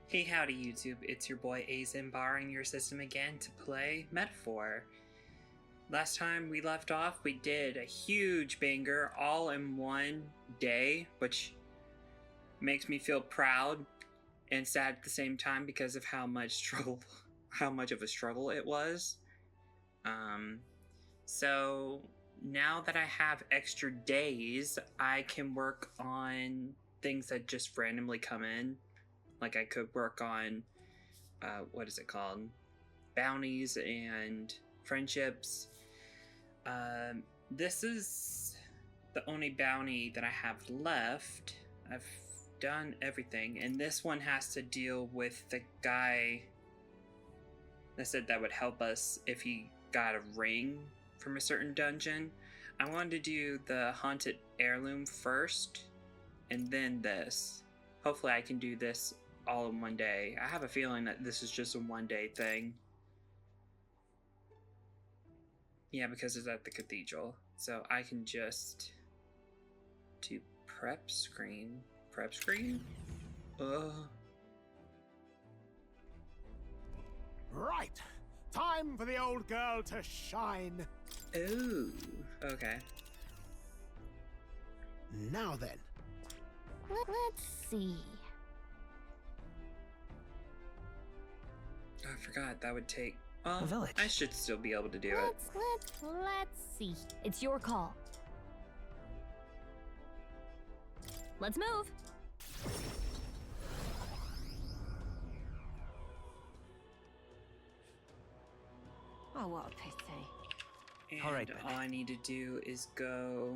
Hey howdy YouTube, it's your boy Azen borrowing your system again to play Metaphor. Last time we left off, we did a huge banger all in one day, which makes me feel proud and sad at the same time because of how much of a struggle it was. So now that I have extra days, I can work on things that just randomly come in. Like I could work on, what is it called? Bounties and friendships. This is the only bounty that I have left. I've done everything, and this one has to deal with the guy that said that would help us if he got a ring from a certain dungeon. I wanted to do the haunted heirloom first, and then this. Hopefully I can do this all in one day. I have a feeling that this is just a one-day thing. Yeah, because it's at the cathedral. So I can just do prep screen. Prep screen? Right. Time for the old girl to shine. Ooh. Okay. Now then. Let's see. I forgot that would take... A village. I should still be able to do it. Let's see. It's your call. Let's move. Oh, what a pity. And All right, all I need to do is go...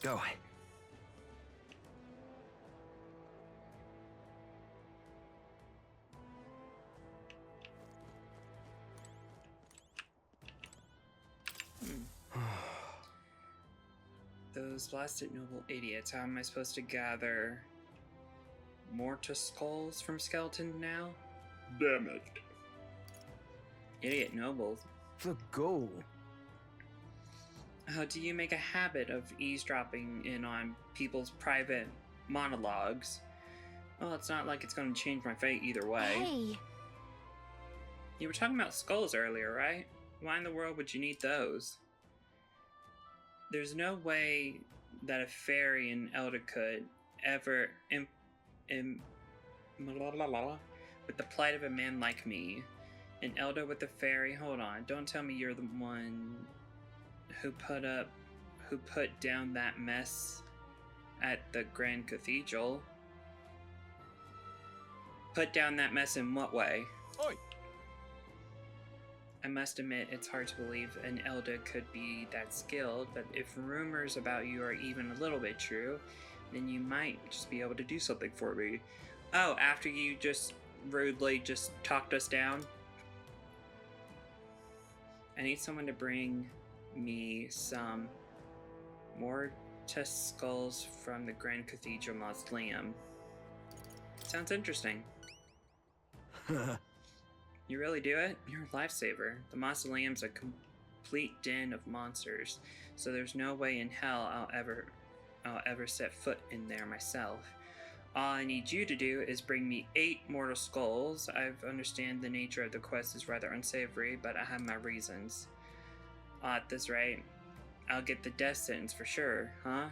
Go. Those blasted noble idiots. How am I supposed to gather mortis skulls from skeletons now? Damn it. Idiot nobles. The goal. How do you make a habit of eavesdropping in on people's private monologues? Well, it's not like it's going to change my fate either way. Hey. You were talking about skulls earlier, right? Why in the world would you need those? There's no way that a fairy in Elder could ever with the plight of a man like me. An Elder with a fairy? Hold on, don't tell me you're the one who put down that mess at the Grand Cathedral. Put down that mess in what way? Oi! I must admit, it's hard to believe an Elder could be that skilled, but if rumors about you are even a little bit true, then you might just be able to do something for me. Oh, after you just rudely just talked us down? I need someone to bring me some mortis skulls from the Grand Cathedral Mausoleum. Sounds interesting. You really do it? You're a lifesaver. The mausoleum's a complete den of monsters, so there's no way in hell I'll ever set foot in there myself. All I need you to do is bring me 8 mortal skulls. I understand the nature of the quest is rather unsavory, but I have my reasons. At this rate, I'll get the death sentence for sure, huh?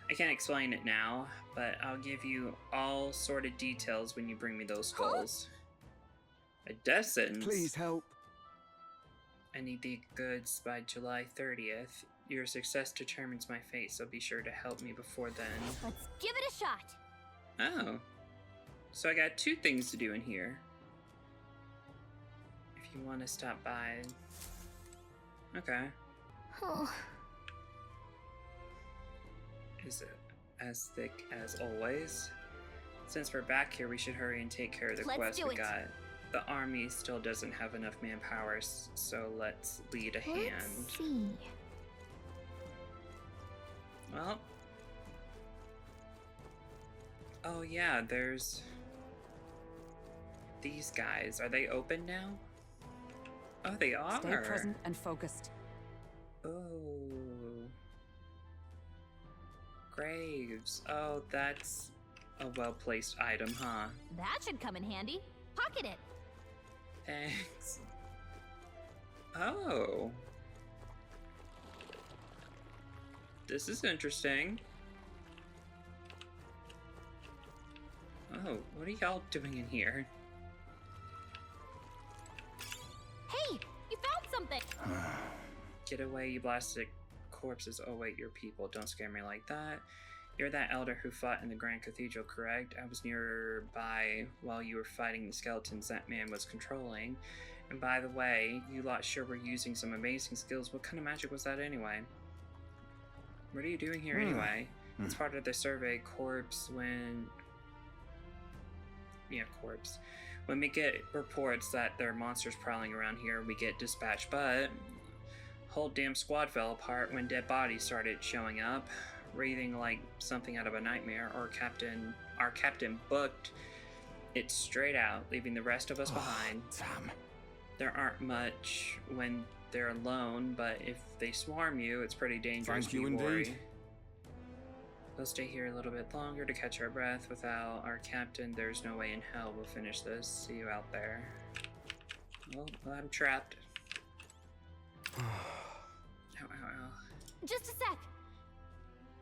I can't explain it now, but I'll give you all sorted details when you bring me those skulls. A death sentence? Please help. I need the goods by July 30th. Your success determines my fate, so be sure to help me before then. Let's give it a shot. Oh. So I got 2 things to do in here. If you want to stop by... Okay. Oh. Is it as thick as always? Since we're back here, we should hurry and take care of the Let's quest do we it. got. The army still doesn't have enough manpower, so let's lead a hand. Let's see. Well. Oh yeah, there's these guys. Are they open now? Oh, they are. Stay present and focused. Oh. Grave. moves. Oh, that's a well-placed item, huh? That should come in handy. Pocket it. Thanks. Oh. This is interesting. Oh, what are y'all doing in here? Hey, you found something. Get away, you blasted corpses. Oh wait, you're people. Don't scare me like that. You're that elder who fought in the Grand Cathedral, correct? I was nearby while you were fighting the skeletons that man was controlling. And by the way, you lot sure were using some amazing skills. What kind of magic was that anyway? What are you doing here anyway? It's part of the survey. Corpse when we get reports that there are monsters prowling around here, we get dispatched, but whole damn squad fell apart when dead bodies started showing up, breathing like something out of a nightmare. Our captain booked it straight out, leaving the rest of us behind. Damn. There aren't much when they're alone, but if they swarm you, it's pretty dangerous. Thank you We indeed. worry. We'll stay here a little bit longer to catch our breath. Without our captain, there's no way in hell we'll finish this. See you out there. Well, I'm trapped. Ow, ow, ow. Just a sec.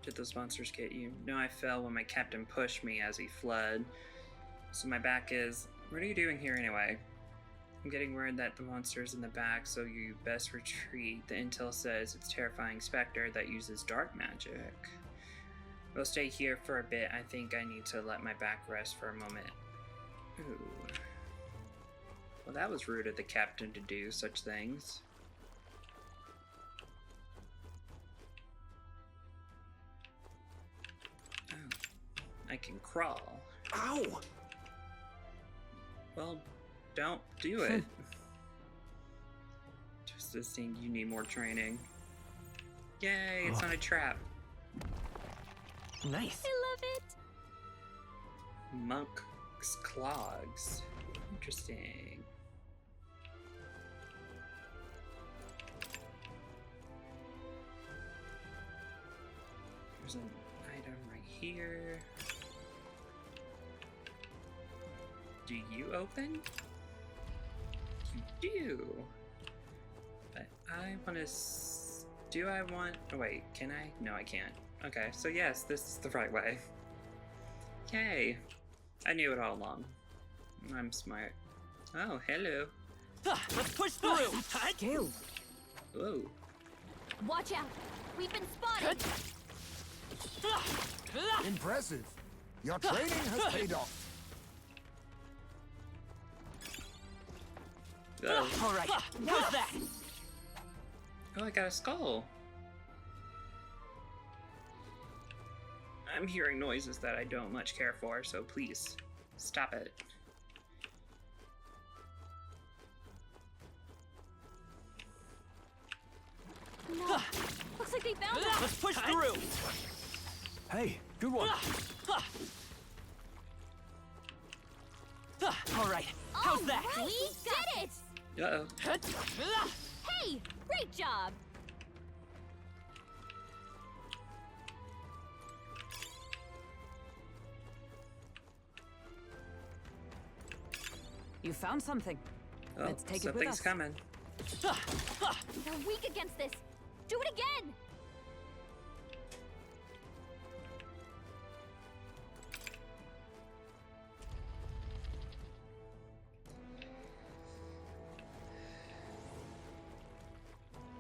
Did those monsters get you? No, I fell when my captain pushed me as he fled. So my back is... What are you doing here anyway? I'm getting word that the monster's in the back, so you best retreat. The intel says it's a terrifying specter that uses dark magic. We'll stay here for a bit. I think I need to let my back rest for a moment. Ooh. Well, that was rude of the captain to do such things. Oh, I can crawl. Ow! Well, don't do it. Just this thing, you need more training. Yay, it's not a trap. Nice. I love it. Monk's clogs. Interesting. There's an item right here. Do you open? You do. But I want to. Do I want? Oh wait, can I? No, I can't. Okay, so yes, this is the right way. Yay! I knew it all along. I'm smart. Oh, hello. Let's push through. Skill. Whoa. Watch out. We've been spotted. Impressive. Your training has paid off. Oh. All right. How's that? Oh, I got a skull. I'm hearing noises that I don't much care for, so please stop it. No. Looks like they found us. Let's push through. Hey, good one. All right. How's that? Right. We did it. Uh-oh. Hey, great job. You found something. Oh, Let's take it with something's us. coming. They're weak against this. Do it again.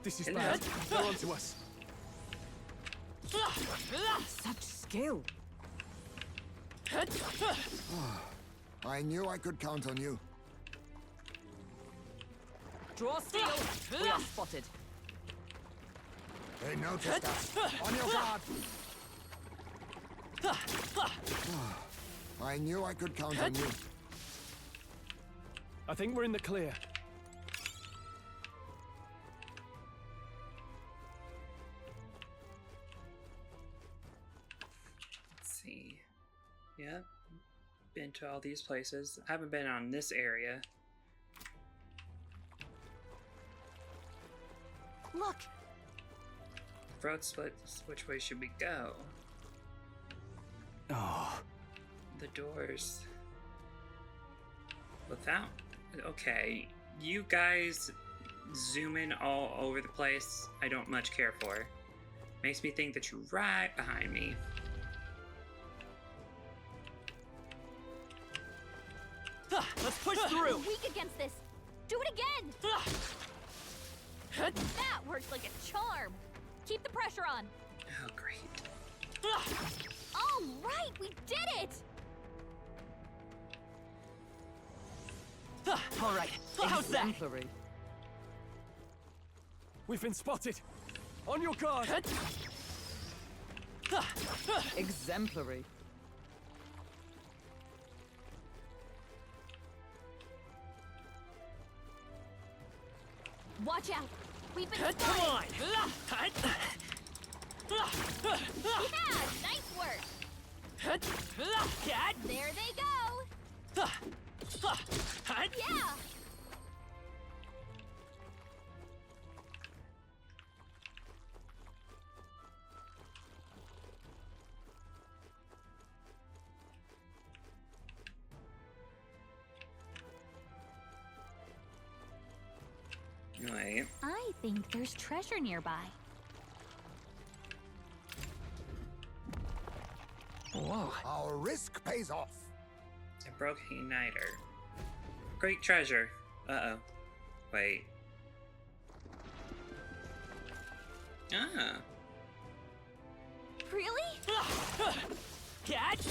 This is Hello. bad. They're onto us. Such skill. I knew I could count on you. Draw steel. We are spotted. They noticed us. On your guard. I knew I could count on you. I think we're in the clear. Let's see. Yeah, been to all these places. I haven't been on this area. Look. Road splits. Which way should we go? the doors. Without... Okay, you guys zooming all over the place, I don't much care for. Makes me think that you're right behind me. Let's push We're through. weak against this. Do it again. That worked like a charm. Keep the pressure on. Oh, great. All right, we did it. All right. How's that? Exemplary. We've been spotted. On your guard. Exemplary. Watch out. We've been Come spotted. on. Yeah, nice work. There they go. Yeah. Wait. I think there's treasure nearby. Whoa. Our risk pays off. A broken igniter. Great treasure. Uh-oh. Wait. Ah. Really? Catch.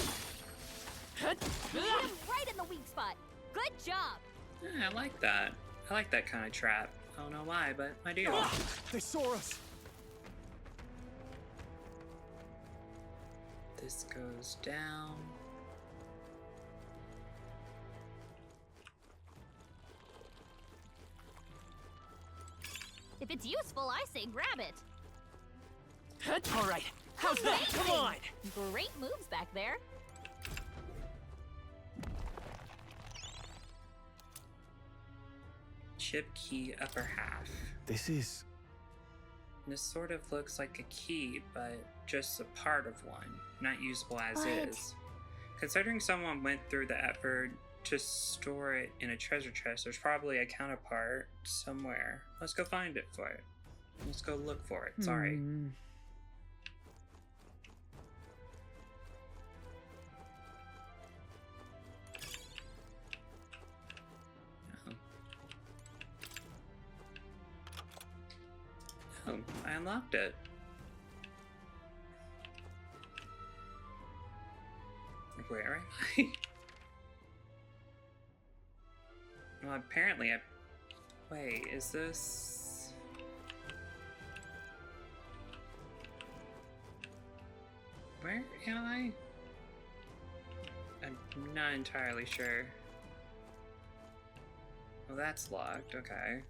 Hit him right in the weak spot. Good job. Yeah, I like that. I like that kind of trap. I don't know why, but I do. They saw us. This goes down. If it's useful, I say grab it. All right. How's that? Come on. Great moves back there. Chip key upper half. This is... This sort of looks like a key, but just a part of one, not usable as What? is. Considering someone went through the effort to store it in a treasure chest, there's probably a counterpart somewhere. Let's go find it for it. Let's go look for it. Sorry. Hmm. Oh, I unlocked it. Where am I? Well, apparently I... Wait, is this... Where am I? I'm not entirely sure. Well, that's locked, okay.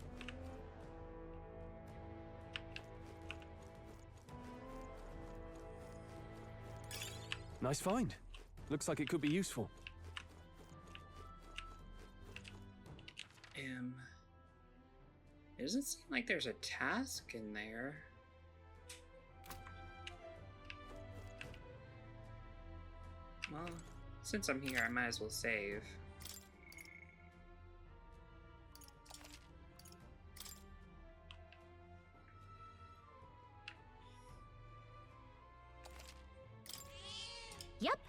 Nice find. Looks like it could be useful. It doesn't seem like there's a task in there. Well, since I'm here, I might as well save. Yep.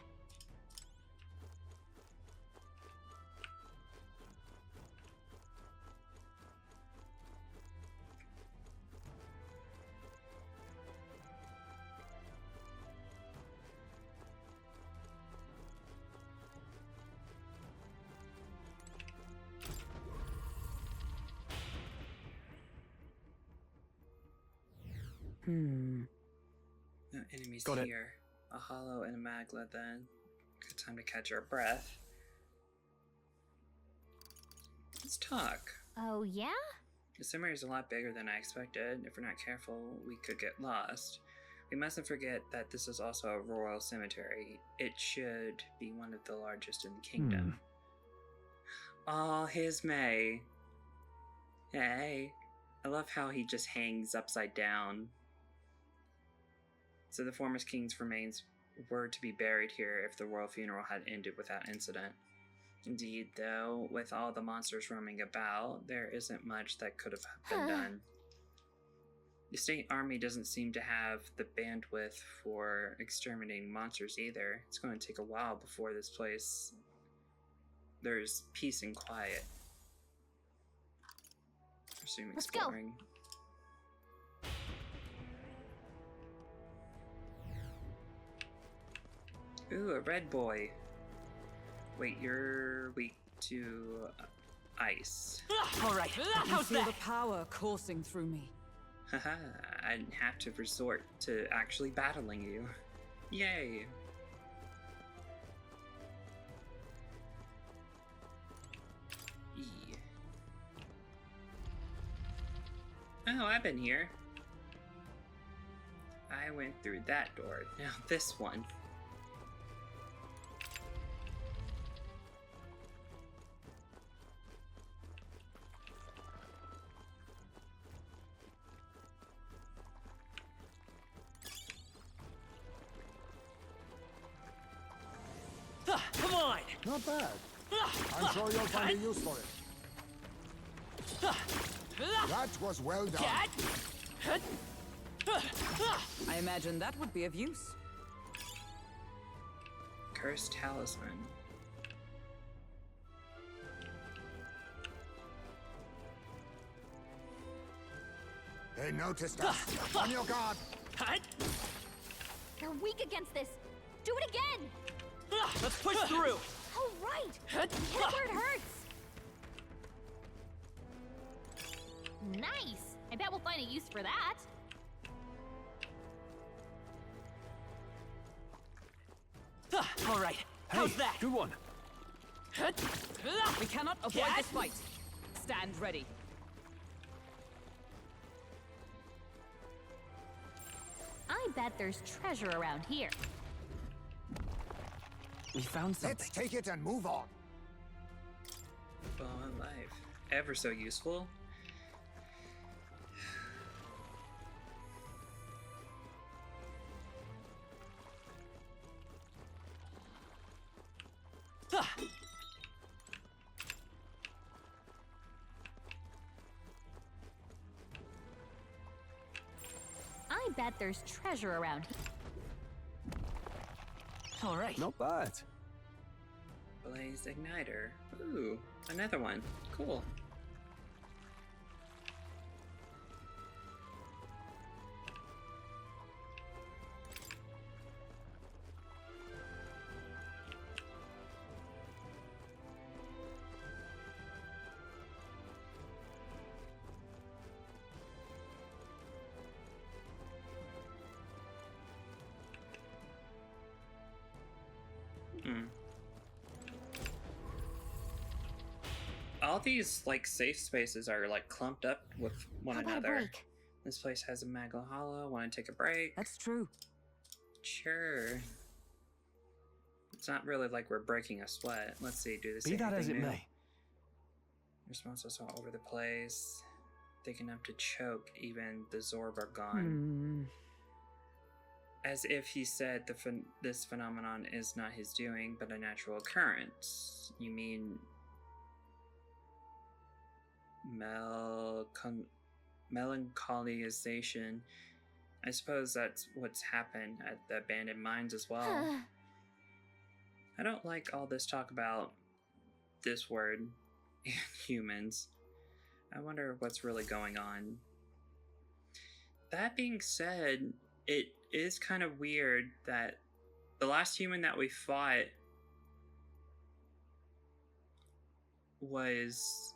Hmm. No enemies Got it. here. A hollow and a magla then. Good time to catch our breath. Let's talk. Oh, yeah? The cemetery is a lot bigger than I expected. If we're not careful, we could get lost. We mustn't forget that this is also a royal cemetery. It should be one of the largest in the kingdom. Oh, here's May. Hey. I love how he just hangs upside down. So the former king's remains were to be buried here if the royal funeral had ended without incident. Indeed, though, with all the monsters roaming about, there isn't much that could have been done. The state army doesn't seem to have the bandwidth for exterminating monsters either. It's going to take a while before this place... there's peace and quiet. Resume exploring. Ooh, a red boy. Wait, you're weak to ice. All right, I can feel the power coursing through me. Haha, I didn't have to resort to actually battling you. Yay! E. Oh, I've been here. I went through that door. Now this one. Come on! Not bad. I'm sure you'll find a use for it. That was well done. I imagine that would be of use. Cursed talisman. They noticed us. On your guard. You're weak against this. Do it again. Let's push through! All right. Hit it where it hurts. Nice. I bet we'll find a use for that. All right. How's that? Good one. We cannot avoid this fight. Stand ready. I bet there's treasure around here. We found something. Let's take it and move on. Well, alive. Ever so useful. I bet there's treasure around here. All right. Not bad. Blaze Igniter. Ooh, another one. Cool. All these like safe spaces are like clumped up with one How about a another. break? This place has a Magla Hollow. Want to take a break? That's true. Sure. It's not really like we're breaking a sweat. Let's see. Do this. Be that as it may. Responses all over the place. Thick enough to choke. Even the Zorb are gone. As if he said this phenomenon is not his doing, but a natural occurrence. You mean melancholyization? I suppose that's what's happened at the abandoned mines as well. I don't like all this talk about this word and humans. I wonder what's really going on. That being said, it is kind of weird that the last human that we fought was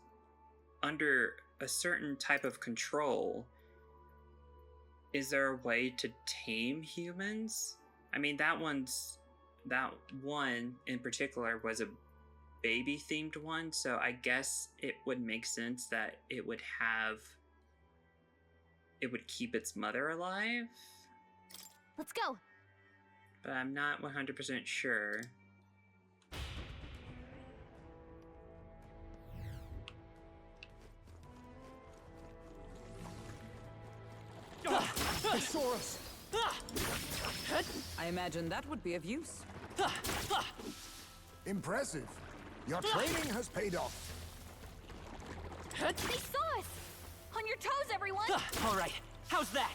under a certain type of control. Is there a way to tame humans? I mean, that one in particular was a baby themed one, so I guess it would make sense that it would keep its mother alive. Let's go. But I'm not 100% sure. They saw us. I imagine that would be of use. Impressive. Your training has paid off. They saw us! On your toes, everyone! All right, how's that?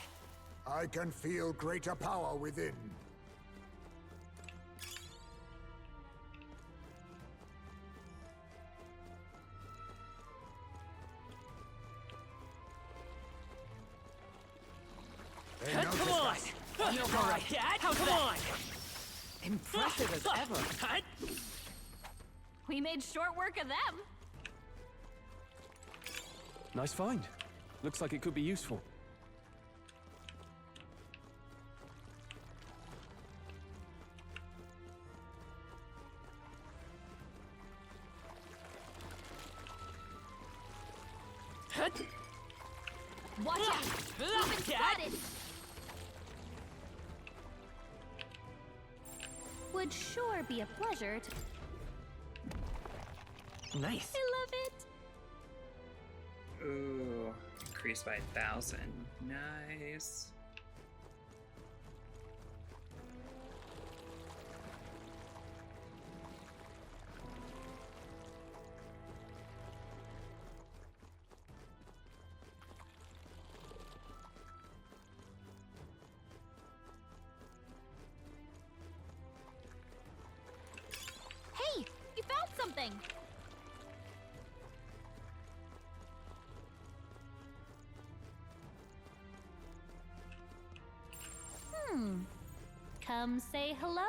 I can feel greater power within. They noticed Come on! us. All right, how's that? Impressive as ever. We made short work of them. Nice find. Looks like it could be useful. Watch out! We've been spotted! Would sure be a pleasure to... Nice. I love it! Ooh, increased by 1,000. Nice. Hey! You found something! Come say hello?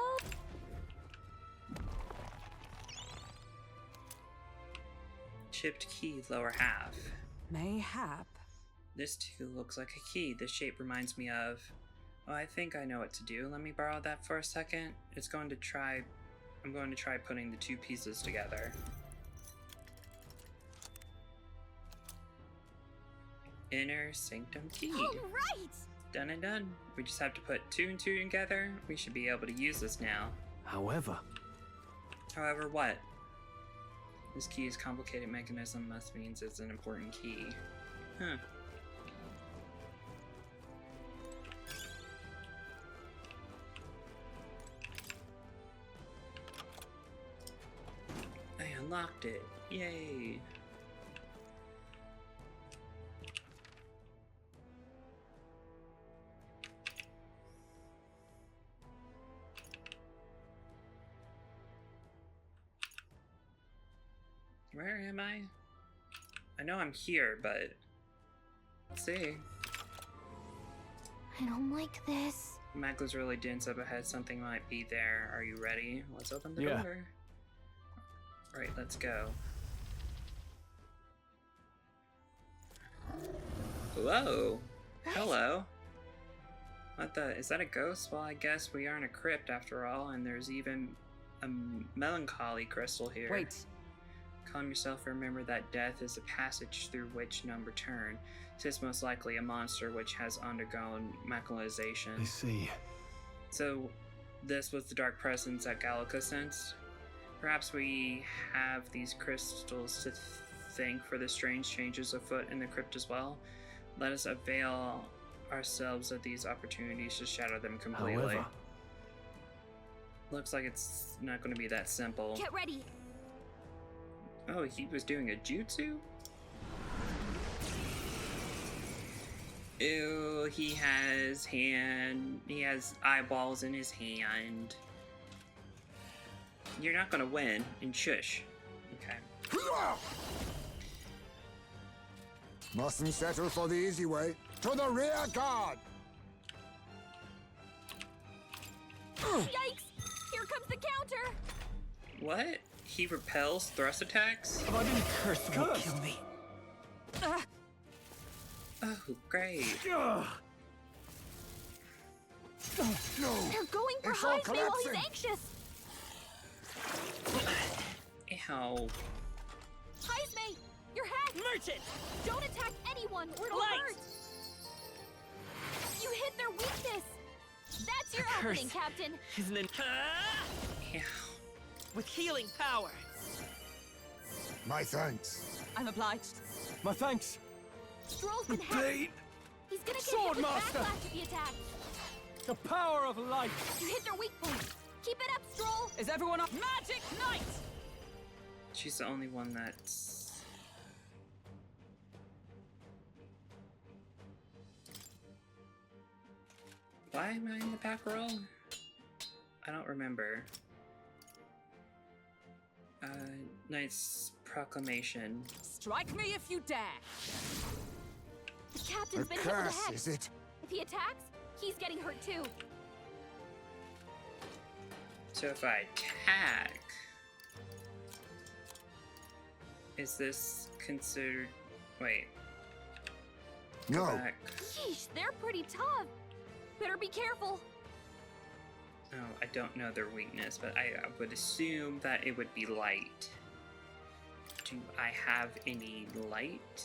Chipped key, lower half. Mayhap. This too looks like a key. This shape reminds me of... Oh, I think I know what to do. Let me borrow that for a second. I'm going to try putting the two pieces together. Inner sanctum key. All right! Done and done. We just have to put 2 and 2 together. We should be able to use this now. However, However, what? This key's complicated mechanism must means it's an important key. Huh. I unlocked it. Yay. Where am I? I know I'm here, but let's see. I don't like this. Mac was really dense up ahead. Something might be there. Are you ready? Let's open the Yeah. door. Right, let's go. Whoa. Hello. What the? Is that a ghost? Well, I guess we are in a crypt after all, and there's even a melancholy crystal here. Wait. Calm yourself and remember that death is a passage through which none return. 'Tis most likely a monster which has undergone mechanization. I see. So, this was the dark presence that Gallica sensed? Perhaps we have these crystals to thank for the strange changes afoot in the crypt as well. Let us avail ourselves of these opportunities to shatter them completely. However, Looks like it's not going to be that simple. Get ready! Oh, he was doing a jutsu? Ew, he has eyeballs in his hand. You're not gonna win, and shush. Okay. Mustn't settle for the easy way. To the rear guard! Yikes! Here comes the counter! What? He repels thrust attacks? If I didn't curse, will kill me. Oh, great. No! They're going for It's all Heisme while he's collapsing. anxious! Ow. Heisme! Your hat! Merchant! Don't attack anyone or it'll Light! hurt! You hit their weakness! That's your A curse. opening, Captain! Isn't it? Ow. With healing power. My thanks. I'm obliged. my thanks. Stroll's been hacked! Blade. He's gonna get Sword hit with Master. backlash if he attacks! The power of light! You hit their weak point. Keep it up, Stroll. Is everyone up? Magic Knight! She's the only one that's... Why am I in the back row? I don't remember. Knight's Proclamation. Strike me if you dare. The captain's A been hit with a curse, hex. is it? If he attacks, he's getting hurt too. So if I attack... Is this considered... Wait. Go No. back. Yeesh, they're pretty tough. Better be careful. Oh, I don't know their weakness, but I would assume that it would be light. Do I have any light?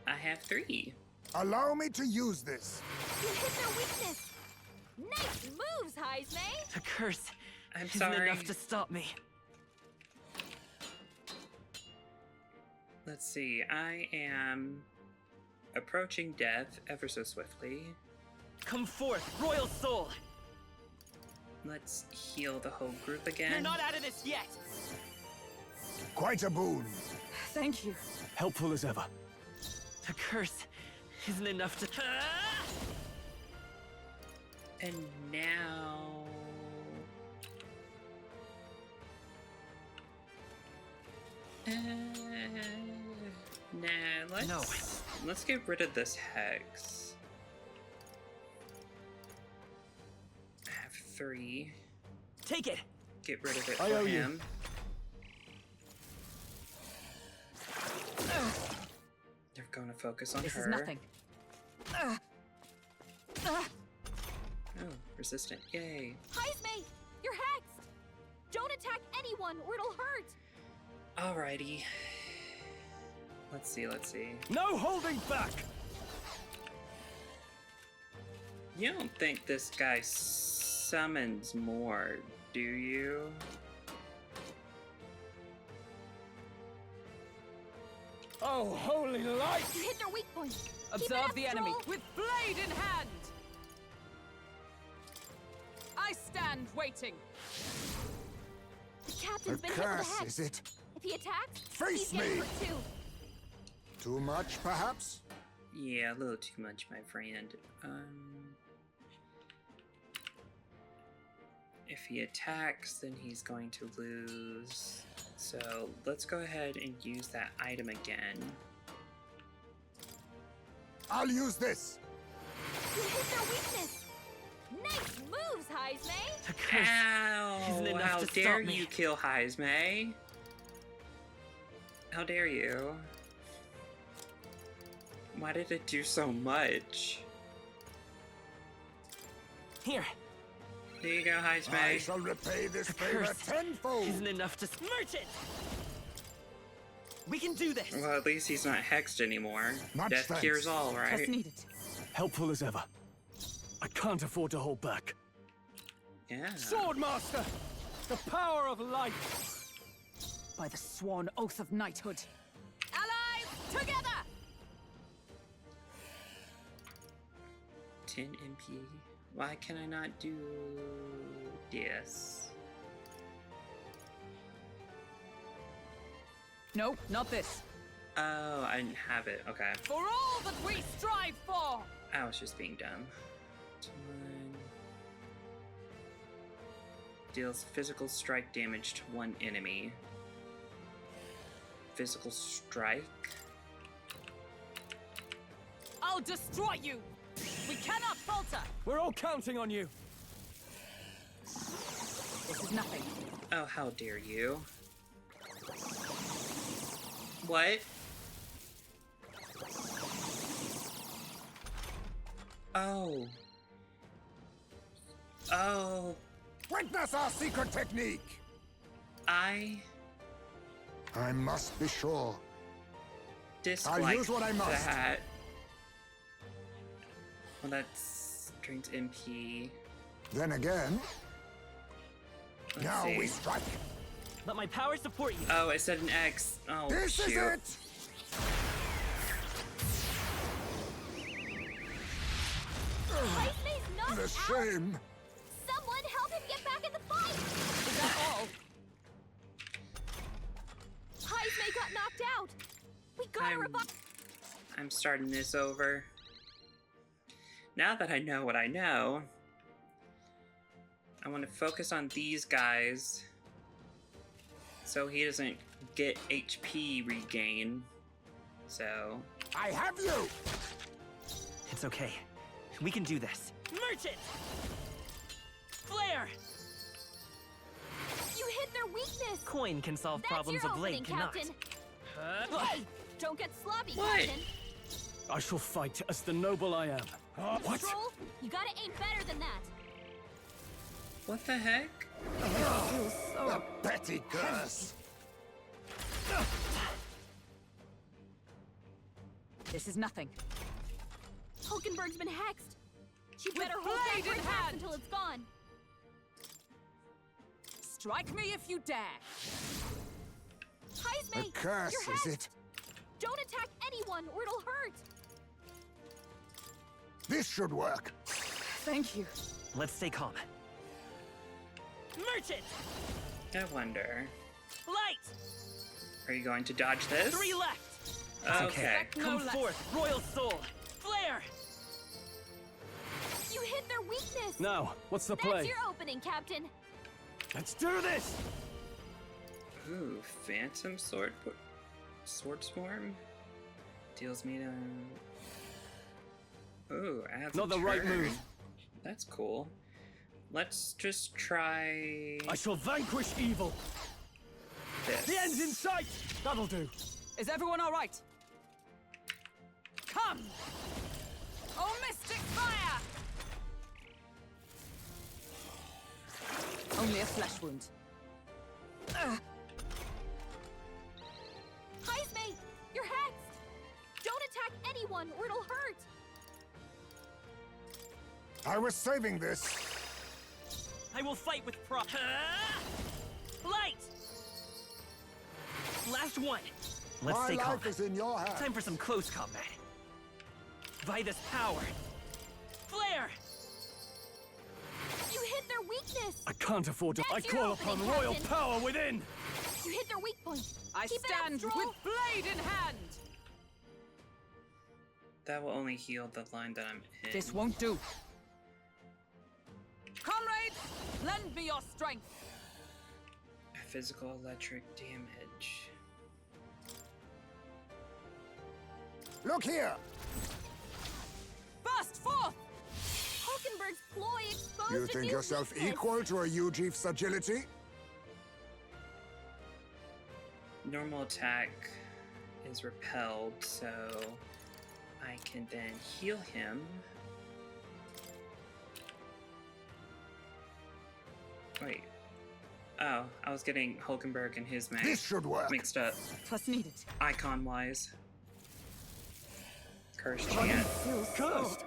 I have 3. Allow me to use this. You hit their weakness. Nice moves, Heisme. The curse I'm isn't sorry. enough to stop me. Let's see. I am approaching death ever so swiftly. Come forth, royal soul. Let's heal the whole group again. You're not out of this yet. Quite a boon. Thank you. Helpful as ever. The curse isn't enough to... And now... Nah, let's get rid of this hex. I have 3. Take it. Get rid of it I for owe you. him. They're gonna focus on This her. is nothing. Oh, resistant. Yay. Heisme, you're hexed. Don't attack anyone or it'll hurt. Alrighty. Let's see, let's see. No holding back! You don't think this guy summons more, do you? Oh, holy light! You hit their weak point. Keep it Observe up, the enemy Stroll. with blade in hand. I stand waiting. The A captain's been hit with a curse, hex. is it? If he attacks, Face he's getting me. hurt too. Too much, perhaps? Yeah, a little too much, my friend. If he attacks, then he's going to lose. So let's go ahead and use that item again. I'll use this. You hit their weakness. Nice moves, Heisme. The curse isn't Ow! enough How to dare stop me. you kill Heisme? How dare you? Why did it do so much? Here. There you go, I Heisme. shall repay this The favor curse tenfold. isn't enough to... Merchant! We can do this. Well, at least he's not hexed anymore. Much Death thanks. cures all, Just right? needed. Helpful as ever. I can't afford to hold back. Yeah. Swordmaster! The power of light! By the sworn oath of knighthood. Allies, together! 10 MP. Why can I not do this? No, not this. Oh, I didn't have it. Okay. For all that we strive for! I was just being dumb. 1. Deals physical strike damage to 1 enemy. Physical strike? I'll destroy you! We cannot falter! We're all counting on you. This is nothing. Oh, how dare you. What? Oh. Oh. Witness our secret technique! I I must be sure. dislike use what I must. that. Well, that's drains MP. Then again, Let's now see. we strike. Let my power support you. Oh, it said an X. Oh, This shoot. is it! Heisme's not What a shame. Someone help him get back in the fight! Is that all? Heismay got knocked out. We gotta revive. I'm starting this over. Now that I know what I know, I want to focus on these guys so he doesn't get HP regain. So... I have you! It's okay. We can do this. Merchant! Flare! You hit their weakness. Coin can solve That's problems your a blade opening, cannot. Captain. Huh? Hey, don't get sloppy, What? Captain. I shall fight as the noble I am. What? Troll, you gotta aim better than that. what the heck? The petty curse. This is nothing. Hulkenberg's been hexed. She better With hold that blade in great axe hand. until it's gone. Strike me if you dare. Heismay, A curse, you're is hexed. it? Don't attack anyone or it'll hurt. This should work. Thank you. Let's stay calm. Merchant! I wonder. Light! Are you going to dodge this? 3 left! Okay. No Come less. forth, Royal Soul! Flare! You hit their weakness. Now, what's the That's play? your opening, Captain. Let's do this! Ooh, Phantom Sword Swarm? Deals me to... Ooh, adds Not a the right turn. move. That's cool. Let's just try I shall vanquish evil. this. The end's in sight! That'll do. Is everyone all right? Come! Oh, mystic fire! Only a flesh wound. Heismay, you're hexed. Don't attack anyone or it'll hurt. I was saving this. I will fight with pride. Light! Last one. Let's My stay calm. life is in your hands. Time for some close combat. By this power. Flare! You hit their weakness. I can't afford to. That's I your call upon opening, royal Captain. power within! You hit their weak point. I Keep stand it up, with Stroll. blade in hand! That will only heal the line that I'm in. This won't do. Comrades, lend me your strength. Physical electric damage. Look here. Burst forth! Hulkenberg's ploy exposed You a think new yourself weakness. equal to a Ujief's agility? Normal attack is repelled, so I can then heal him. Wait. Oh, I was getting Hulkenberg and his This max should work. mixed up, Twas needed. icon-wise. Cursed chant. Cursed!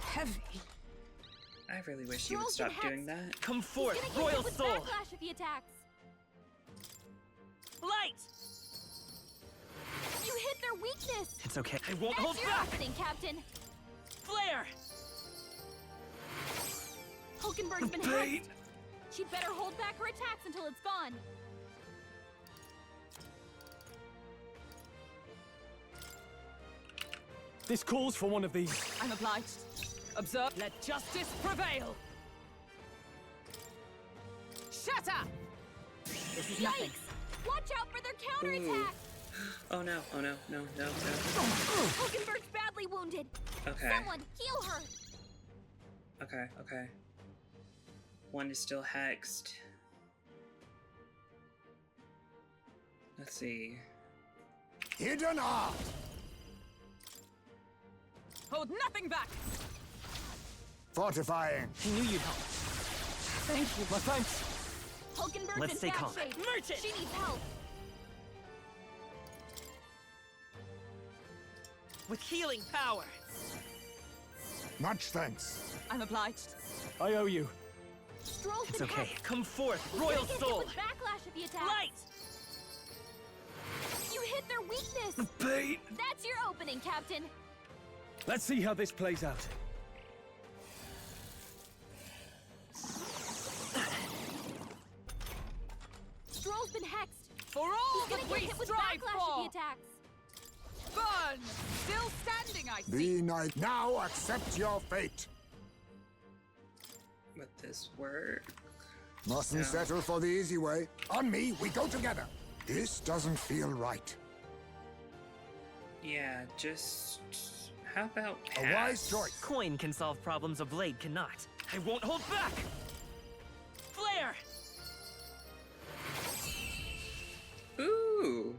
Heavy. I really wish you would Trolls stop and doing hexed. that. Come He's forth, gonna get Royal hit with Soul! backlash if he attacks. Light! You hit their weakness. It's okay. I won't That's hold your back! opening, Captain. Flare! Hulkenberg's been Blade! hexed. She'd better hold back her attacks until it's gone. This calls for one of these. I'm obliged. Observe. Let justice prevail. Shatter! This is nothing. Yikes! Watch out for their counterattack. Oh no, oh no, no, no, no. Hulkenberg's badly wounded. Okay, Someone heal her. okay, okay. One is still hexed. Let's see. Hidden art. Hold nothing back. Fortifying. I knew you'd help. Thank you. My thanks. Hulkenberg's Let's in stay bad calm. shape. Merchant! She needs help. With healing power! Much thanks. I'm obliged. I owe you. Stroll's It's been okay. hexed. Come forth, He's Royal gonna get hit Soul! with backlash if he attacks. Light! You hit their weakness. Blade! That's your opening, Captain. Let's see how this plays out. been hexed. For all He's gonna that get we hit with strive backlash if for! he attacks. Burn! Still standing, I see. Be nice. Now accept your fate. Would this work? Mustn't No. settle for the easy way. On me, we go together. This doesn't feel right. Yeah, just how about A pass? wise choice. Coin can solve problems a blade cannot. I won't hold back! Flare! Ooh!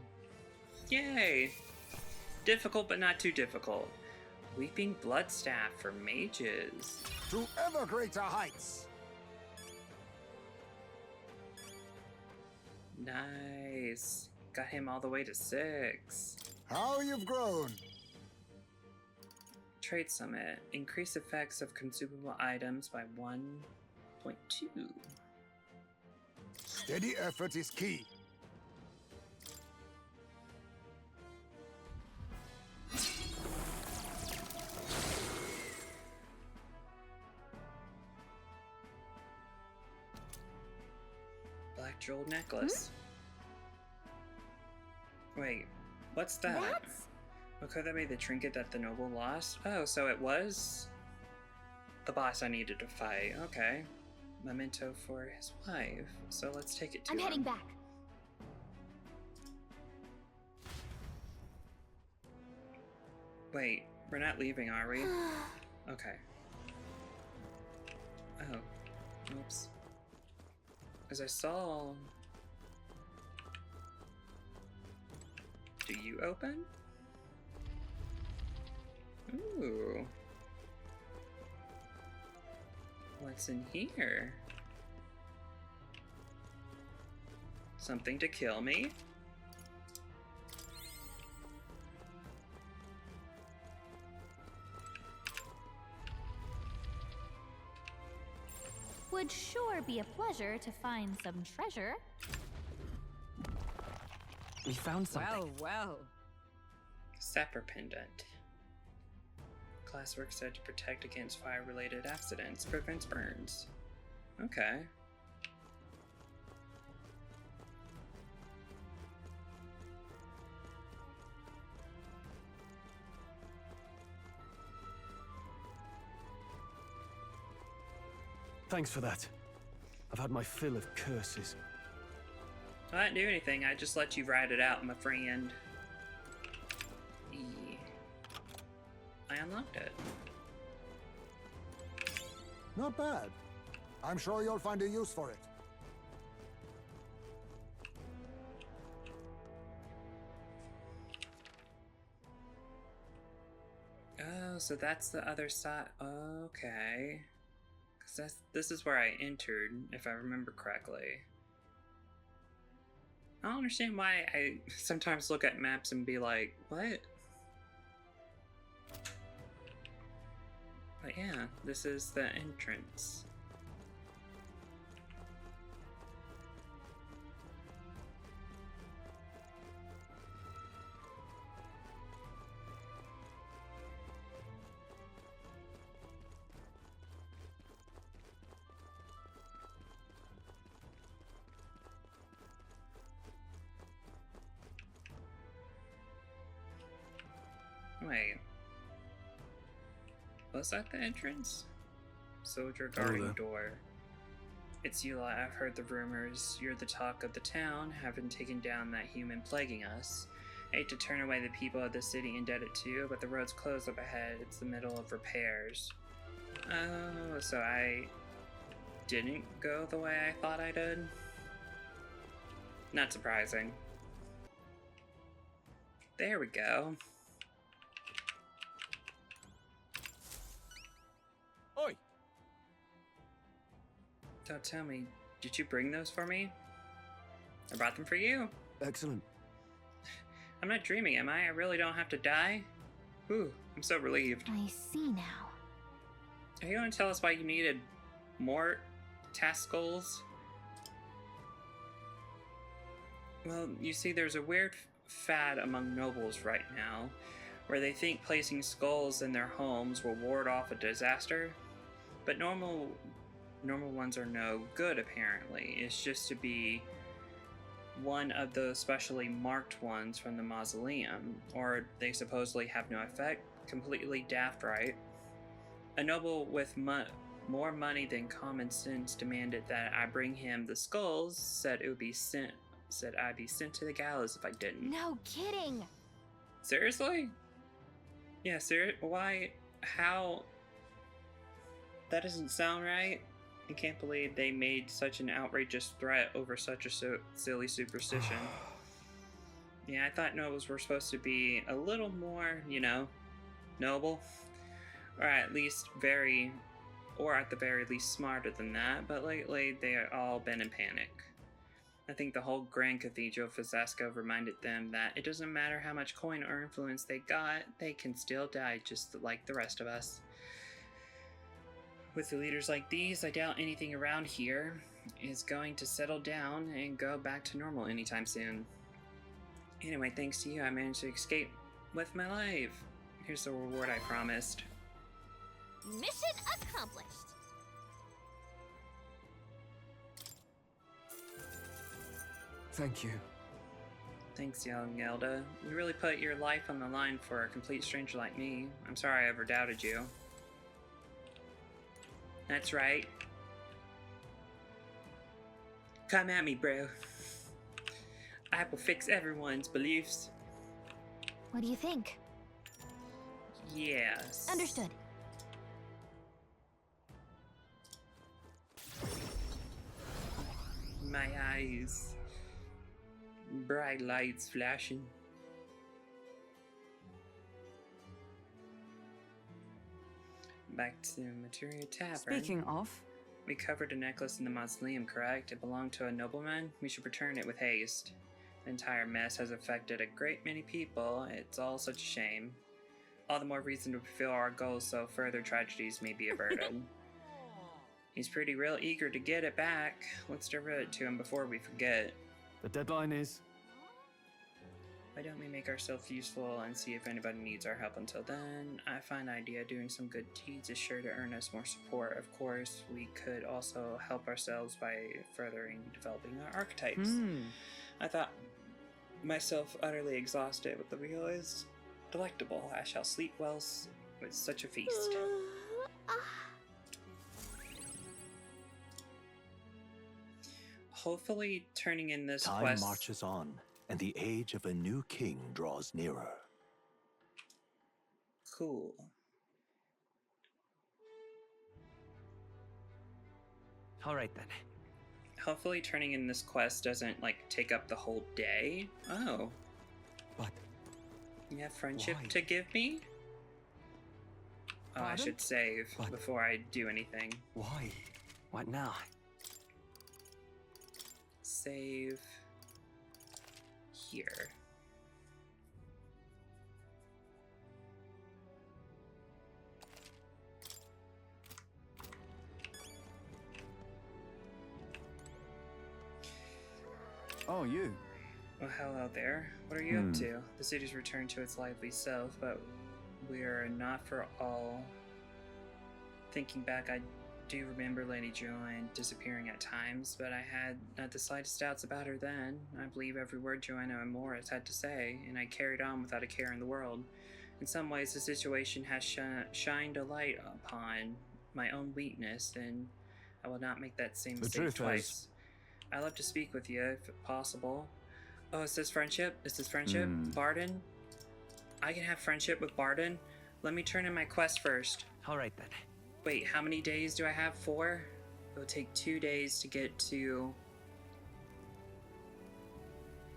Yay! Difficult but not too difficult. Weeping Bloodstaff for mages. To ever greater heights. Nice. Got him all the way to 6. How you've grown. Trade Summit. Increase effects of consumable items by 1.2. Steady effort is key. Black jeweled necklace. Wait, what's that? That's... What could that be? The trinket that the noble lost? Oh, so it was the boss I needed to fight. Okay. Memento for his wife. So let's take it to I'm him. heading back. Wait, we're not leaving, are we? Okay. Oh. Oops. As I saw... Do you open? Ooh. What's in here? Something to kill me? Would sure be a pleasure to find some treasure. We found something. Well, well. Sapper pendant. Glasswork said to protect against fire-related accidents, prevents burns. Okay. Thanks for that. I've had my fill of curses. I didn't do anything, I just let you ride it out, my friend. I unlocked it. Not bad. I'm sure you'll find a use for it. Oh, so that's the other side. Okay. Because this is where I entered, if I remember correctly. I don't understand why I sometimes look at maps and be like, what? But yeah, this is the entrance. Wait. Was that the entrance? Soldier guarding there. door. It's you lot. I've heard the rumors. You're the talk of the town, having taken down that human plaguing us. I hate to turn away the people of the city indebted to you, but the road's closed up ahead. It's the middle of repairs. Oh, so I didn't go the way I thought I did? Not surprising. There we go. Oi! Don't tell me, did you bring those for me? I brought them for you. Excellent. I'm not dreaming, am I? I really don't have to die? Ooh, I'm so relieved. I see now. Are you going to tell us why you needed more taskals? Well, you see, there's a weird fad among nobles right now, where they think placing skulls in their homes will ward off a disaster. But normal ones are no good, apparently. It's just to be one of those specially marked ones from the mausoleum, or they supposedly have no effect. Completely daft, right? A noble with more money than common sense demanded that I bring him the skulls. Said I'd be sent to the gallows if I didn't. No kidding. Seriously? Yeah, why? How? That doesn't sound right. I can't believe they made such an outrageous threat over such a silly superstition. Yeah, I thought nobles were supposed to be a little more, you know, noble. Or at the very least smarter than that, but lately they have all been in panic. I think the whole Grand Cathedral of Fazasco reminded them that it doesn't matter how much coin or influence they got, they can still die just like the rest of us. With the leaders like these, I doubt anything around here is going to settle down and go back to normal anytime soon. Anyway, thanks to you, I managed to escape with my life. Here's the reward I promised. Mission accomplished. Thank you. Thanks, young Elda. You really put your life on the line for a complete stranger like me. I'm sorry I ever doubted you. That's right. Come at me, bro. I will fix everyone's beliefs. What do you think? Yes. Understood. My eyes. Bright lights flashing. Back to Materia Tavern. Speaking of, We covered a necklace in the mausoleum, correct? It belonged to a nobleman? We should return it with haste. The entire mess has affected a great many people. It's all such a shame. All the more reason to fulfill our goals so further tragedies may be averted. He's pretty real eager to get it back. Let's deliver it to him before we forget. The deadline is... Why don't we make ourselves useful and see if anybody needs our help until then? I find the idea doing some good deeds is sure to earn us more support. Of course, we could also help ourselves by furthering developing our archetypes. I thought myself utterly exhausted with the wheel is delectable. I shall sleep well with such a feast. Hopefully turning in this Time quest... marches on, and the age of a new king draws nearer. Cool. All right then. Hopefully turning in this quest doesn't, like, take up the whole day. Oh. But You have friendship why? to give me? Oh, I Pardon? should save But- before I do anything. why? What now? Save here. Oh, you. Well, hello there. What are you up to? The city's returned to its lively self, but we're not for all. Thinking back, I do remember Lady Joanne disappearing at times, but I had not the slightest doubts about her then. I believe every word Joanna and Morris had to say, and I carried on without a care in the world. In some ways, the situation has shined a light upon my own weakness, and I will not make that same The mistake truth twice. is- I love to speak with you, if possible. Oh, is this friendship? Is this friendship? Barden? I can have friendship with Barden? Let me turn in my quest first. All right then. Wait, how many days do I have? 4? It'll take 2 days to get to...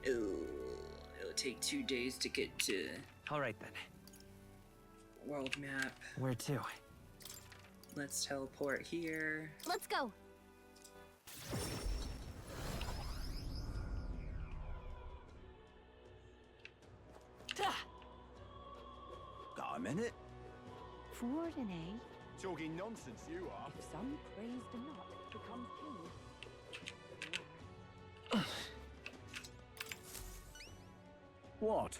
Ooh, it'll take 2 days to get to All right then. world map. Where to? Let's teleport here. Let's go. Got a minute? Fortune. Talking nonsense, you are. if some praised not becomes king. What?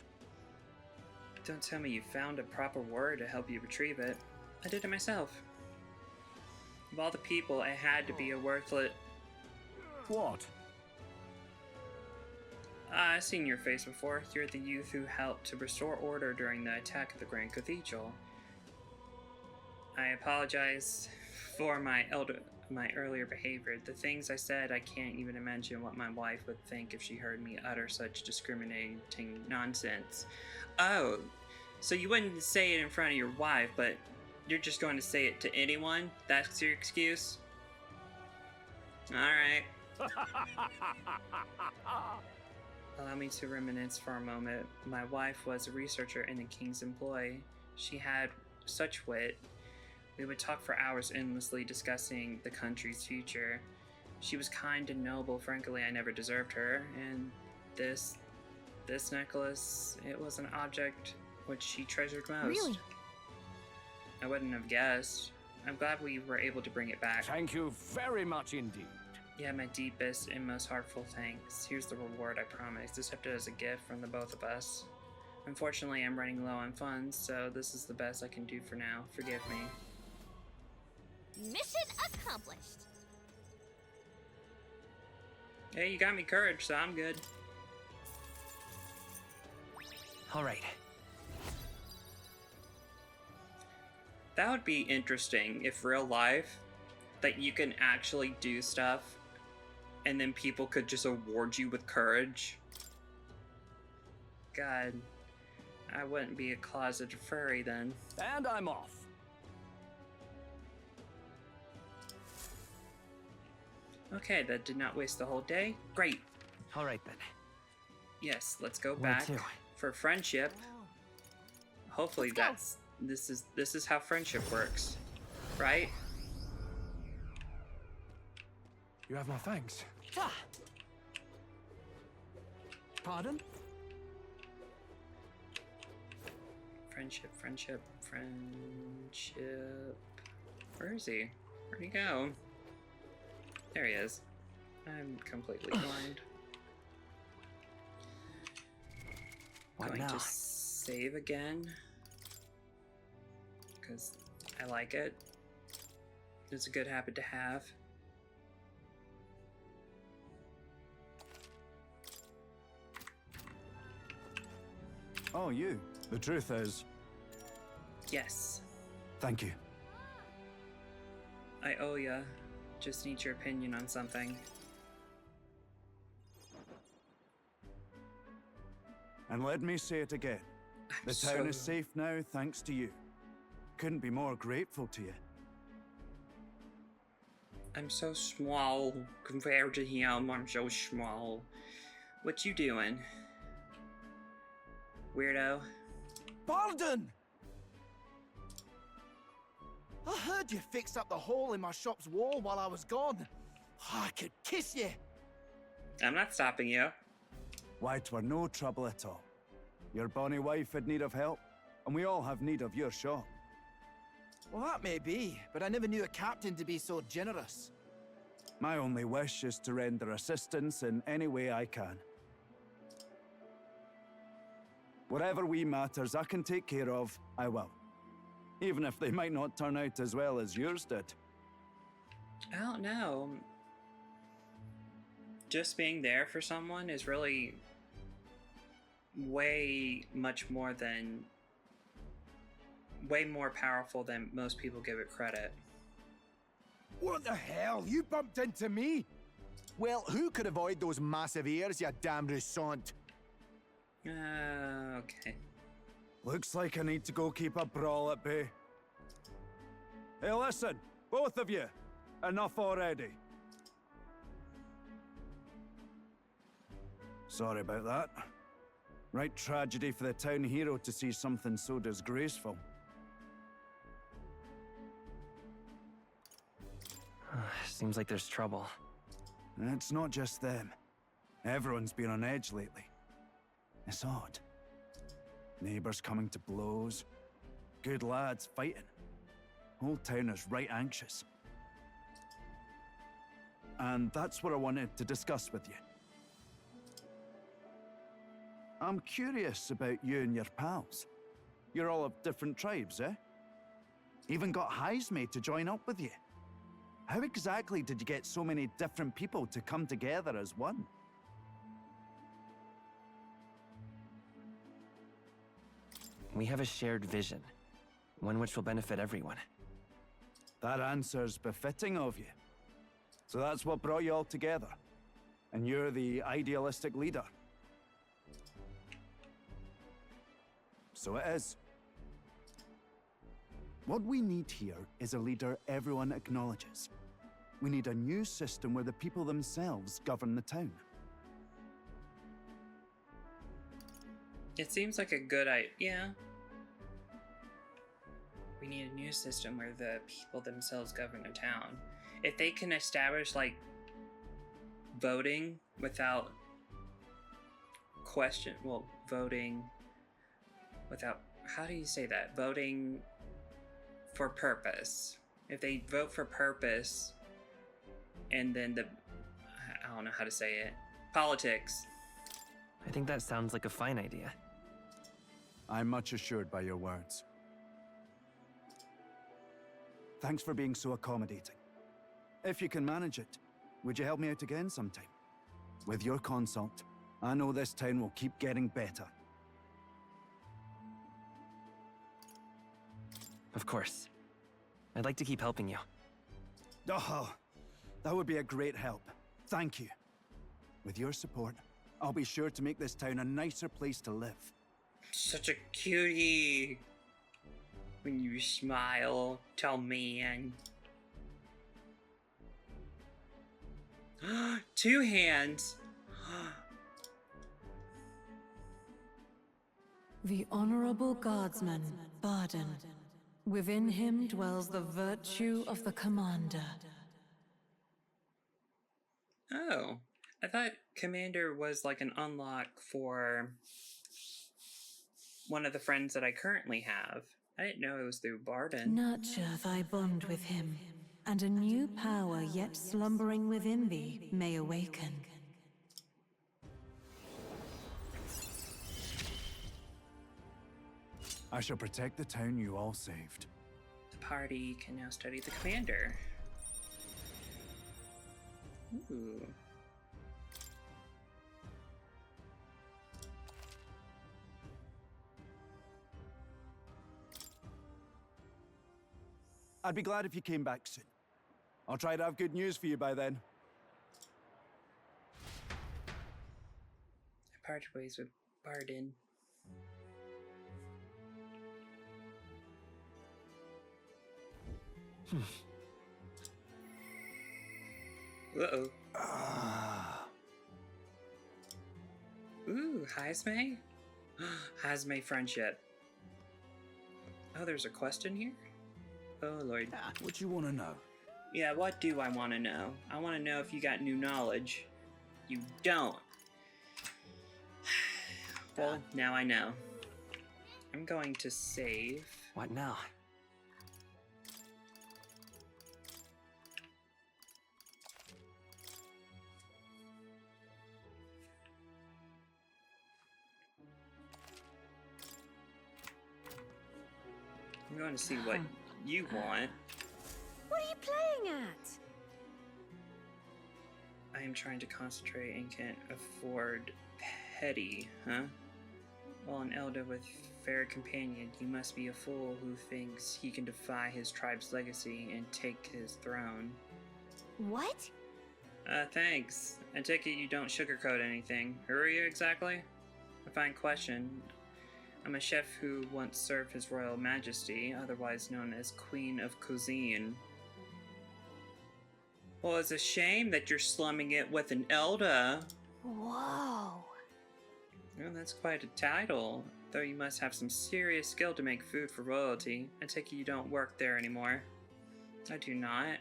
Don't tell me you found a proper word to help you retrieve it. I did it myself. Of all the people, it had to be a worthless... What? I've seen your face before. You're the youth who helped to restore order during the attack of the Grand Cathedral. I apologize for my earlier behavior. The things I said, I can't even imagine what my wife would think if she heard me utter such discriminating nonsense. Oh, so you wouldn't say it in front of your wife, but you're just going to say it to anyone? That's your excuse? Alright. Allow me to reminisce for a moment. My wife was a researcher in the king's employ. She had such wit. We would talk for hours endlessly discussing the country's future. She was kind and noble. Frankly, I never deserved her. And this necklace, it was an object which she treasured most. Really? I wouldn't have guessed. I'm glad we were able to bring it back. Thank you very much indeed. Yeah, my deepest and most heartful thanks. Here's the reward, I promise. Accept it as a gift from the both of us. Unfortunately, I'm running low on funds, so this is the best I can do for now. Forgive me. Mission accomplished. Hey, you got me courage, so I'm good. All right. That would be interesting if real life, that you can actually do stuff and then people could just award you with courage. God, I wouldn't be a closeted furry then. And I'm off. Okay, that did not waste the whole day. Great. All right then. Yes, let's go Where back to? for friendship. Hopefully Let's go. this is how friendship works, right? You have my thanks. Ah, Pardon? Friendship. Where is he? Where'd he go? There he is. I'm completely blind. What Going now? to save again. Because I like it. It's a good habit to have. Oh, you. The truth is, Yes. thank you. I owe ya. Just need your opinion on something. And let me say it again. The town is safe now thanks to you. Couldn't be more grateful to you. I'm so small compared to him. I'm so small. What you doing? Weirdo. Pardon! I heard you fixed up the hole in my shop's wall while I was gone. I could kiss you. I'm not stopping you. Why, 'twere no trouble at all. Your bonny wife had need of help, and we all have need of your shop. Well, that may be, but I never knew a captain to be so generous. My only wish is to render assistance in any way I can. Whatever wee matters I can take care of, I will. Even if they might not turn out as well as yours did. I don't know. Just being there for someone is really way more powerful than most people give it credit. What the hell? You bumped into me? Well, who could avoid those massive ears, you damn russant? Okay. Looks like I need to go keep a brawl at bay. Hey, listen, both of you. Enough already. Sorry about that. Right tragedy for the town hero to see something so disgraceful. Seems like there's trouble. It's not just them. Everyone's been on edge lately. It's odd. Neighbors coming to blows. Good lads fighting. Whole town is right anxious. And that's what I wanted to discuss with you. I'm curious about you and your pals. You're all of different tribes, eh? Even got Highs made to join up with you. How exactly did you get so many different people to come together as one? We have a shared vision, one which will benefit everyone. That answer's befitting of you. So that's what brought you all together. And you're the idealistic leader. So it is. What we need here is a leader everyone acknowledges. We need a new system where the people themselves govern the town. It seems like a good idea. We need a new system where the people themselves govern the town. If they can establish, like, voting without question, well, voting without, how do you say that? Voting for purpose. If they vote for purpose, and then I don't know how to say it, politics. I think that sounds like a fine idea. I'm much assured by your words. Thanks for being so accommodating. If you can manage it, would you help me out again sometime? With your consult, I know this town will keep getting better. Of course. I'd like to keep helping you. Oh, that would be a great help. Thank you. With your support, I'll be sure to make this town a nicer place to live. Such a cutie. When you smile, tell man. 2 hands. The Honorable Guardsman, Barden. Within him dwells the virtue of the Commander. Oh, I thought Commander was like an unlock for one of the friends that I currently have. I didn't know it was through Barden. Nurture thy bond with him, and a new power yet slumbering within thee may awaken. I shall protect the town you all saved. The party can now study the Commander. Ooh. I'd be glad if you came back soon. I'll try to have good news for you by then. I parted ways with Barden. Uh-oh. Ooh, Hazme? Hazme friendship. Oh, there's a quest in here? Oh, Lord. What you want to know? Yeah, what do I want to know? I want to know if you got new knowledge. You don't. Well, now I know. I'm going to save. What now? I'm going to see what you want. What are you playing at? I am trying to concentrate and can't afford petty, huh? Well, an elder with fair companion, you must be a fool who thinks he can defy his tribe's legacy and take his throne. What? Thanks. I take it you don't sugarcoat anything. Who are you exactly? A fine question. I'm a chef who once served His Royal Majesty, otherwise known as Queen of Cuisine. Well, it's a shame that you're slumming it with an elder. Whoa. Oh, that's quite a title. Though you must have some serious skill to make food for royalty. I take it you don't work there anymore. I do not.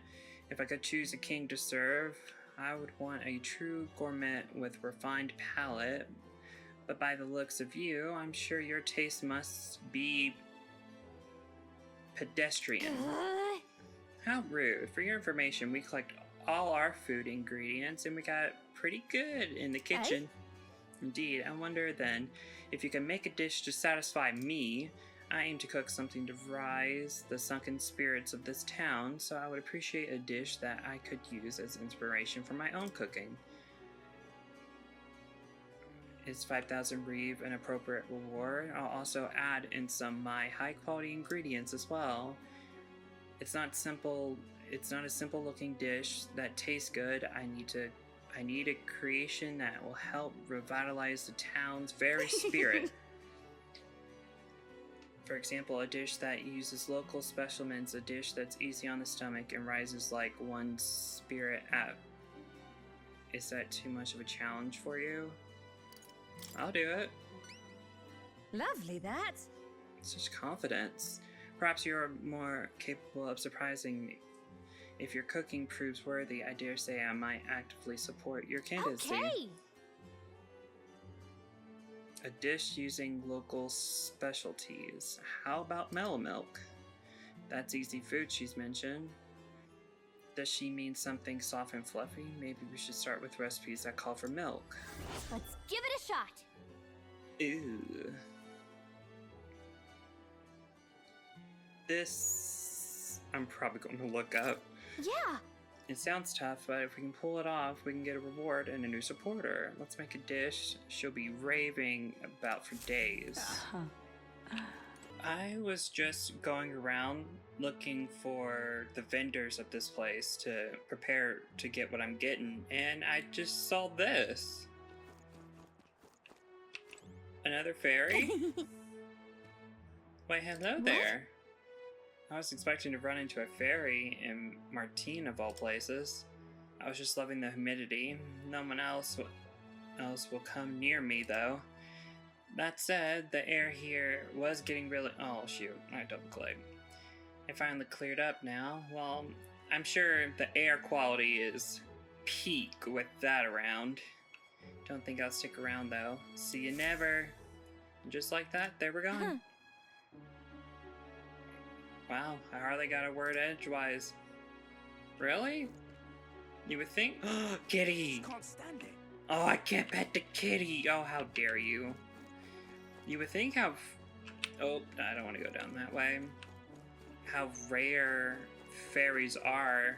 If I could choose a king to serve, I would want a true gourmet with refined palate. But by the looks of you, I'm sure your taste must be pedestrian. How rude. For your information, we collect all our food ingredients and we got pretty good in the kitchen. Indeed, I wonder then, if you can make a dish to satisfy me. I aim to cook something to rise the sunken spirits of this town, so I would appreciate a dish that I could use as inspiration for my own cooking. is 5,000 reeve an appropriate reward. I'll also add in some my high quality ingredients as well. It's not simple. It's not a simple looking dish that tastes good. I need a creation that will help revitalize the town's very spirit. For example, a dish that uses local specimens, a dish that's easy on the stomach and rises like one's spirit at. Is that too much of a challenge for you? I'll do it. Lovely, that. Such confidence. Perhaps you're more capable of surprising me. If your cooking proves worthy, I dare say I might actively support your candidacy. Okay. A dish using local specialties. How about mellow milk? That's easy food she's mentioned. Does she mean something soft and fluffy? Maybe we should start with recipes that call for milk. Let's give it a shot. Ew. This I'm probably going to look up. Yeah. It sounds tough, but if we can pull it off, we can get a reward and a new supporter. Let's make a dish she'll be raving about for days. I was just going around looking for the vendors of this place to prepare to get what I'm getting, and I just saw this. Another fairy? Why, hello there. I was expecting to run into a fairy in Martine of all places. I was just loving the humidity. No one else will come near me though. That said, the air here was getting really— oh shoot, I double clicked. I finally cleared up now. Well, I'm sure the air quality is peak with that around. Don't think I'll stick around though. See you never. And just like that, there we're gone. Wow, I hardly got a word edgewise. Really? You would think— kitty! Can't stand it. Oh, I can't pet the kitty! Oh, how dare you. You would think how— oh, I don't want to go down that way. How rare fairies are.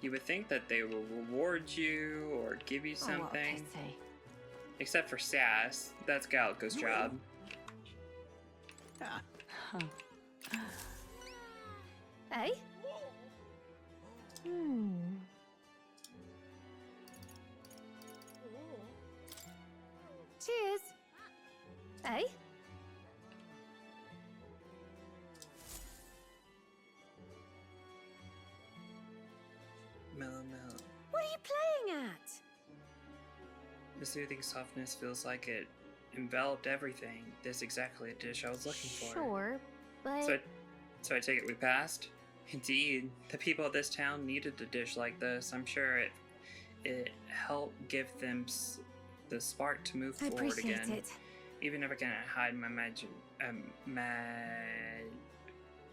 You would think that they will reward you or give you something. Except for Sass. That's Gallico's job. Hey? Cheers. Hey? Mellow. What are you playing at? The soothing softness feels like it enveloped everything. This is exactly a dish I was looking for. Sure, but... So I take it we passed? Indeed, the people of this town needed a dish like this. I'm sure it helped give them the spark to move I forward appreciate again. it. Even if I can't hide my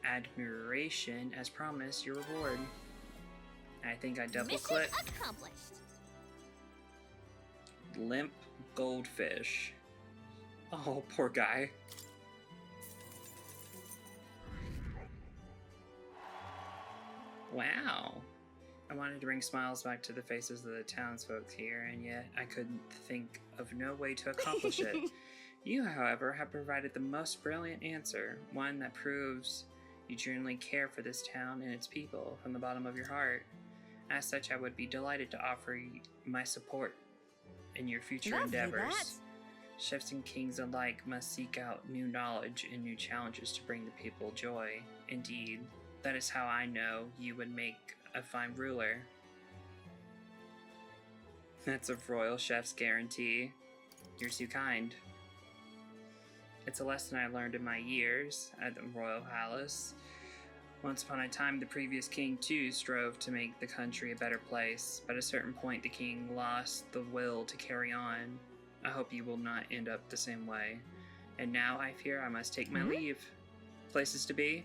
admiration, as promised, your reward. I think I double click. Mission accomplished. Limp goldfish. Oh, poor guy. Wow. I wanted to bring smiles back to the faces of the townsfolk here, and yet I couldn't think of no way to accomplish it. You, however, have provided the most brilliant answer, one that proves you genuinely care for this town and its people from the bottom of your heart. As such, I would be delighted to offer you my support in your future Lovely, endeavors. that. Chefs and kings alike must seek out new knowledge and new challenges to bring the people joy. Indeed, that is how I know you would make a fine ruler. That's a royal chef's guarantee. You're too kind. It's a lesson I learned in my years at the royal palace. Once upon a time, the previous king too strove to make the country a better place, but at a certain point the king lost the will to carry on. I hope you will not end up the same way. And now I fear I must take my leave. Places to be?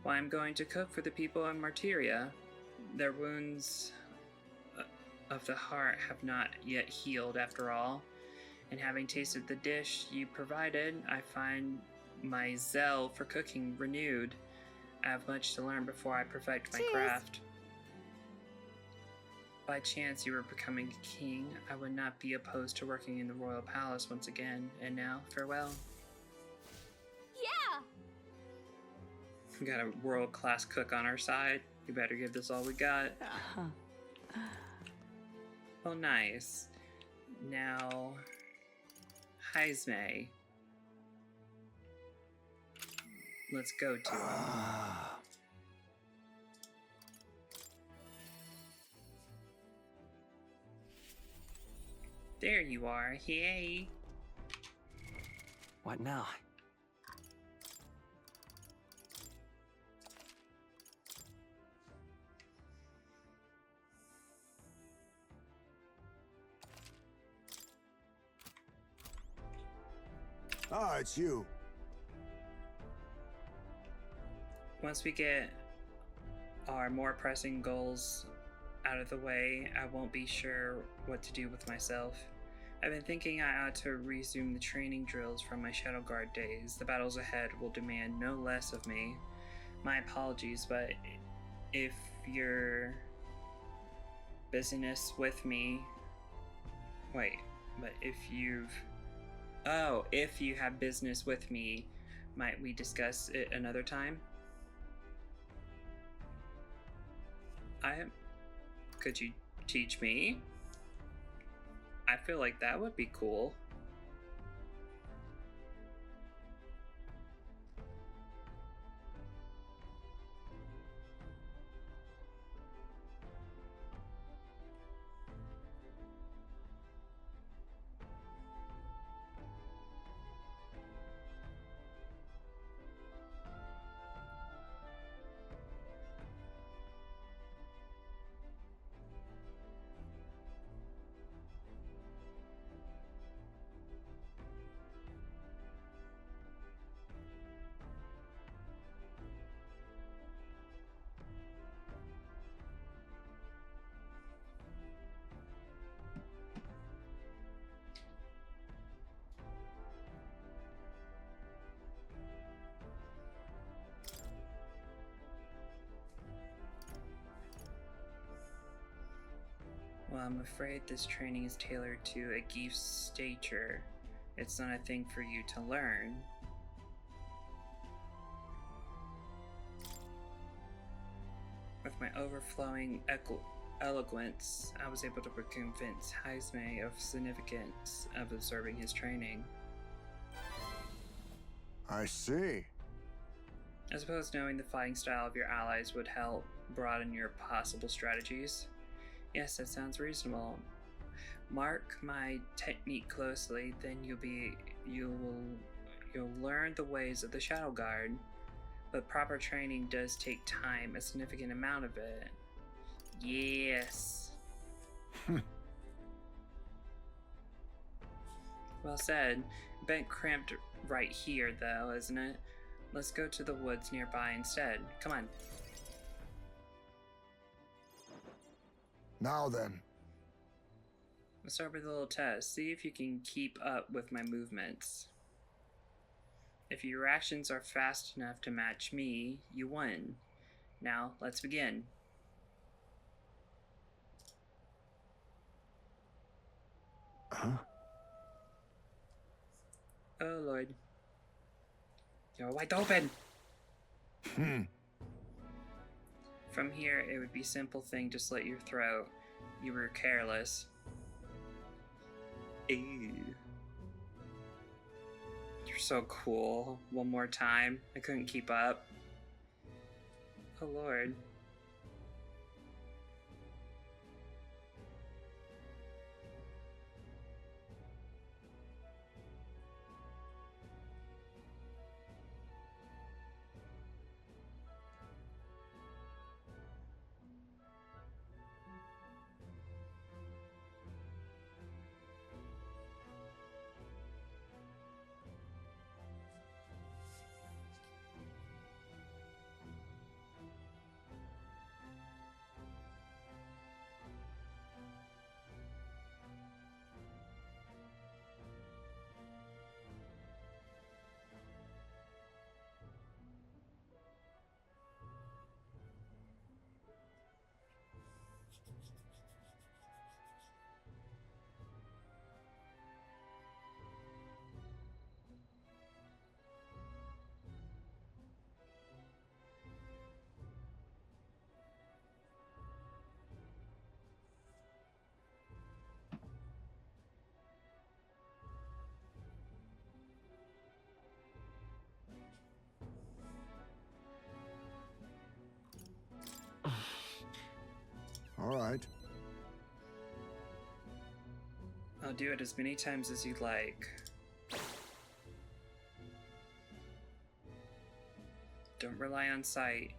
Why, I'm going to cook for the people in Martyria. Their wounds of the heart have not yet healed after all. And having tasted the dish you provided, I find my zeal for cooking renewed. I have much to learn before I perfect my Cheers. craft. by chance you were becoming a king, I would not be opposed to working in the royal palace once again. And now, farewell. Yeah! We got a world-class cook on our side. We better give this all we got. Oh, nice. Now, Heisme. Let's go to him. There you are. Hey. What now? Ah, it's you. Once we get our more pressing goals out of the way, I won't be sure what to do with myself. I've been thinking I ought to resume the training drills from my Shadow Guard days. The battles ahead will demand no less of me. My apologies, but if your business with me... Wait, but if you've... Oh, if you have business with me, might we discuss it another time? Could you teach me? I feel like that would be cool. Well, I'm afraid this training is tailored to a Geef's stature. It's not a thing for you to learn. With my overflowing eloquence, I was able to convince Heisme of the significance of absorbing his training. I see. I suppose knowing the fighting style of your allies would help broaden your possible strategies. Yes, that sounds reasonable. Mark my technique closely, then you'll learn the ways of the Shadow Guard. But proper training does take time, a significant amount of it. Yes. Well said. Bent cramped right here, though, isn't it? Let's go to the woods nearby instead. Come on. Now then. Let's start with a little test. See if you can keep up with my movements. If your reactions are fast enough to match me, you win. Now, let's begin. Huh? Oh, Lord. You're wide open! From here, it would be a simple thing to slit your throat. You were careless. Ew. You're so cool. One more time. I couldn't keep up. Oh, Lord. do it as many times as you'd like. Don't rely on sight.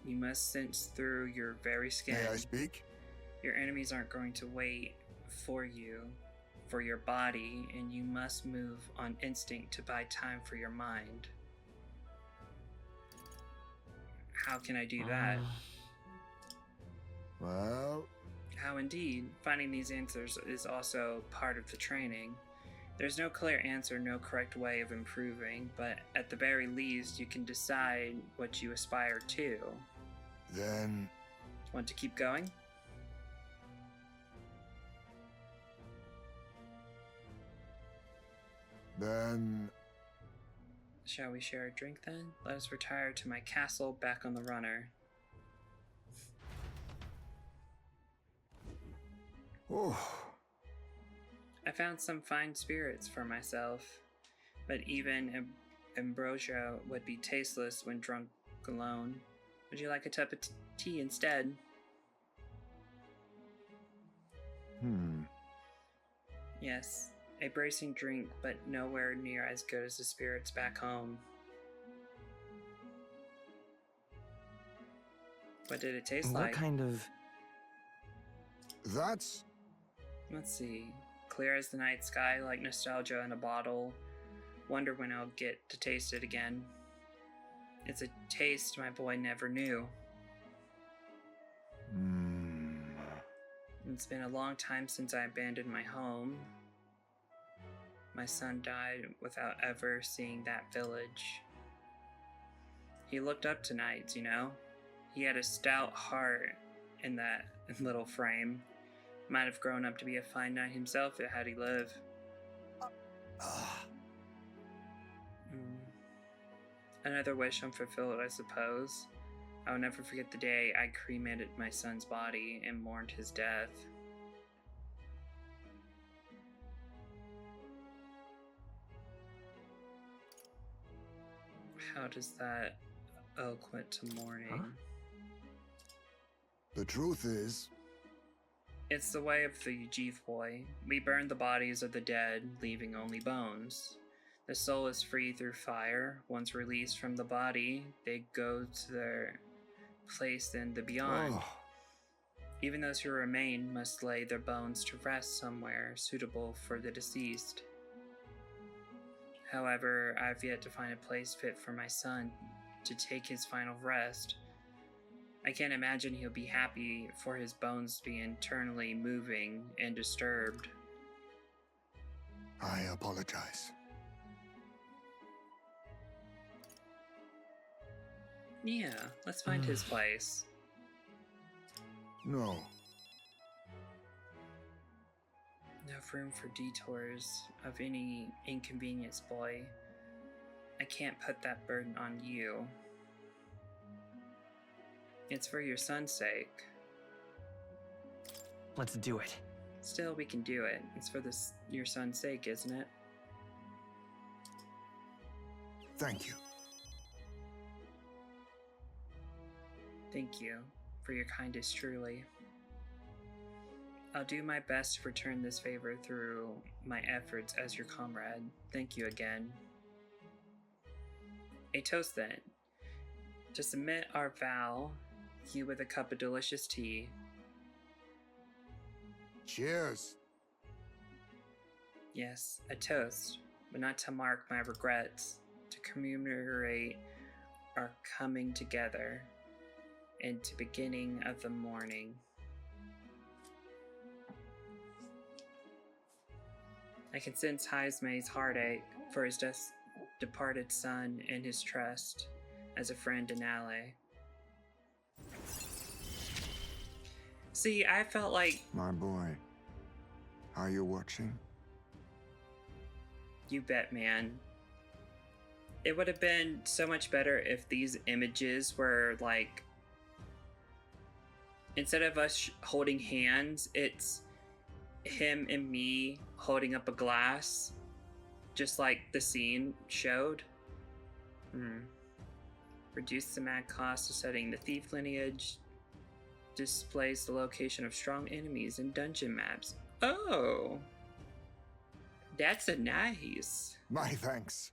You must sense through your very skin. May I speak? Your enemies aren't going to wait for you, for your body, and you must move on instinct to buy time for your mind. How can I do that? Well, How indeed. Finding these answers is also part of the training. There's no clear answer, no correct way of improving, but at the very least, you can decide what you aspire to. then Want to keep going? Shall we share a drink then? Let us retire to my castle back on the runner. Oh, I found some fine spirits for myself, but even ambrosia would be tasteless when drunk alone. Would you like a cup of tea instead? Yes, a bracing drink, but nowhere near as good as the spirits back home. What did it taste What like? kind of... That's... Let's see. Clear as the night sky, like nostalgia in a bottle. Wonder when I'll get to taste it again. It's a taste my boy never knew. It's been a long time since I abandoned my home. My son died without ever seeing that village. He looked up to nights, you know? He had a stout heart in that little frame. Might have grown up to be a fine knight himself had he lived. Another wish unfulfilled, I suppose. I will never forget the day I cremated my son's body and mourned his death. How does that eloquent to mourning? Huh? The truth is... It's the way of the Jeeve boy. We burn the bodies of the dead, leaving only bones. The soul is free through fire. Once released from the body, they go to their place in the beyond. Oh, Even those who remain must lay their bones to rest somewhere suitable for the deceased. However, I've yet to find a place fit for my son to take his final rest. I can't imagine he'll be happy for his bones to be internally moving and disturbed. I apologize. Yeah, let's find his place. No. No room for detours of any inconvenience, boy. I can't put that burden on you. It's for your son's sake. Let's do it. Still, we can do it. It's for your son's sake, isn't it? Thank you. Thank you for your kindness, truly. I'll do my best to return this favor through my efforts as your comrade. Thank you again. A toast then. To submit our vow, you with a cup of delicious tea. Cheers. Yes, a toast, but not to mark my regrets, to commemorate our coming together into beginning of the morning. I can sense Heismay's heartache for his departed son and his trust as a friend and ally. See, I felt like... My boy, are you watching? You bet, man. It would have been so much better if these images were like... Instead of us holding hands, it's him and me holding up a glass, just like the scene showed. Reduce the mad cost of studying the thief lineage. Displays the location of strong enemies in dungeon maps. Oh! That's a nice. My thanks.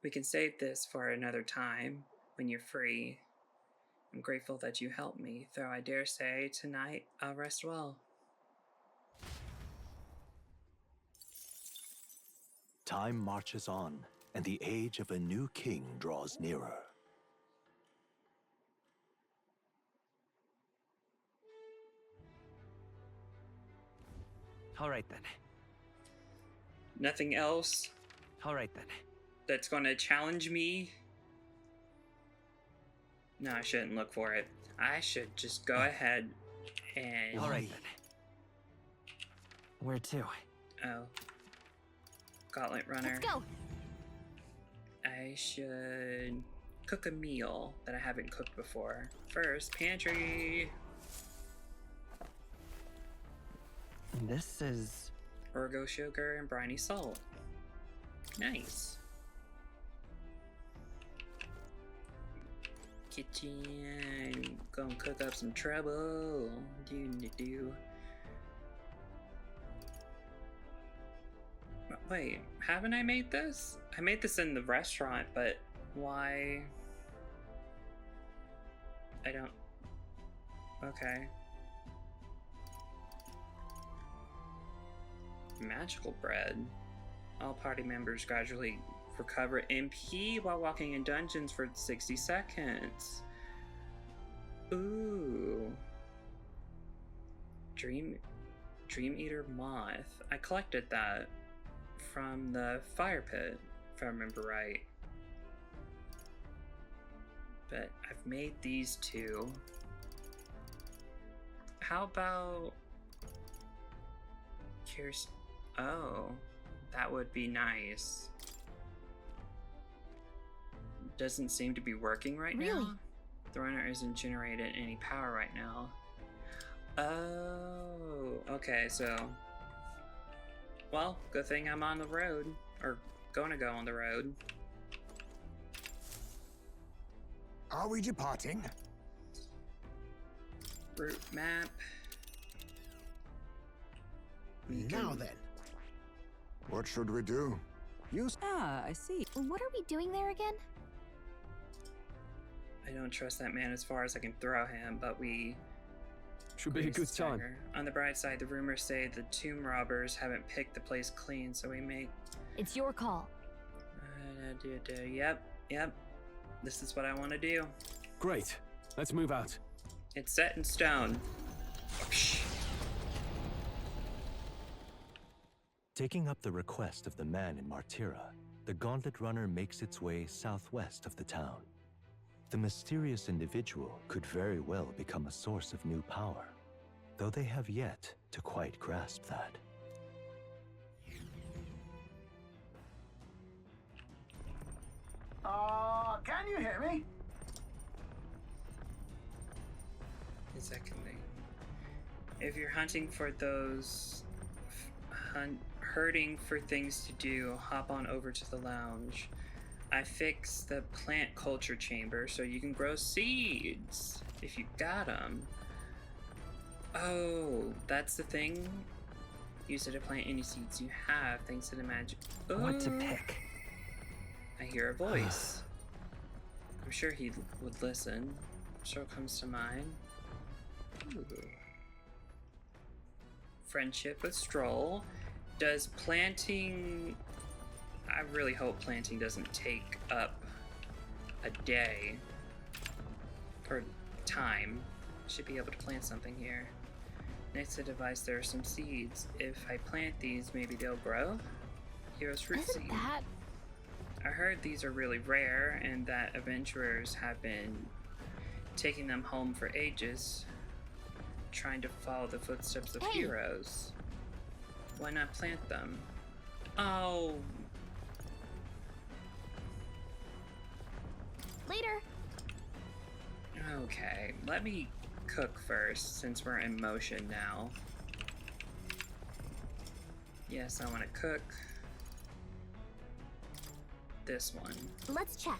We can save this for another time when you're free. I'm grateful that you helped me, though I dare say tonight I'll rest well. Time marches on, and the age of a new king draws nearer. All right then. Nothing else All right then. that's gonna challenge me? No, I shouldn't look for it. I should just go ahead and... All right then. Where to? Oh. Gauntlet Runner. Let's go. I should cook a meal that I haven't cooked before. First, pantry. This is... Orgo sugar and briny salt. Nice. Kitchen. Gonna cook up some trouble. Do. Wait, haven't I made this? I made this in the restaurant, but why? I don't... Okay. Magical bread. All party members gradually recover MP while walking in dungeons for 60 seconds. Ooh. Dream Eater Moth. I collected that from the fire pit, if I remember right. But I've made these two. How about... Here's... Oh, that would be nice. Doesn't seem to be working right Really? now. The runner isn't generating any power right now. Oh, okay, so... Well, good thing I'm on the road. Or gonna go on the road. Are we departing? Route map. Now then. What should we do? Ah, I see. What are we doing there again? I don't trust that man as far as I can throw him, but we... Should be a good time. On the bright side, the rumors say the tomb robbers haven't picked the place clean, so we make... It's your call. Yep. This is what I want to do. Great. Let's move out. It's set in stone. Taking up the request of the man in Martyra, the Gauntlet Runner makes its way southwest of the town. The mysterious individual could very well become a source of new power, though they have yet to quite grasp that. Can you hear me? Secondly, if you're hunting for those... hurting for things to do, hop on over to the lounge. I fixed the plant culture chamber so you can grow seeds if you got them. Oh, that's the thing? Use it to plant any seeds you have thanks to the magic. What to pick? I hear a voice. I'm sure he would listen. So it comes to mind. Ooh. Friendship with Stroll. Does planting... I really hope planting doesn't take up a day. Or time. Should be able to plant something here. Next to the device there are some seeds. If I plant these, maybe they'll grow? Hero's fruit Isn't seed. that... I heard these are really rare and that adventurers have been taking them home for ages, trying to follow the footsteps of Hey. heroes. Why not plant them? Oh. Later. Okay, let me cook first since we're in motion now. Yes, I want to cook this one. Let's check.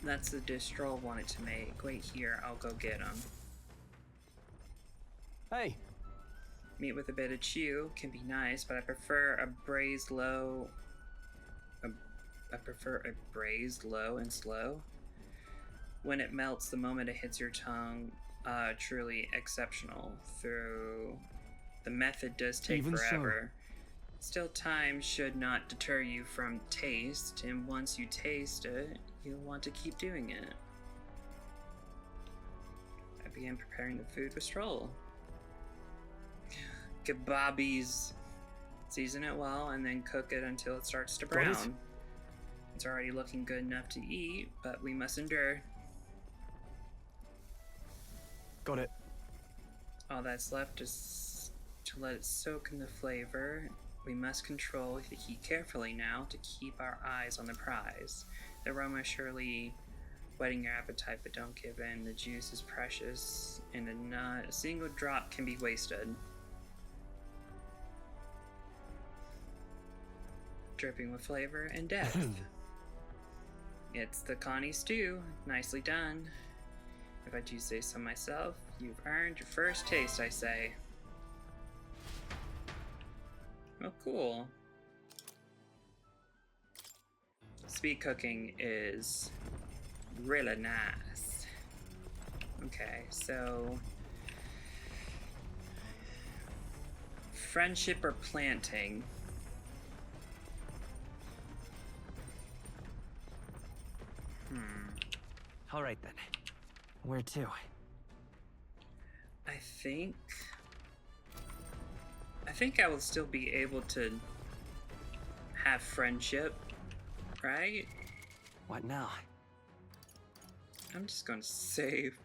That's the dish Stroll wanted to make. Wait here, I'll go get them. Hey, Meat with a bit of chew can be nice, but I prefer a braised low. I prefer a braised low and slow. When it melts, the moment it hits your tongue, truly exceptional. Through the method does take Even so. forever. Still, time should not deter you from taste, and once you taste it, you'll want to keep doing it. I began preparing the food with Stroll. Kebabis. Season it well and then cook it until it starts to Got it. brown. It's already looking good enough to eat, but we must endure. Got it. All that's left is to let it soak in the flavor. We must control the heat carefully now to keep our eyes on the prize. The aroma is surely whetting your appetite, but don't give in. The juice is precious, and not a single drop can be wasted. Dripping with flavor and depth. It's the Connie stew. Nicely done. If I do say so myself, you've earned your first taste, I say. Oh, cool. Speed cooking is really nice. Okay, so friendship or planting? All right then. Where to? I think I will still be able to have friendship, right? What now? I'm just gonna save.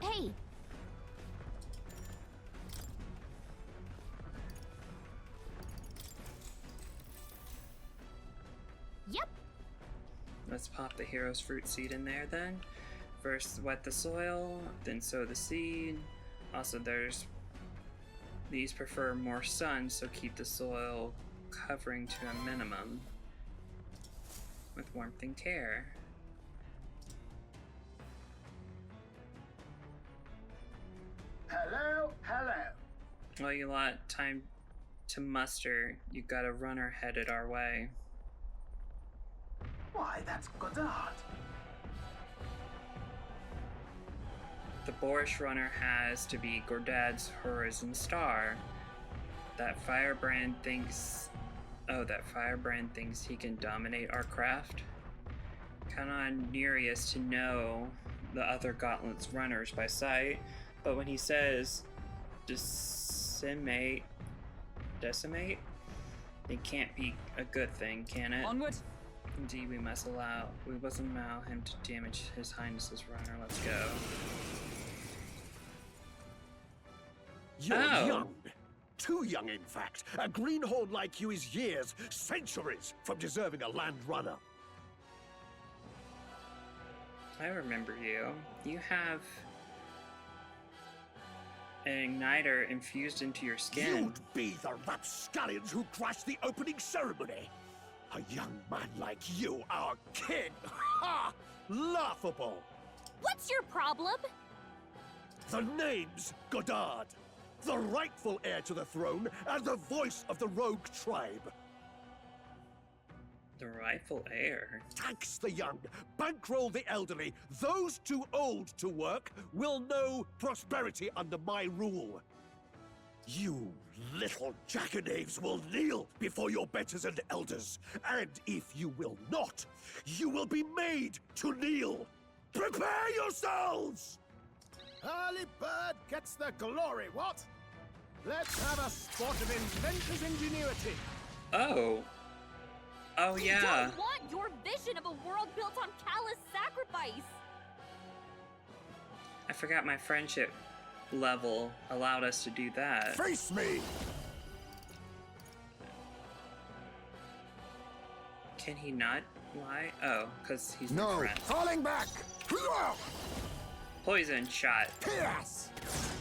Hey! Yep. Let's pop the hero's fruit seed in there then. First wet the soil, then sow the seed. Also these prefer more sun, so keep the soil covering to a minimum with warmth and care. Hello, hello. Well, you lot time to muster. You got a runner headed our way. Why, that's Godard. The Boorish runner has to be Gordad's Horizon Star. That firebrand thinks he can dominate our craft. Count on Nereus to know the other Gauntlet's runners by sight, but when he says decimate, it can't be a good thing, can it? Onward. Indeed, we must allow him to damage His Highness's runner. Let's go. You're Oh. young. Too young, in fact. A greenhorn like you is years, centuries, from deserving a land runner. I remember you. You have an igniter infused into your skin. You'd be the rapscallions who crashed the opening ceremony. A young man like you, our king. Ha! Laughable. What's your problem? The name's Godard, the rightful heir to the throne and the voice of the rogue tribe. The rightful heir. Tax the young, bankroll the elderly. Those too old to work will know prosperity under my rule. You little jackanapes will kneel before your betters and elders. And if you will not, you will be made to kneel. Prepare yourselves! Early bird gets the glory, what? Let's have a spot of inventor's ingenuity. Oh. Oh, We yeah. don't want your vision of a world built on callous sacrifice. I forgot my friendship level allowed us to do that. Face me! Can he not lie? Oh, because he's No, in front. falling back. Poison shot. Yes.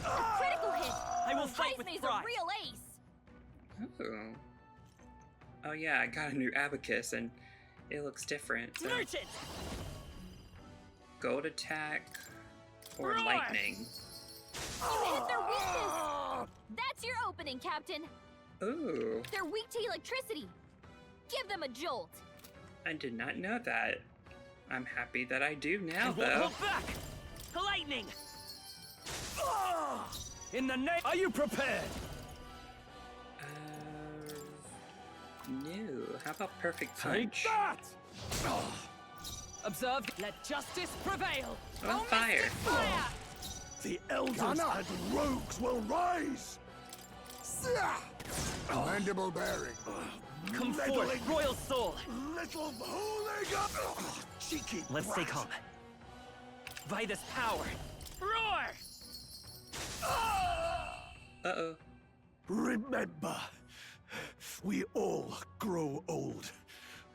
Critical hit! I will fight with Heismay's pride. a real ace! Ooh. Oh yeah, I got a new abacus and it looks different. So Merchant! gold attack or Roar! lightning. You hit their weakness! That's your opening, Captain! Ooh, They're weak to electricity! Give them a jolt! I did not know that. I'm happy that I do I now, won't though. hold back! Lightning! In the name... Are you prepared? No. How about perfect Take punch? that! Observe. Let justice prevail. Oh, fire. Fire! The elders Gunner! and rogues will rise! Commendable bearing. Come Meddling forth, royal soul! little hooligan! Cheeky Let's stay brat. calm. By this power, roar! Uh-oh. Remember, we all grow old.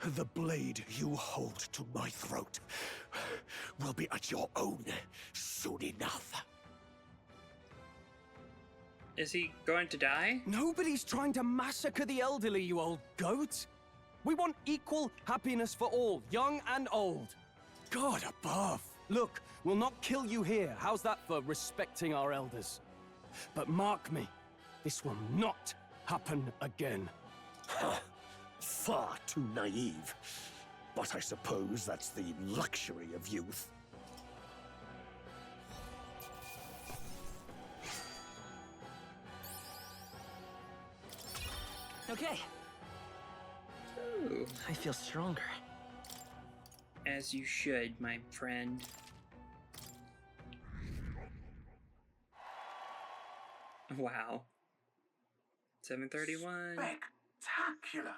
The blade you hold to my throat will be at your own soon enough. Is he going to die? Nobody's trying to massacre the elderly, you old goat. We want equal happiness for all, young and old. God above. Look, we'll not kill you here. How's that for respecting our elders? But mark me, this will not happen again. Far too naive. But I suppose that's the luxury of youth. Okay, Ooh. I feel stronger. As you should, my friend. Wow. 7:31. Spectacular.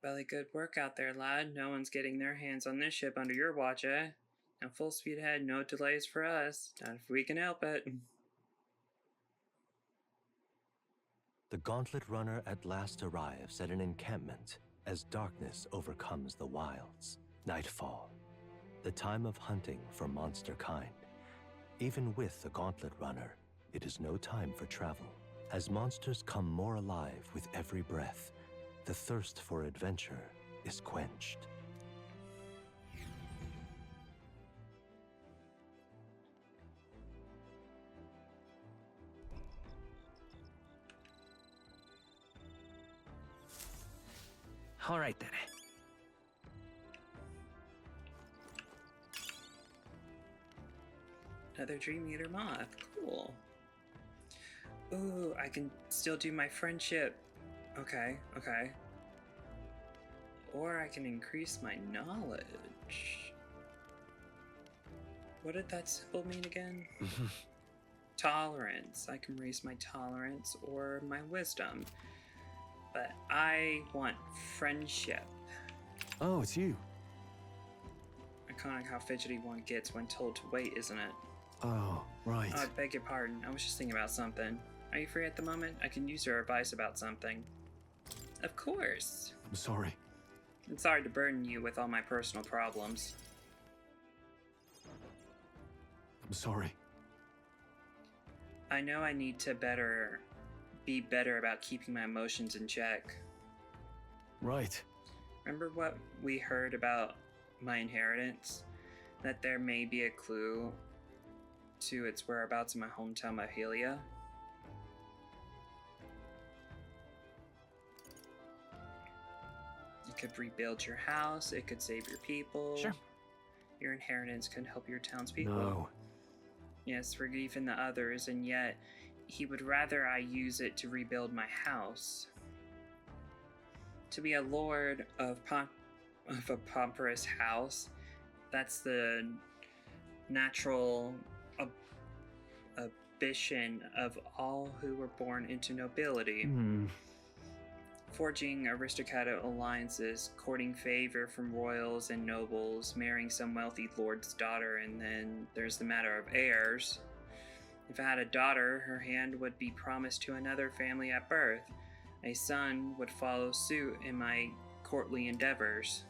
Belly good work out there, lad. No one's getting their hands on this ship under your watch, eh? Now full speed ahead, no delays for us. Not if we can help it. The Gauntlet Runner at last arrives at an encampment as darkness overcomes the wilds. Nightfall, the time of hunting for monster kind. Even with the Gauntlet Runner, it is no time for travel. As monsters come more alive with every breath, the thirst for adventure is quenched. All right then. Another Dream Eater moth. Cool. Ooh, I can still do my friendship. Okay, okay. Or I can increase my knowledge. What did that symbol mean again? Tolerance. I can raise my tolerance or my wisdom. But I want friendship. Oh, it's you. Iconic how fidgety one gets when told to wait, isn't it? Oh, right. Oh, I beg your pardon. I was just thinking about something. Are you free at the moment? I can use your advice about something. Of course. I'm sorry. I'm sorry to burden you with all my personal problems. I'm sorry. I know I need to be better about keeping my emotions in check. Right. Remember what we heard about my inheritance? That there may be a clue to its whereabouts in my hometown, Mahalia? It could rebuild your house, it could save your people. Sure. Your inheritance could help your townspeople. No. Yes, for grief in the others, and yet he would rather I use it to rebuild my house. To be a lord of a pomperous house, that's the natural ambition of all who were born into nobility. Forging aristocratic alliances, courting favor from royals and nobles, marrying some wealthy lord's daughter, and then there's the matter of heirs. If I had a daughter, her hand would be promised to another family at birth. A son would follow suit in my courtly endeavors.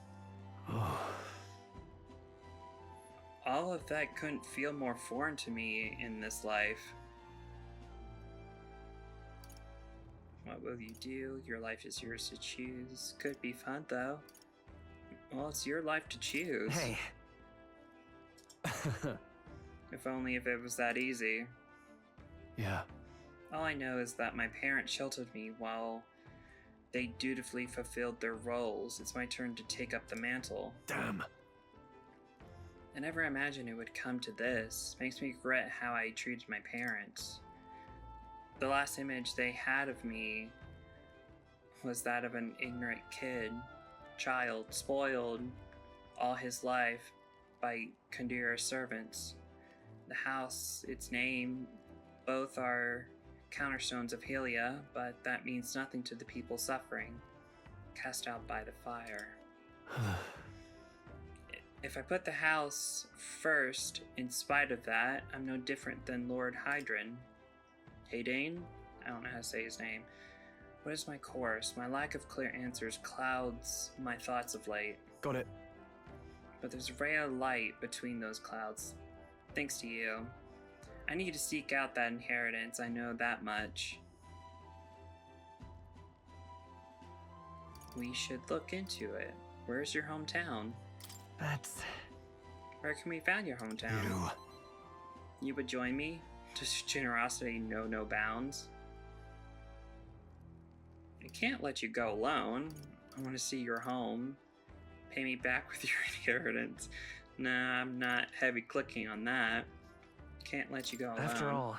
All of that couldn't feel more foreign to me in this life. What will you do? Your life is yours to choose. Could be fun, though. Well, it's your life to choose. Hey. If only if it was that easy. Yeah. All I know is that my parents sheltered me while they dutifully fulfilled their roles. It's my turn to take up the mantle. Damn. I never imagined it would come to this. Makes me regret how I treated my parents. The last image they had of me was that of an ignorant child, spoiled all his life by Kandira's servants. The house, its name, both are counterstones of Helia, but that means nothing to the people suffering, cast out by the fire. If I put the house first, in spite of that, I'm no different than Lord Hydron. Haydane? I don't know how to say his name. What is my course? My lack of clear answers clouds my thoughts of late. Got it. But there's a ray of light between those clouds. Thanks to you. I need to seek out that inheritance, I know that much. We should look into it. Where's your hometown? That's... Where can we find your hometown? You would join me? Does generosity know no bounds? I can't let you go alone. I want to see your home. Pay me back with your inheritance. Nah, I'm not heavy clicking on that. Can't let you go alone. After all...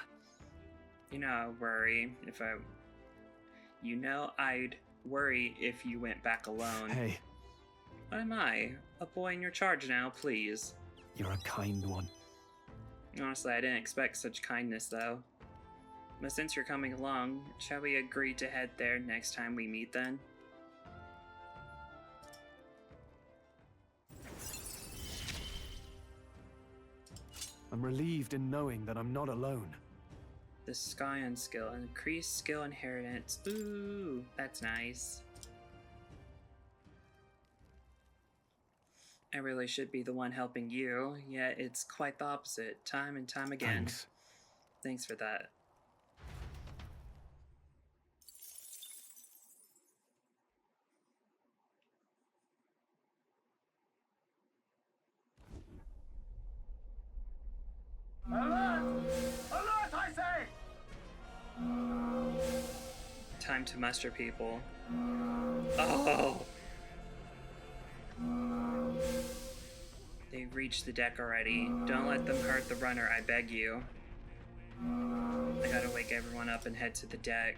You know, I'd worry if I... You know I'd worry if you went back alone. Hey. What am I? A boy in your charge now, please. You're a kind one. Honestly, I didn't expect such kindness, though. But since you're coming along, shall we agree to head there next time we meet, then? I'm relieved in knowing that I'm not alone. The Scion skill. Increased skill inheritance. Ooh, that's nice. I really should be the one helping you, yet it's quite the opposite, time and time again. Thanks. Thanks for that. Alert! Alert, I say! Time to muster people. Oh! They've reached the deck already. Don't let them hurt the runner, I beg you. I gotta wake everyone up and head to the deck.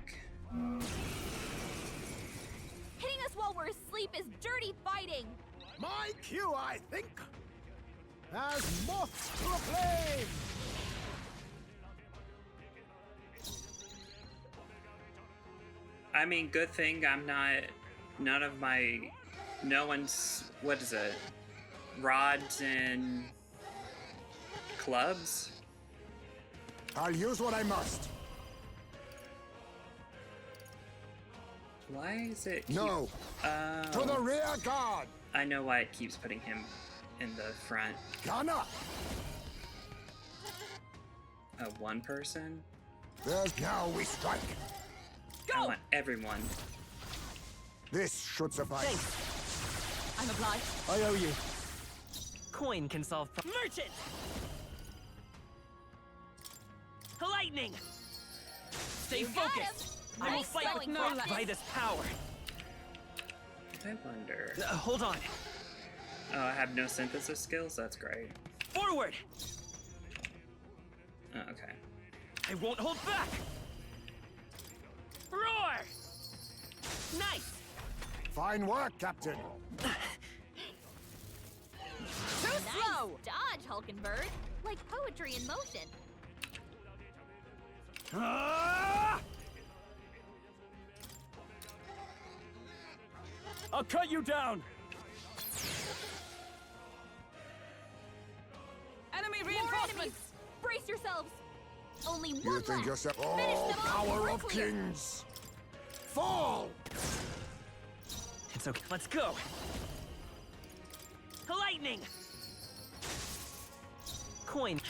Hitting us while we're asleep is dirty fighting! My cue, I think. As moths to a flame! I mean, good thing I'm not... None of my... No one's... What is it? Rods and... clubs? I'll use what I must. Why is it... No! To the rear guard! I know why it keeps putting him in the front. Gun up! One person? There's now we strike. I want everyone. This should suffice. Thanks. I'm obliged. I owe you. Coin can solve Merchant! Lightning! Stay You got focused! him. I will Nice fight with going, rock Captain. by this power. I wonder... Hold on. Oh, I have no synthesis skills? That's great. Forward! Oh, okay. I won't hold back! Roar! Nice! Fine work, Captain. Too slow! Dodge, Hulkenberg. Like poetry in motion. Ah! I'll cut you down! Enemy More reinforcements! enemies! Brace yourselves! Only one You think left. yourself... Finish Oh, them off power and of we're clear. kings! Fall! It's okay. Let's go! lightning! Coin.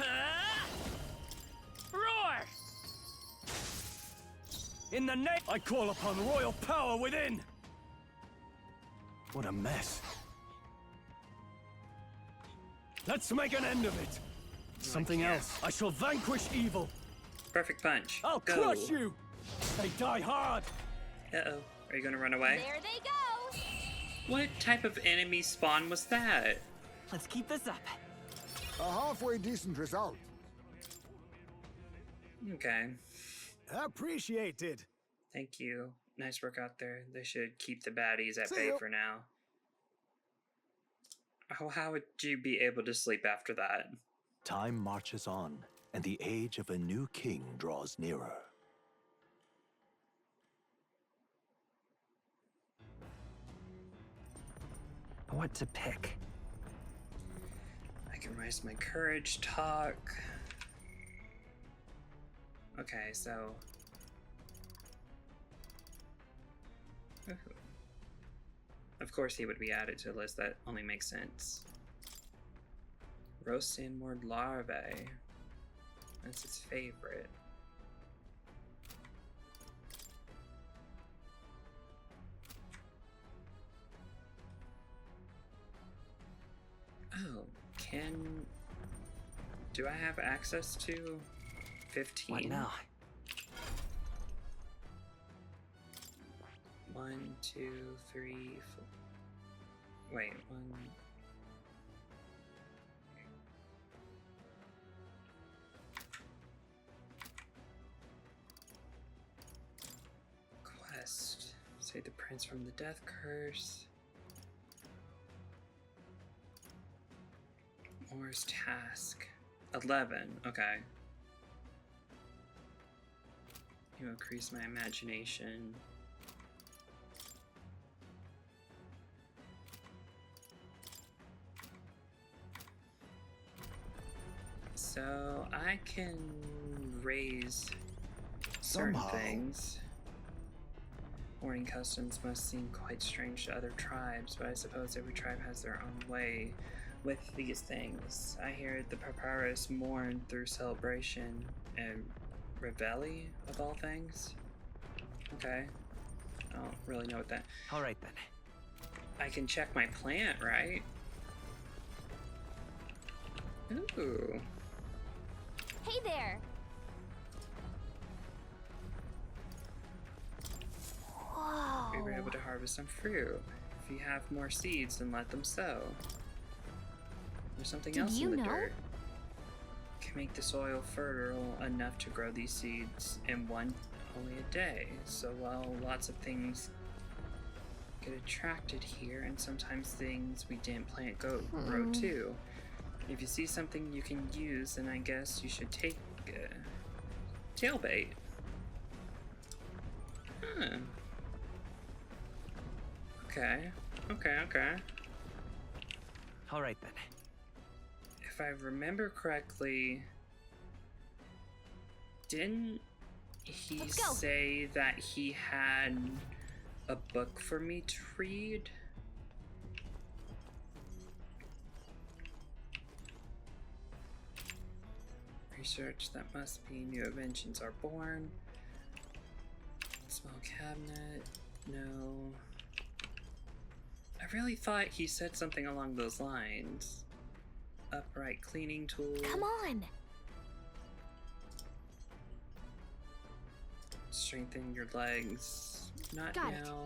Roar! In the name, I call upon royal power within! What a mess. Let's make an end of it. Something else. I shall vanquish evil. Perfect punch. I'll Go. crush you. They die hard. Uh-oh. Are you gonna run away? There they go! What type of enemy spawn was that? Let's keep this up. A halfway decent result. Okay. Appreciated. Thank you. Nice work out there. They should keep the baddies at See bay ya. for now. How would you be able to sleep after that? Time marches on, and the age of a new king draws nearer. What to pick? I can raise my courage talk. Okay, so... Ooh. Of course he would be added to the list. That only makes sense. Roast sandmord larvae. That's his favorite. Oh, do I have access to 15? What now? 1, 2, 3, 4. Wait, 1. Quest. Save the prince from the death curse. Moore's task. 11. Okay. You increase my imagination. So I can raise certain Somehow. things. Warning customs must seem quite strange to other tribes, but I suppose every tribe has their own way with these things. I hear the papyrus mourn through celebration and reveille of all things. Okay. I don't really know what that. All right then. I can check my plant, right? Ooh. Hey there! Whoa! We were able to harvest some fruit. If you have more seeds, then let them sow. There's something Did else you in the know? dirt. Can make the soil fertile enough to grow these seeds in only a day. So while lots of things get attracted here, and sometimes things we didn't plant grow too. If you see something you can use, then I guess you should take tailbait. Huh. Okay. All right then. If I remember correctly, didn't he Let's go. say that he had a book for me to read? Research, that must be new inventions are born. Small cabinet, no. I really thought he said something along those lines. Upright cleaning tool. Come on! Strengthen your legs. Not Got it. now.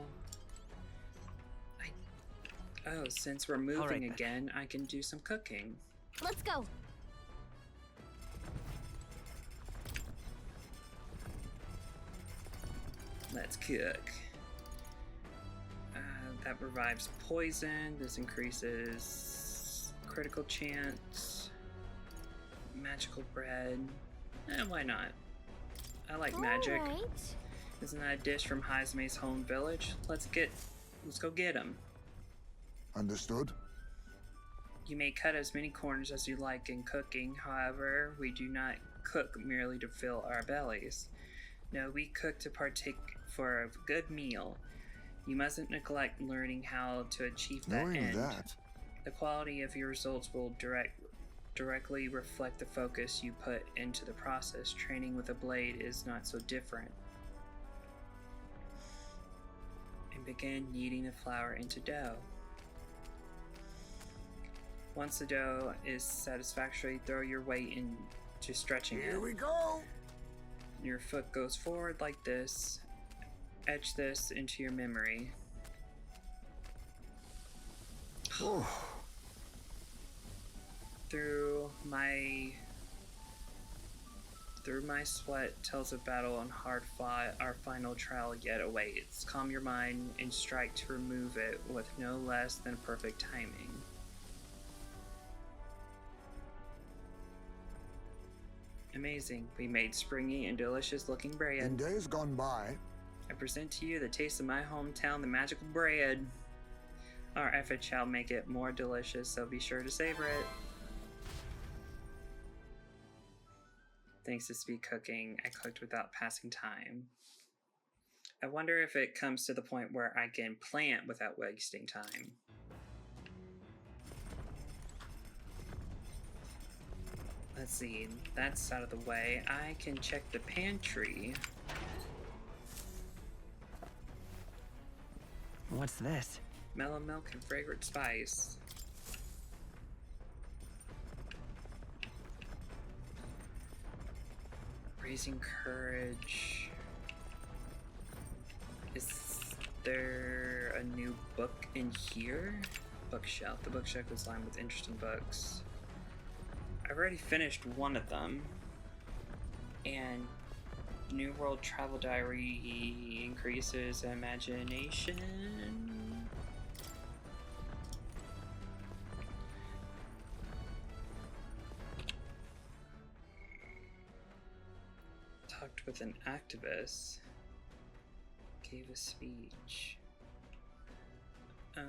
Oh, since we're moving right then. again, I can do some cooking. Let's go! Let's cook. That revives poison. This increases critical chance. Magical bread. Why not? I like magic. Alright. Isn't that a dish from Hazume's home village? Let's go get him. Understood? You may cut as many corners as you like in cooking. However, we do not cook merely to fill our bellies. No, we cook to partake for a good meal. You mustn't neglect learning how to achieve that Knowing end. that, The quality of your results will directly reflect the focus you put into the process. Training with a blade is not so different. And begin kneading the flour into dough. Once the dough is satisfactory, throw your weight into stretching it. Here we go! Your foot goes forward like this. Etch this into your memory. Oh. Through my sweat tells of battle and hard fought, our final trial yet awaits. Calm your mind and strike to remove it with no less than perfect timing. Amazing. We made springy and delicious looking bread. In days gone by, I present to you the taste of my hometown, the magical bread. Our effort shall make it more delicious, so be sure to savor it. Thanks to speed cooking, I cooked without passing time. I wonder if it comes to the point where I can plant without wasting time. Let's see, that's out of the way. I can check the pantry. What's this? Mellow milk and fragrant spice. Raising courage. Is there a new book in here? Bookshelf. The bookshelf is lined with interesting books. I've already finished one of them. And New World Travel Diary increases imagination. Talked with an activist. Gave a speech. Oh.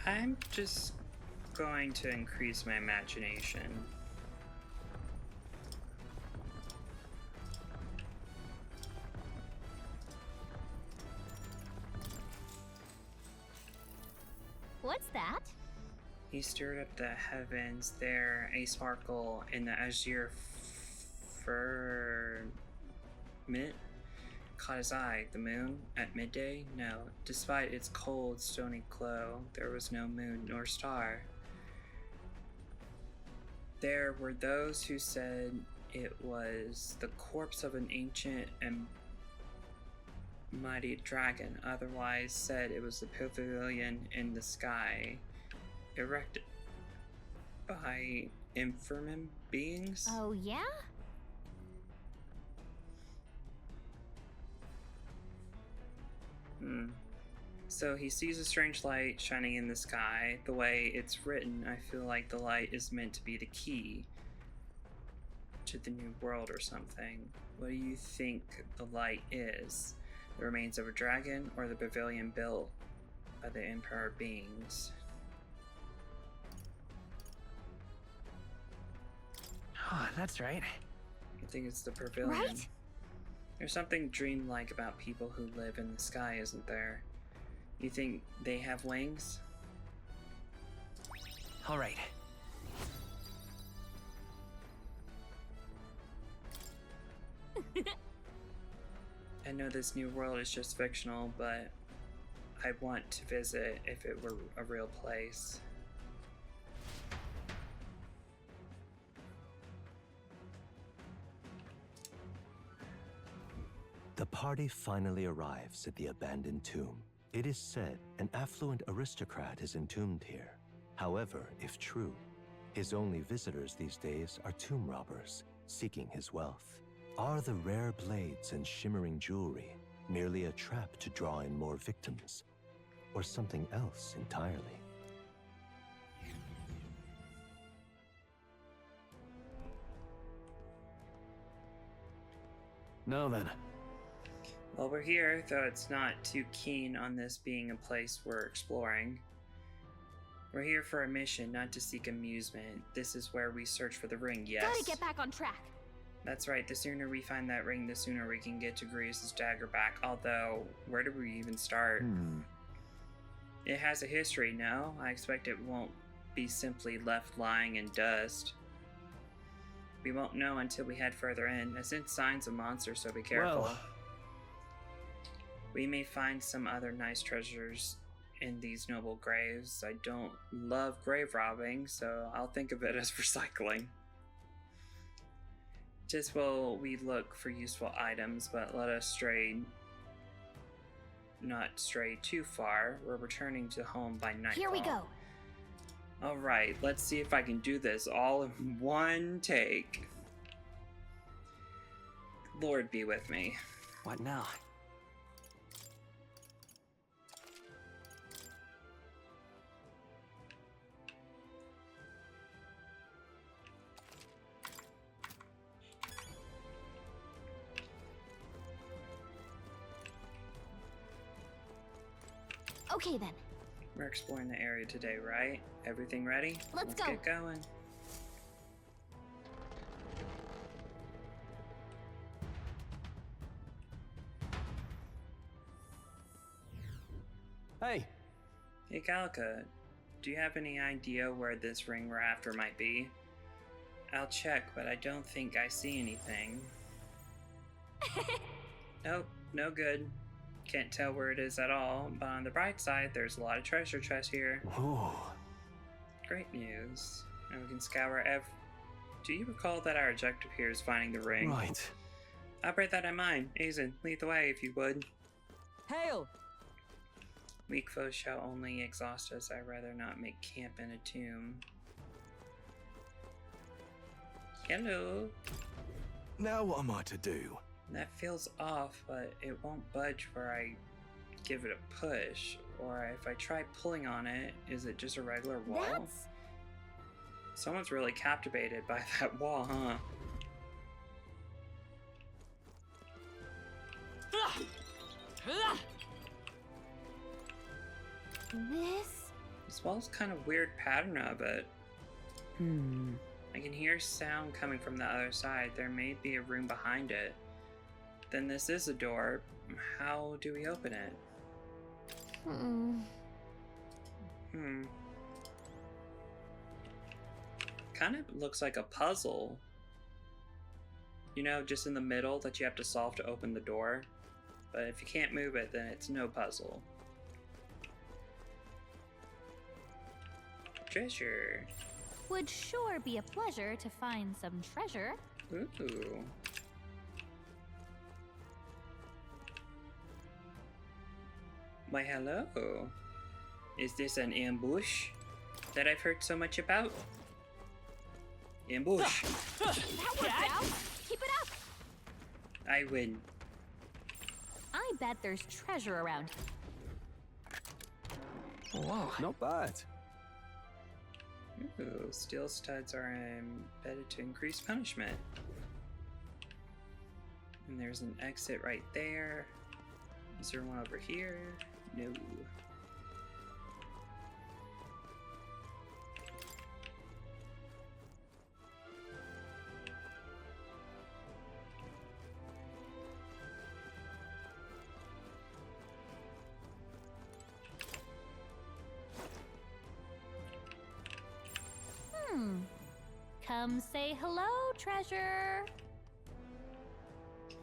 I'm just going to increase my imagination. What's that? He stirred up the heavens, there a sparkle in the azure firmament caught his eye. The moon at midday? No. Despite its cold, stony glow, there was no moon nor star. There were those who said it was the corpse of an ancient and mighty dragon. Otherwise said it was the pavilion in the sky, erected by infernal beings. Oh, yeah? So he sees a strange light shining in the sky. The way it's written, I feel like the light is meant to be the key to the new world or something. What do you think the light is? The remains of a dragon or the pavilion built by the emperor beings? Oh, that's right. I think it's the pavilion. Right? There's something dreamlike about people who live in the sky, isn't there? You think they have wings? All right. I know this new world is just fictional, but I want to visit if it were a real place. The party finally arrives at the abandoned tomb. It is said an affluent aristocrat is entombed here. However, if true, his only visitors these days are tomb robbers seeking his wealth. Are the rare blades and shimmering jewelry merely a trap to draw in more victims, or something else entirely? Now then. Well, we're here, though it's not too keen on this being a place we're exploring. We're here for a mission, not to seek amusement. This is where we search for the ring, yes. Gotta get back on track. That's right, the sooner we find that ring, the sooner we can get to Grievous' dagger back. Although, where do we even start? It has a history, no? I expect it won't be simply left lying in dust. We won't know until we head further in. I sense signs of monsters, so be careful. Well, we may find some other nice treasures in these noble graves. I don't love grave robbing, so I'll think of it as recycling. Just will we look for useful items, but let us not stray too far. We're returning to home by nightfall. Here we go. Alright, let's see if I can do this all in one take. Lord be with me. What now? Okay then. We're exploring the area today, right? Everything ready? Let's go. Get going. Hey, Hey Galka, do you have any idea where this ring we're after might be? I'll check, but I don't think I see anything. Nope, no good. Can't tell where it is at all, but on the bright side, there's a lot of treasure chest here. ooh. Great news. And we can scour Do you recall that our objective here is finding the ring? Right. I'll bear that in mind. Aizen, lead the way if you would. Hail! Weak foes shall only exhaust us. I'd rather not make camp in a tomb. Hello. Now what am I to do? That feels off, but it won't budge where I give it a push. Or if I try pulling on it, is it just a regular wall? That's... Someone's really captivated by that wall, huh? This wall's kind of weird pattern of it. I can hear sound coming from the other side. There may be a room behind it. Then this is a door. How do we open it? Kind of looks like a puzzle. You know, just in the middle that you have to solve to open the door. But if you can't move it, then it's no puzzle. Treasure. Would sure be a pleasure to find some treasure. Ooh. Why, hello. Is this an ambush that I've heard so much about? Ambush. That worked out. Keep it up. I win. I bet there's treasure around. Whoa, not bad. Ooh, steel studs are embedded to increase punishment. And there's an exit right there. Is there one over here? No. Come say hello, treasure.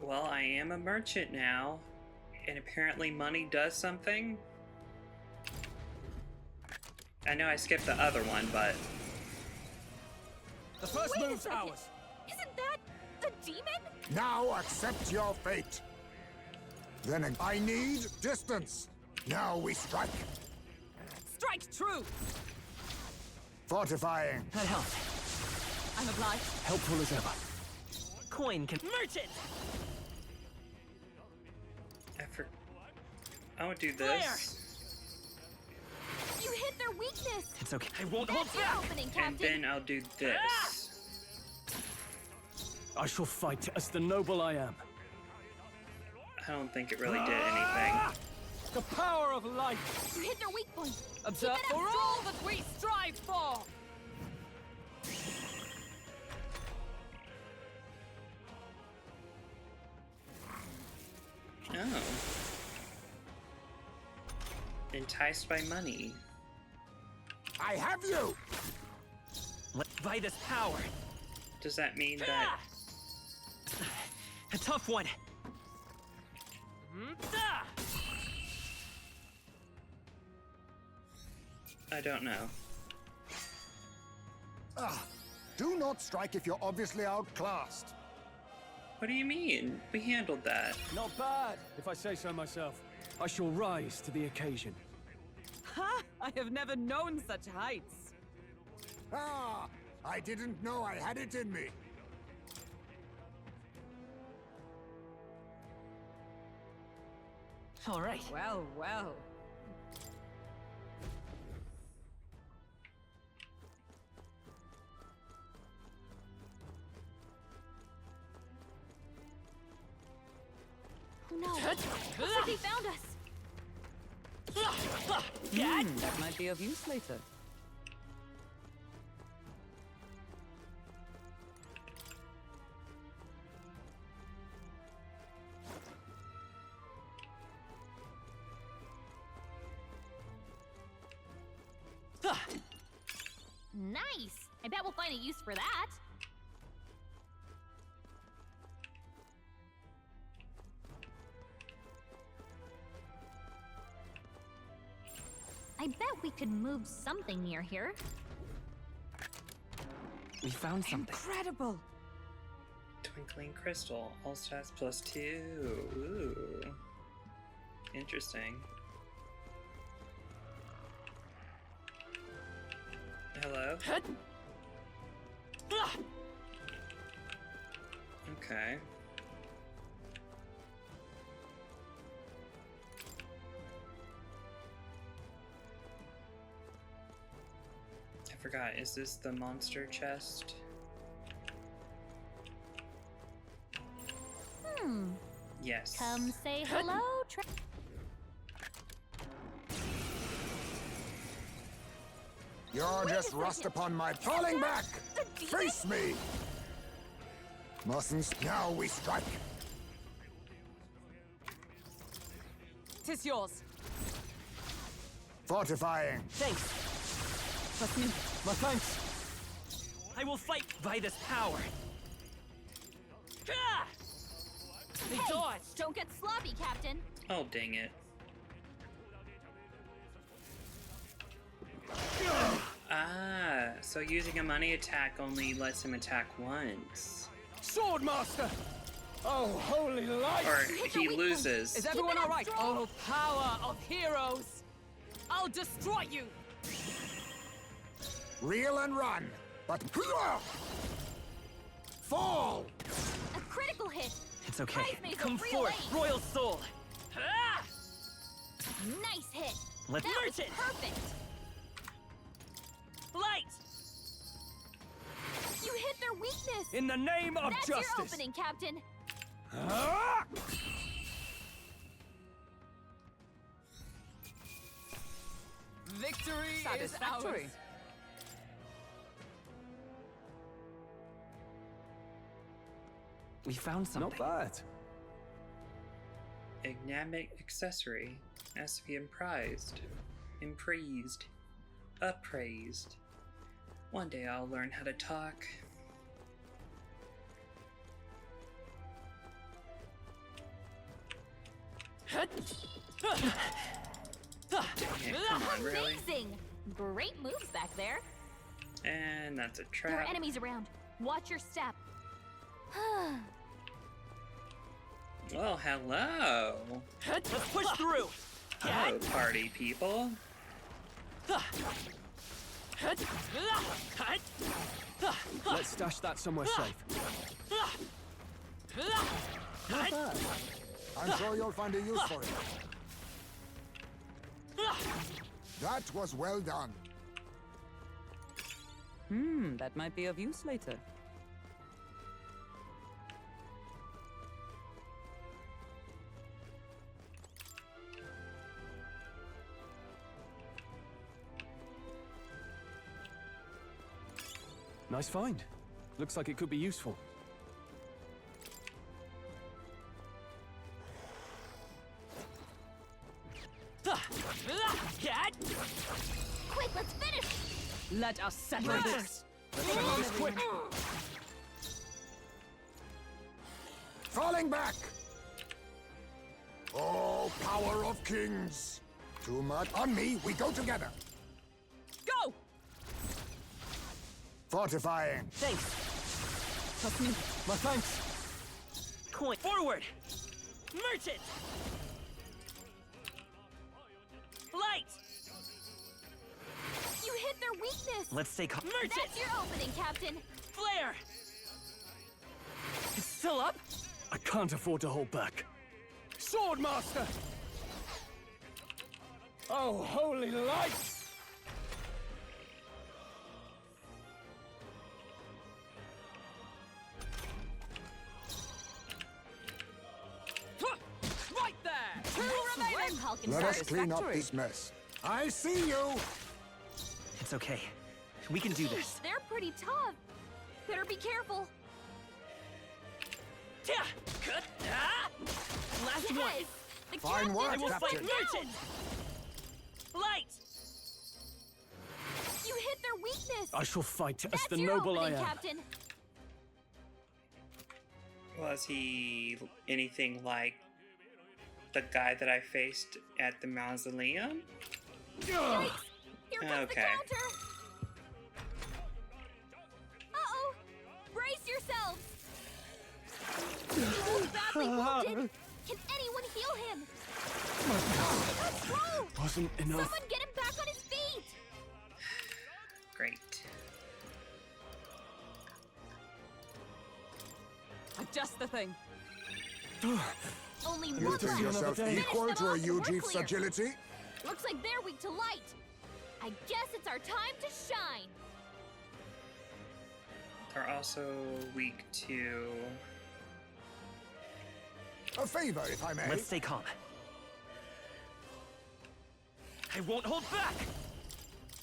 Well, I am a merchant now, and apparently money does something. I know I skipped the other one, but... The first Wait a move's second. ours. Isn't that the demon? Now accept your fate. Then I need distance. Now we strike. Strike true! Fortifying. That helped. I'm obliged. Helpful as ever. Coin can. Merchant! I would do this. You hit their weakness. It's okay. I won't hold That's your back. opening, And Captain. then I'll do this. I shall fight as the noble I am. I don't think it really did anything. The power of light! You hit their weak point. Observe Keep it up, for all that we strive for! Oh. Enticed by money. I have you. By this power. Does that mean that... A tough one. I don't know. Do not strike if you're obviously outclassed. What do you mean? We handled that. Not bad, if I say so myself. I shall rise to the occasion. Ha! I have never known such heights. Ah, I didn't know I had it in me. All right. Well, well. Oh no. Looks like he found us. That might be of use later. Nice. I bet we'll find a use for that. I bet we could move something near here. We found something. Incredible! Twinkling crystal. All stats +2. Ooh. Interesting. Hello? Okay. I forgot, is this the monster chest? Yes. Come say hello, You're just rust upon my falling back. Face me. Mustn't. Now we strike. 'Tis yours. Fortifying. Thanks. That's me. My thanks. I will fight by this power. They Hey, dodged! don't get sloppy, Captain. Oh, dang it. Ah, so using a money attack only lets him attack once. Swordmaster! Oh, holy light! Or he loses. Is everyone all right? Oh, power of heroes! I'll destroy you! Reel and run, but fall! A critical hit. It's okay. Prize maze Come of real forth, ace. Royal Soul! Ah! Nice hit. Let's That was merge it! perfect. Light! You hit their weakness. In the name of That's your justice! opening, Captain. Ah! Victory satisfactory. Is We found something. Not bad. Enigmatic accessory. Has to be appraised. Appraised. One day I'll learn how to talk. Dang it, come on, really? Amazing. Great moves back there. And that's a There are trap. enemies around. Watch your step. Well, hello. Let's push through! Hello, party people. Let's stash that somewhere safe. Not bad. I'm sure you'll find a use for it. That was well done. That might be of use later. Nice find. Looks like it could be useful. Quick, let's finish. Let us settle this. Quick! Falling back! Oh, power of kings! Too much on me, we go together. Go! Fortifying. Thanks. Trust me. My thanks! Coin forward! Merchant! Light! You hit their weakness. Let's stay calm. Merchant! That's your opening, Captain. Flare! It's still up? I can't afford to hold back. Swordmaster! Oh, holy light! Right there! Two Nice remaining! work, Hulk and Let us Sark. clean up Satisfactory. this mess. I see you! It's okay. We can do this. They're pretty tough. Better be careful. Yeah. Cut. Ah! Last one. Yes. The Fine captain work, I will just fight Captain. went down. Merchant! Light! You hit their weakness. I shall fight as That's the your noble I opening, am. Captain. Was he anything like the guy that I faced at the mausoleum? Yikes. Here comes the Okay. counter. Uh-oh. Brace yourselves. He's badly wounded. Can anyone heal him? Let's go. Wasn't enough. Someone get him back on his feet. Great. Just the thing. Only You one think left. yourself day. equal Finish to them a off and we're Ujeef's clear. agility? Looks like they're weak to light. I guess it's our time to shine. They're also weak to. A favor, if I may. Let's stay calm. I won't hold back!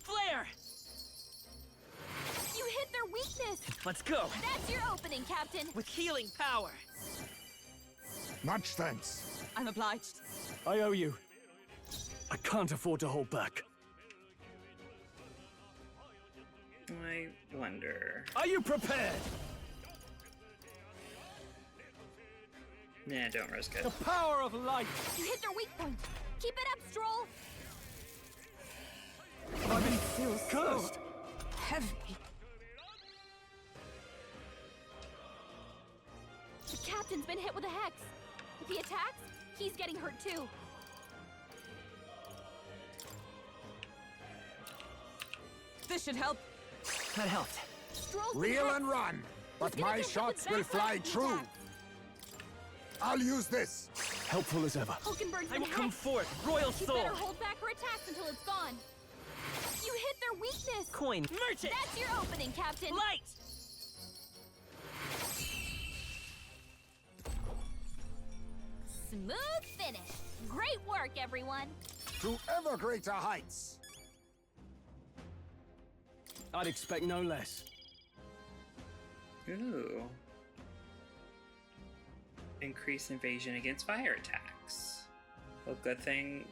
Flare! You hit their weakness. Let's go! That's your opening, Captain. With healing power! Much thanks. I'm obliged. I owe you. I can't afford to hold back. I wonder. Are you prepared? Nah, don't risk it. The power of light! You hit their weak point. Keep it up, Stroll. I've been Feels cursed! so heavy. The captain's been hit with a hex. If he attacks, he's getting hurt too. This should help. That helped. Stroll's been Reel hexed. and run, but He's gonna my get hit shots with will backfire fly if he true. attacks. I'll use this. Helpful as ever. Hulkenberg's I been will come hexed. forth, royal You soul. better hold back her attacks until it's gone. You hit their weakness. Coin. Merchant. That's your opening, Captain. Light. Smooth finish. Great work, everyone. To ever greater heights. I'd expect no less. Ooh. Increase invasion against fire attacks. Well, good thing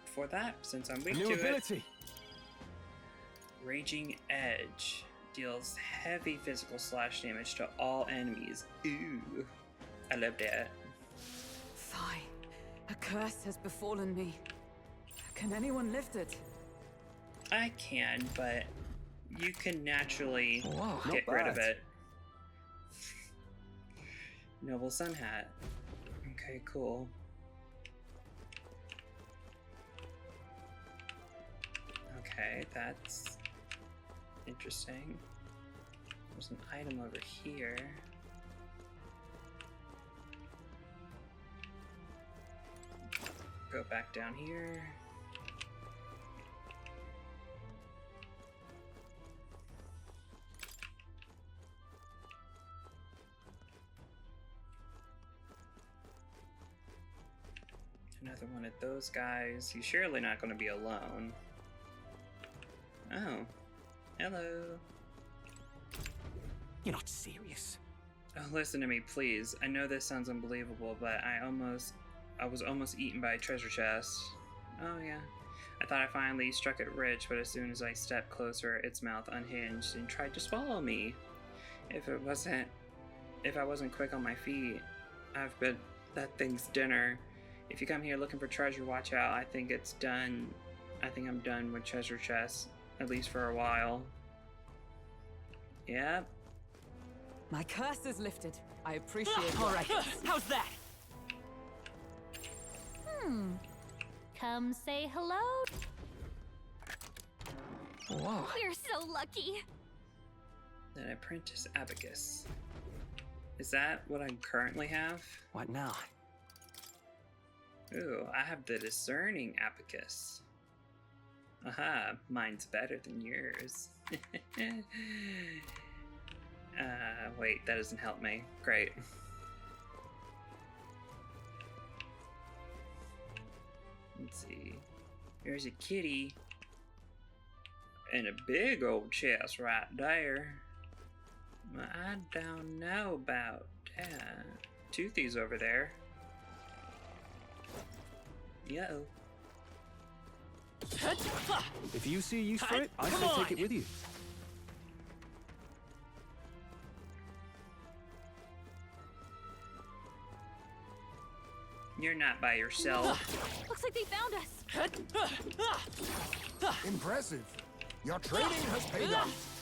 for that, since I'm weak New to it. ability. Raging Edge deals heavy physical slash damage to all enemies. Ooh. I love that. Fie. A curse has befallen me. Can anyone lift it? I can, but you can naturally Not get rid of bad. it. Noble Sun Hat. Okay, cool. Okay, that's interesting. There's an item over here. Go back down here. Another one of those guys. He's surely not going to be alone. Oh. Hello. You're not serious. Oh, listen to me, please. I know this sounds unbelievable, but I was almost eaten by a treasure chest. Oh, yeah. I thought I finally struck it rich, but as soon as I stepped closer, its mouth unhinged and tried to swallow me. If I wasn't quick on my feet, I've been that thing's dinner. If you come here looking for treasure, watch out. I think I'm done with treasure chests, at least for a while. Yep. My curse is lifted. I appreciate All right. How's that? Come say hello. Whoa. We're so lucky. An apprentice abacus. Is that what I currently have? What now? Ooh, I have the discerning abacus. Aha, mine's better than yours. Wait, that doesn't help me. Great. Let's see. There's a kitty. And a big old chest right there. Well, I don't know about that. Toothy's over there. Yo. If you see use for it, I Come say on. take it with you. You're not by yourself. Looks like they found us. Impressive. Your training has paid off.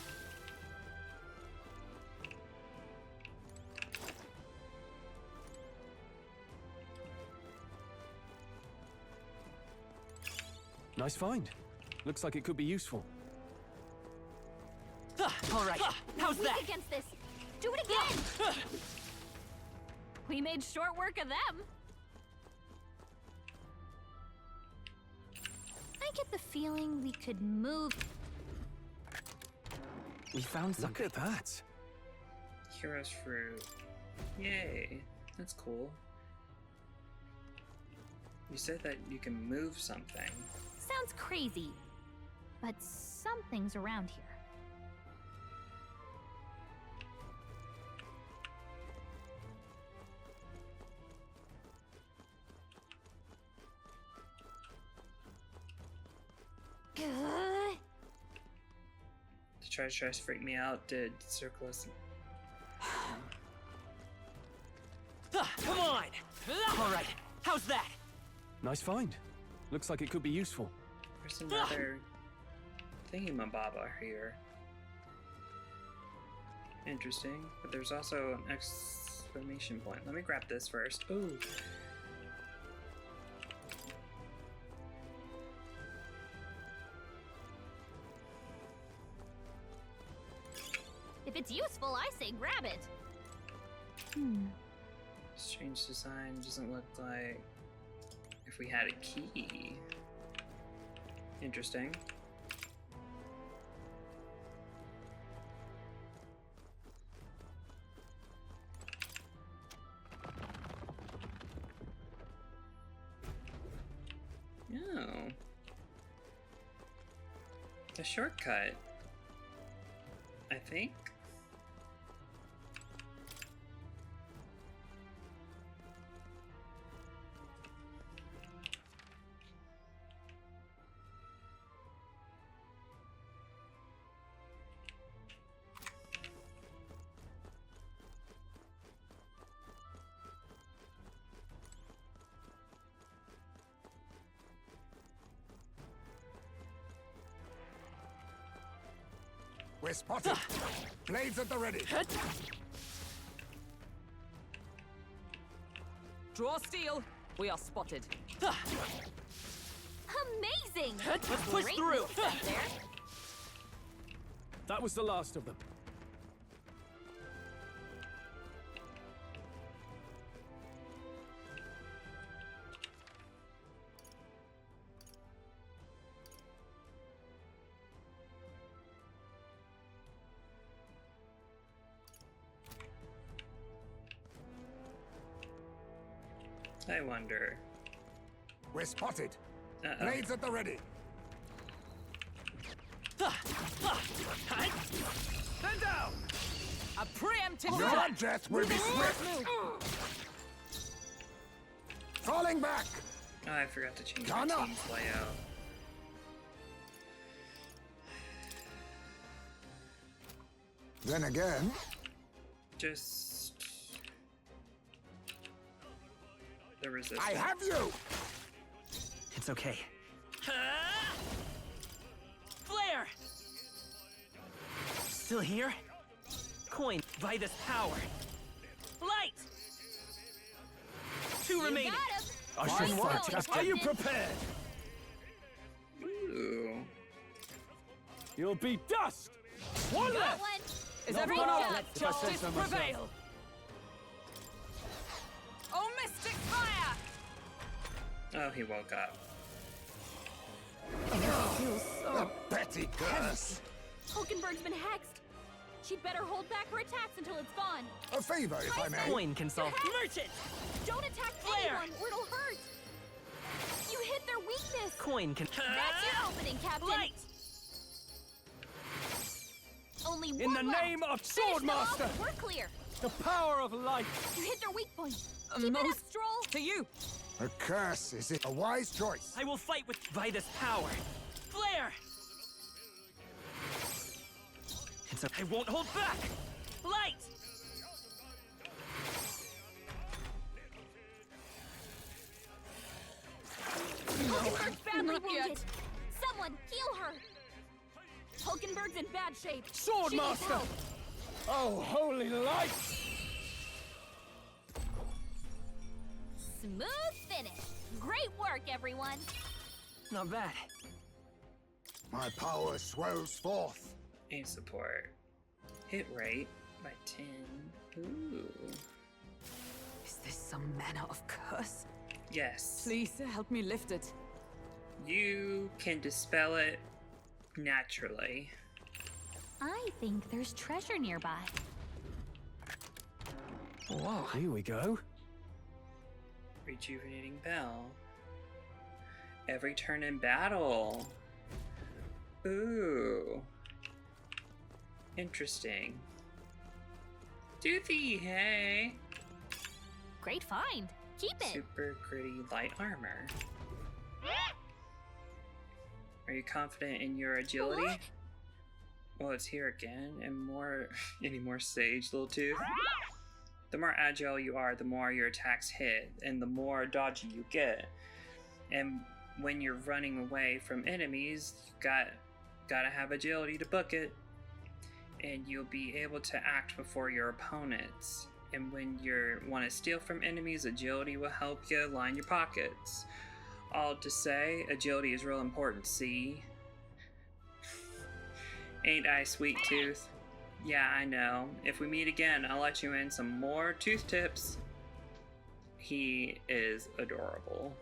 Nice find. Looks like it could be useful. All right. How's Weak that? against this. Do it again. We made short work of them. I get the feeling we could move. We found something. Look at that. Hero's fruit. Yay. That's cool. You said that you can move something. Sounds crazy, but something's around here. The treasure chest freaked me out. Did circle us? Come on. All right, how's that? Nice find. Looks like it could be useful. There's another thingamabobber here. Interesting, but there's also an exclamation point. Let me grab this first. Ooh. If it's useful, I say grab it. Strange design, doesn't look like if we had a key. Interesting. Oh. A shortcut, I think. We're spotted. Blades at the ready. Draw steel. We are spotted. Amazing! Let's push Great through. movement there. That was the last of them. I wonder. We're spotted. Uh-oh. Blades at the ready. Stand down! A preemptive Your attack. death will be swift. Falling back. Oh, I forgot to change Gun my up. team's layout. Then again, Just the resistance. I have you. It's okay. Flare! Still here? Coin, Vitus power. Light! Two remaining. Got him. I Fine should work. work. Are you prepared? Ooh. You'll be dust! One Got left! one. Is Not everyone bad. up? Let if I say Justice so myself. prevail. Oh, mystic fire! Oh, he woke up. The petty curse. Hulkenberg's been hexed. She'd better hold back her attacks until it's gone. A favor, if I may. Coin can solve. Merchant! Don't attack Flare. anyone or it'll hurt. You hit their weakness. Coin can. That's your opening, Captain. Light! Only In one the left. name of Finish them off Swordmaster! and We're clear. The power of light! You hit their weak point. A Keep it up, most Stroll. to you. A curse is a wise choice. I will fight with Vitus power. Flare! I won't hold back! Light! Hulkenberg's badly Not yet. wounded. Someone heal her. Hulkenberg's in bad shape. She needs Swordmaster! help. Oh, holy light! Smooth finish. Great work, everyone. Not bad. My power swells forth. Aim support. Hit rate by 10. Ooh. Is this some manner of curse? Yes. Please help me lift it. You can dispel it naturally. I think there's treasure nearby. Whoa, here we go. Rejuvenating Bell. Every turn in battle. Ooh. Interesting. Doothy, hey! Great find. Keep it. Super gritty light armor. Are you confident in your agility? What? Well, it's here again, and more, any more sage, little tooth. The more agile you are, the more your attacks hit, and the more dodgy you get. And when you're running away from enemies, you gotta have agility to book it. And you'll be able to act before your opponents. And when you want to steal from enemies, agility will help you line your pockets. All to say, agility is real important, see? Ain't I, sweet tooth? Yeah, I know. If we meet again, I'll let you in some more tooth tips. He is adorable.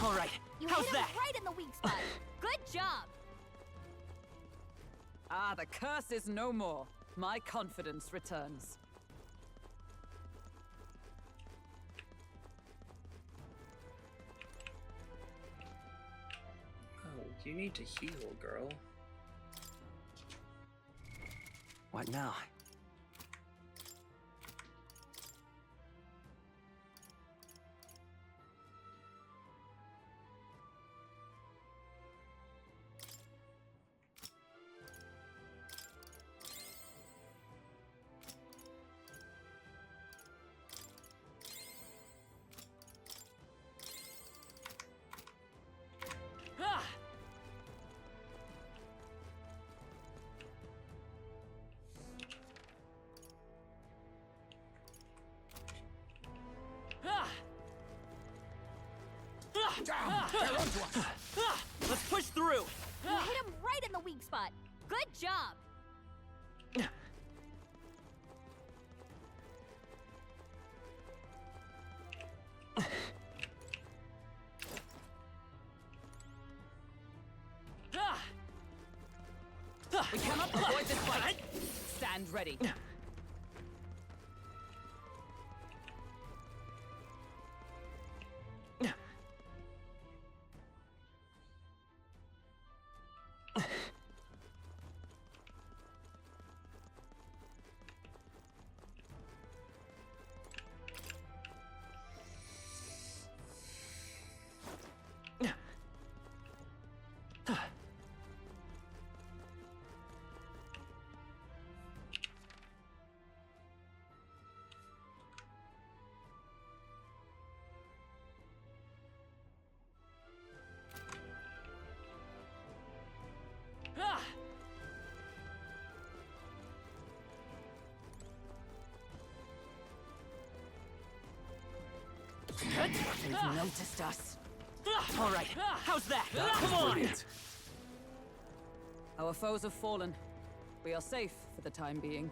All right, You how's hit him that? right in the weak spot. Good job. Ah, the curse is no more. My confidence returns. Oh, you need to heal, girl. What now? Ah! Ah! Let's push through. You hit him right in the weak spot. Good job. We cannot avoid this fight. Stand ready. Ah! They've noticed us. All right, how's that? Come on. Our foes have fallen. We are safe for the time being.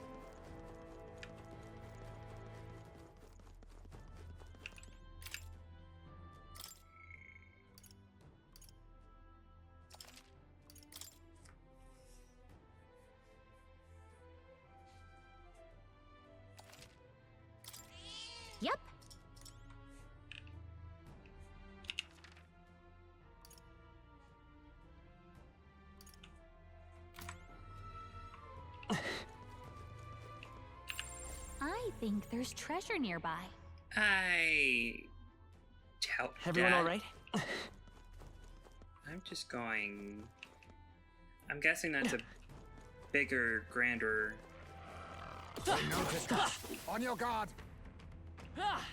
Yep. I think there's treasure nearby. I doubt Everyone that. all right? I'm just going... I'm guessing that's a bigger, grander... They noticed us. On your guard. Ah!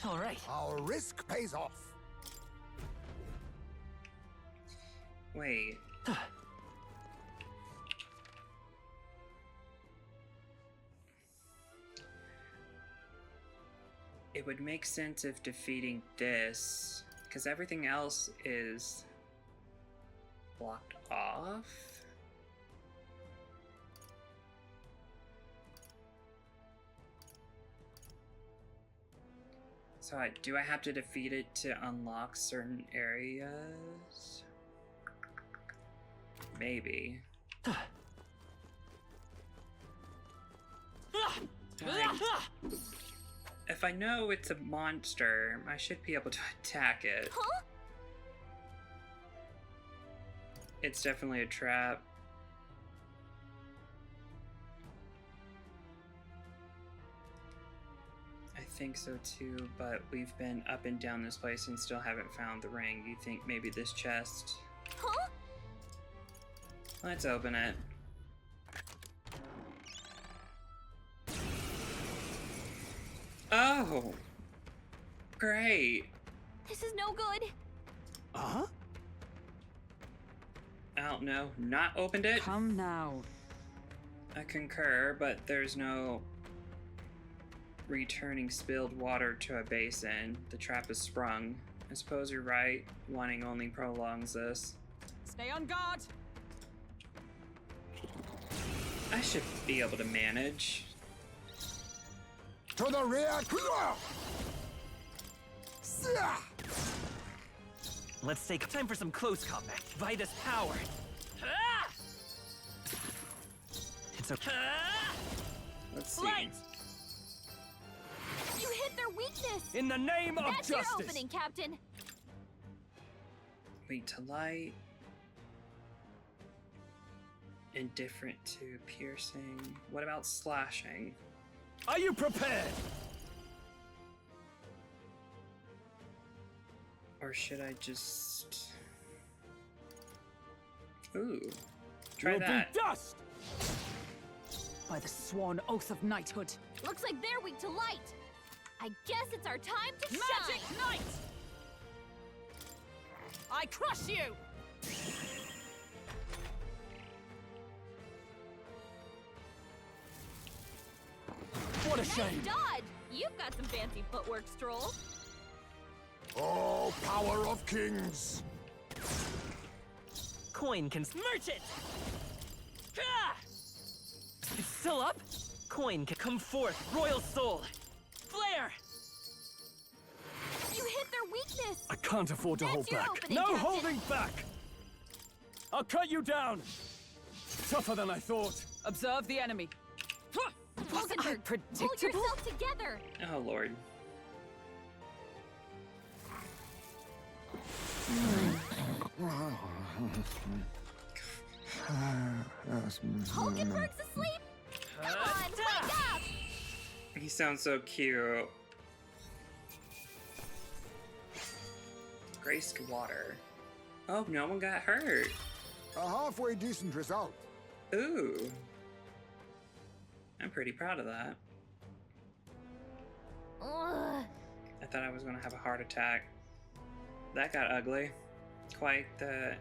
All right. Our risk pays off. Wait. It would make sense if defeating this, because everything else is blocked off. So do I have to defeat it to unlock certain areas? Maybe. If I know it's a monster, I should be able to attack it. Huh? It's definitely a trap. I think so too, but we've been up and down this place and still haven't found the ring. You think maybe this chest? Huh? Let's open it. Oh! Great! This is no good. Uh-huh? I don't know. Not opened it? Come now. I concur, but there's no returning spilled water to a basin. The trap is sprung. I suppose you're right. Wanting only prolongs this. Stay on guard. I should be able to manage. To the rear! Let's take time for some close combat. By this power. Ah! It's okay. Ah! Let's see. Light! You hit their weakness. In the name of That's your justice! opening, Captain. Weak to light. Indifferent to piercing. What about slashing? Are you prepared? Or should I just... Ooh. Try You'll that. be dust! By the sworn oath of knighthood. Looks like they're weak to light. I guess it's our time to Magic shine. Knight! I crush you! What a Nice shame! dodge. You've got some fancy footwork, Stroll. Oh, power of kings! Coin can smirch it! Ah! It's still up? Coin can come forth, royal soul! Flare! You hit their weakness. I can't afford to That's hold your back. opening, No Captain. holding back! I'll cut you down! Tougher than I thought. Observe the enemy. Was I Vulcanberg, pull predictable? yourself together. Oh, Lord. Hulkenberg's asleep. Come on, wake up. He sounds so cute. Graced water. Oh, no one got hurt. A halfway decent result. Ooh. I'm pretty proud of that. Ugh. I thought I was going to have a heart attack. That got ugly. Quite the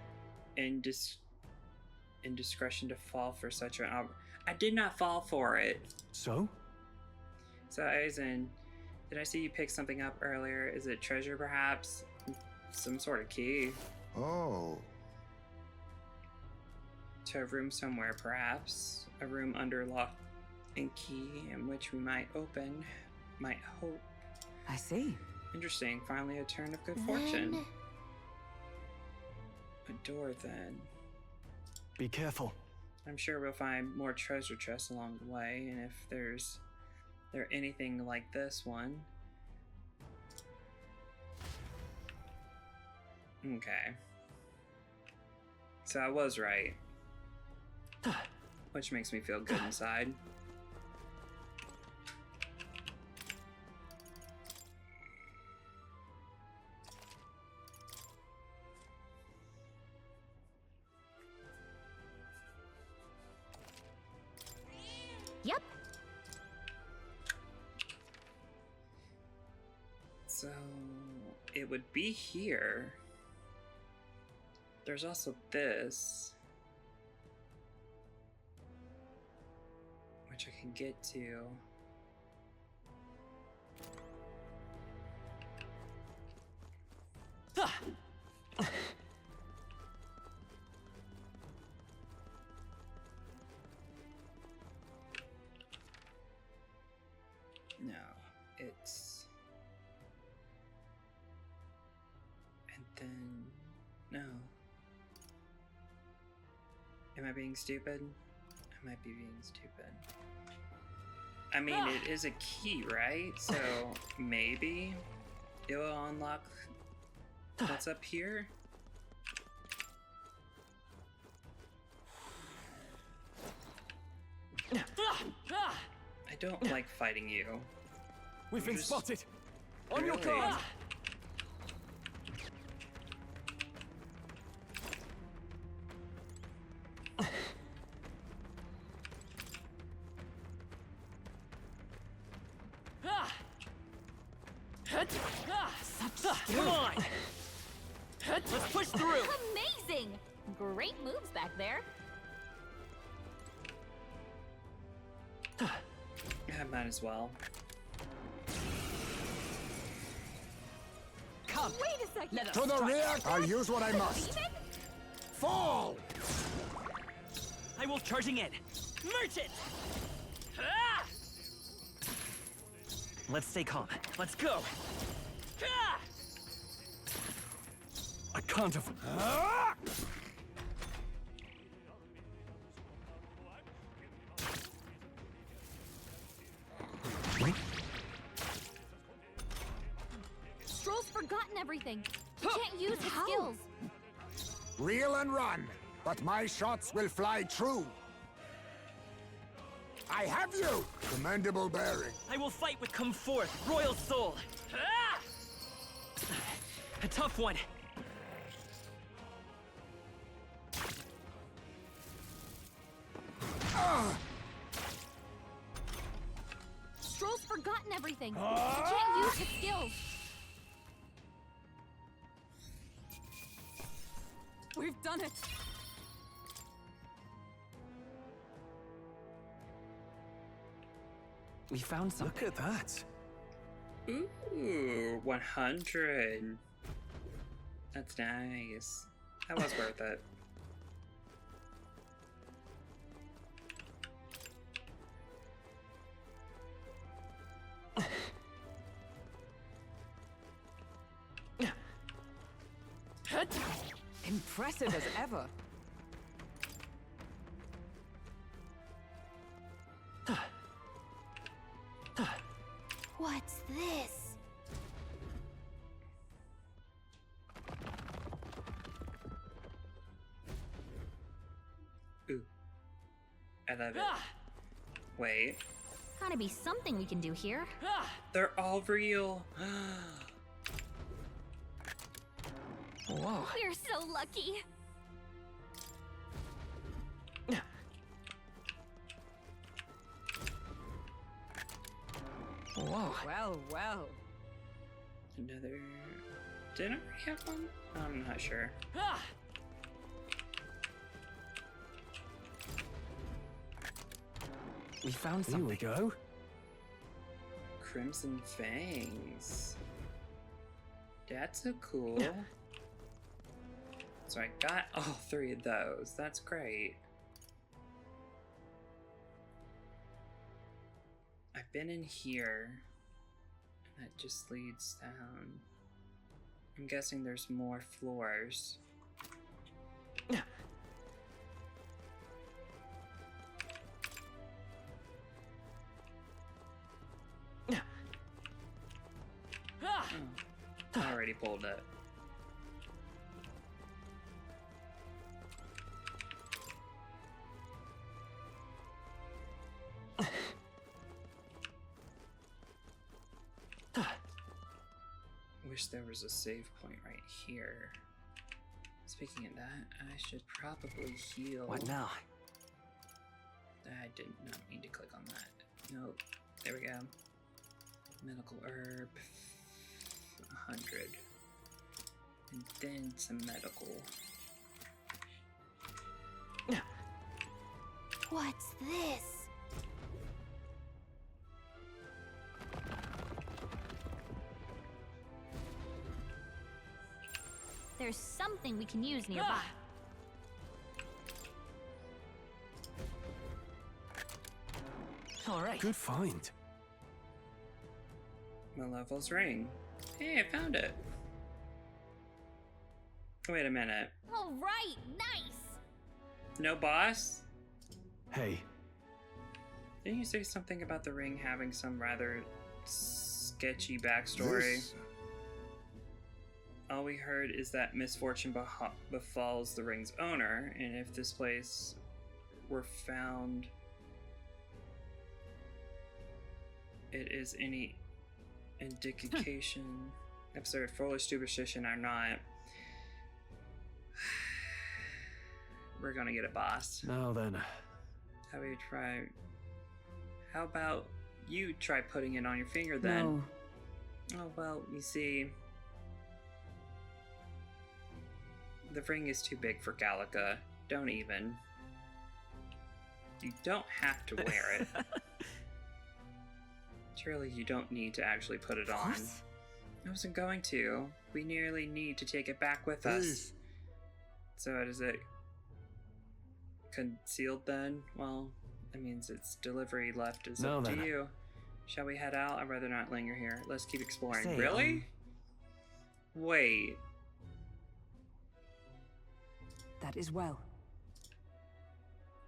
indiscretion to fall for such an... I did not fall for it. So? So, Aizen, did I see you pick something up earlier? Is it treasure, perhaps? Some sort of key? Oh. To a room somewhere, perhaps? A room under lock and key in which we might open, might hope. I see. Interesting. Finally, a turn of good fortune. A door, then. Be careful. I'm sure we'll find more treasure chests along the way, and if there's anything like this one. Okay. So I was right. Which makes me feel good inside. Yep. So it would be here. There's also this, which I can get to. then no. Am I being stupid? I might be being stupid. I mean, it is a key, right? So maybe it will unlock what's up here? I don't like fighting you. We've been Just- spotted! On your Really? guard! Come on! Let's push through! Amazing! Great moves back there. I might as well. Come! Wait a second. Let us To the strike. rear! I'll use what I must. Demon? Fall! I will charging in! Merchant! Ah! Let's stay calm. Let's go! Ah! I can't have... Stroll's forgotten everything. He can't use his skills. Reel and run, but my shots will fly true. I have you! Commendable bearing. I will fight with come forth, royal soul! Ah! A tough one! Stroll's forgotten everything. He can't use his skills. We've done it! We found something. Look at that! Ooh, 100. That's nice. That was worth it. Impressive as ever. What's this? Ooh. I love it. Ah! Wait. Gotta be something we can do here. Ah! They're all real. Whoa. We're so lucky. Whoa. Well, well. Another... Did I already have one? I'm not sure. Ah! We found Here something. we go. Crimson Fangs. That's so cool. So I got all 3 of those. That's great. I've been in here. And that just leads down. I'm guessing there's more floors. Ah! Oh, I already pulled it. Wish there was a save point right here. Speaking of that, I should probably heal. What now? I did not mean to click on that. Nope. There we go. Medical herb. 100. And then some medical. What's this? There's something we can use nearby. All right. Good find. Malevol's ring. Hey, I found it. Wait a minute. All right, nice. No boss? Hey, Didn't you say something about the ring having some rather sketchy backstory? This All we heard is that misfortune befalls the ring's owner, and if this place were found, it is any indication, absurd, foolish, superstition or not, we're gonna get a boss. now then. How about you try putting it on your finger then? No. Oh, well, you see, the ring is too big for Gallica. Don't even. You don't have to wear it. Surely you don't need to actually put it on. What? I wasn't going to. We nearly need to take it back with us. Please. So is it concealed then? Well, that means its delivery left is No, up to then. you. Shall we head out? I'd rather not linger here. Let's keep exploring. Say, Really? Wait. That is well.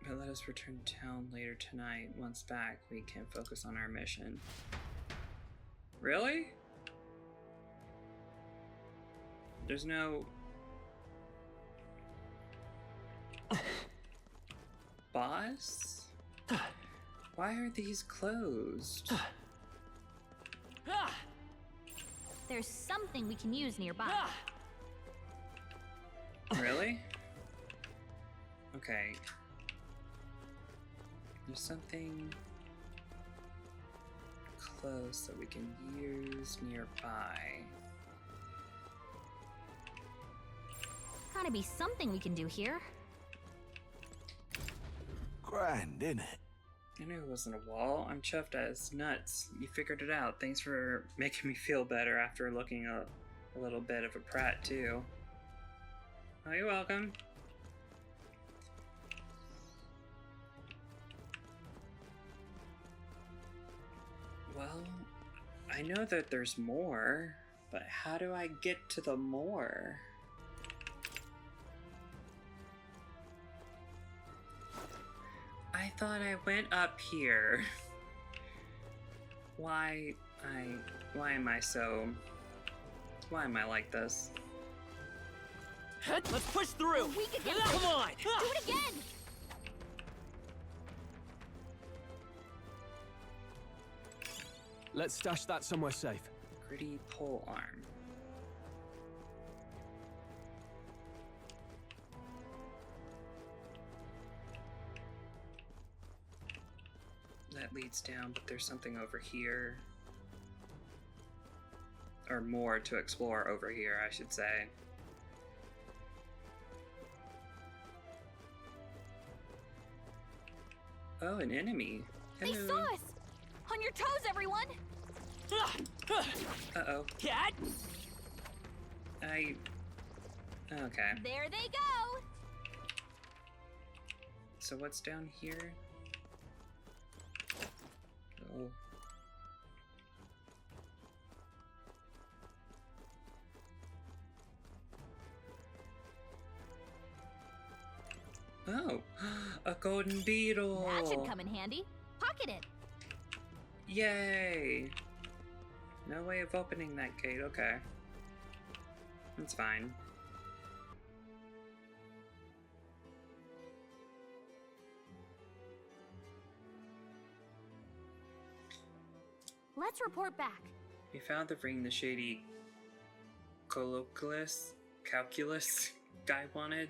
But let us return to town later tonight. Once back, we can focus on our mission. Really? There's no... boss? Why are these closed? Ah! There's something we can use nearby. Ah! Really? Okay. There's something close that we can use nearby. Gotta be something we can do here. grand, innit? I knew it wasn't a wall. I'm chuffed as nuts. You figured it out. Thanks for making me feel better after looking a little bit of a prat, too. Oh, you're welcome. Well, I know that there's more, but how do I get to the more? I thought I went up here. Why am I like this? Let's push through! Weak against Come it. on! Do it again! Let's stash that somewhere safe. Gritty pole arm. That leads down, but there's something over here. Or more to explore over here, I should say. Oh, an enemy. They Hello. saw us! On your toes, everyone! Uh-oh. Cat! Okay. There they go! So what's down here? Oh. Oh, a golden beetle! That should come in handy. Pocket it. Yay! No way of opening that gate, okay. That's fine. Let's report back. We found the ring the shady calculus guy wanted.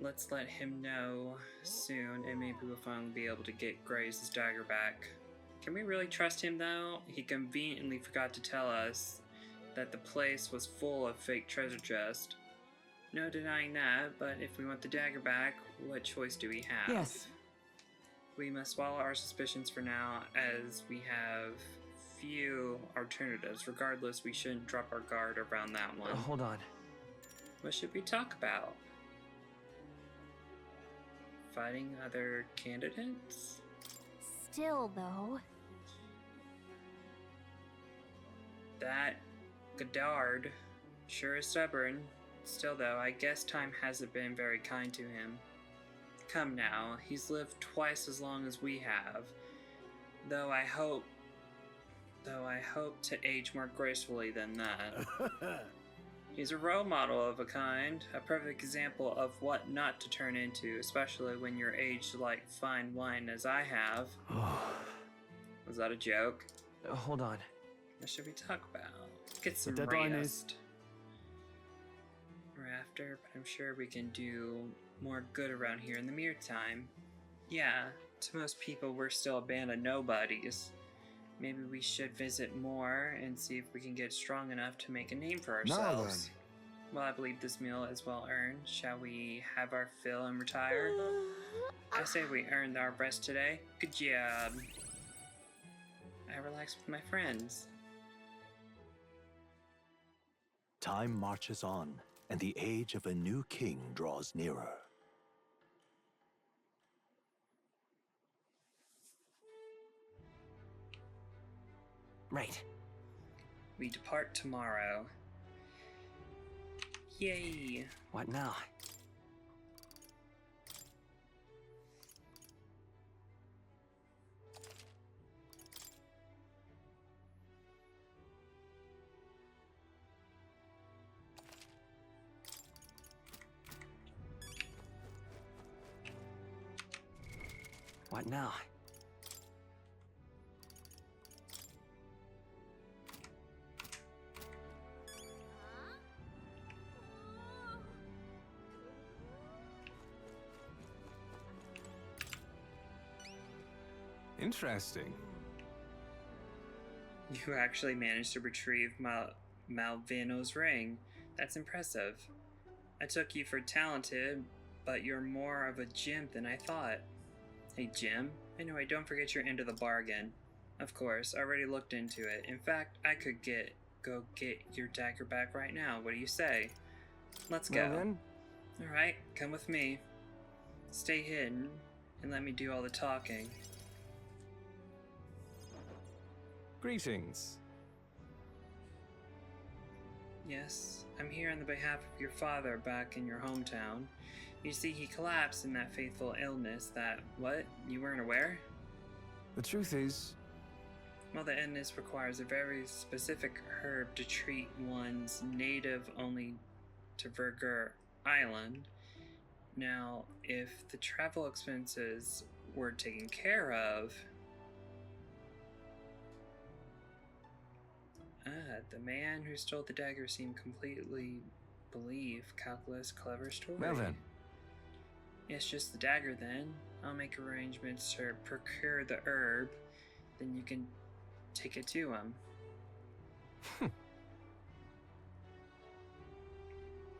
Let's let him know soon, and maybe we'll finally be able to get Graves' dagger back. Can we really trust him though? He conveniently forgot to tell us that the place was full of fake treasure chests. No denying that, but if we want the dagger back, what choice do we have? Yes. We must swallow our suspicions for now, as we have few alternatives. Regardless, we shouldn't drop our guard around that one. Hold on. What should we talk about? Fighting other candidates? Still, though. That Godard Sure is stubborn. Still though, I guess time hasn't been very kind to him. Come now, he's lived twice as long as we have. Though I hope to age more gracefully than that. He's a role model of a kind, a perfect example of what not to turn into, especially when you're aged like fine wine as I have. Was that a joke? Hold on. What should we talk about? Get some deadline rest. We're after, but I'm sure we can do more good around here in the meantime. Yeah, to most people we're still abandoned nobodies. Maybe we should visit more and see if we can get strong enough to make a name for ourselves. Well, I believe this meal is well earned. Shall we have our fill and retire? I say we earned our rest today. Good job. I relax with my friends. Time marches on, and the age of a new king draws nearer. Right. We depart tomorrow. Yay! What now? What now? Interesting. You actually managed to retrieve Malvino's ring. That's impressive. I took you for talented, but you're more of a gimp than I thought. Hey Jim, anyway, don't forget your end of the bargain. Of course, I already looked into it. In fact, I could go get your dagger back right now. What do you say? Let's go. Well then. Alright, come with me. Stay hidden, and let me do all the talking. Greetings. Yes, I'm here on the behalf of your father back in your hometown. You see, he collapsed in that fateful illness that, what, you weren't aware? The truth is, Well, the illness requires a very specific herb to treat one's native only to Verger Island. Now, if the travel expenses were taken care of... the man who stole the dagger seemed completely calculus, clever story. well then. It's just the dagger then. I'll make arrangements to procure the herb, then you can take it to him.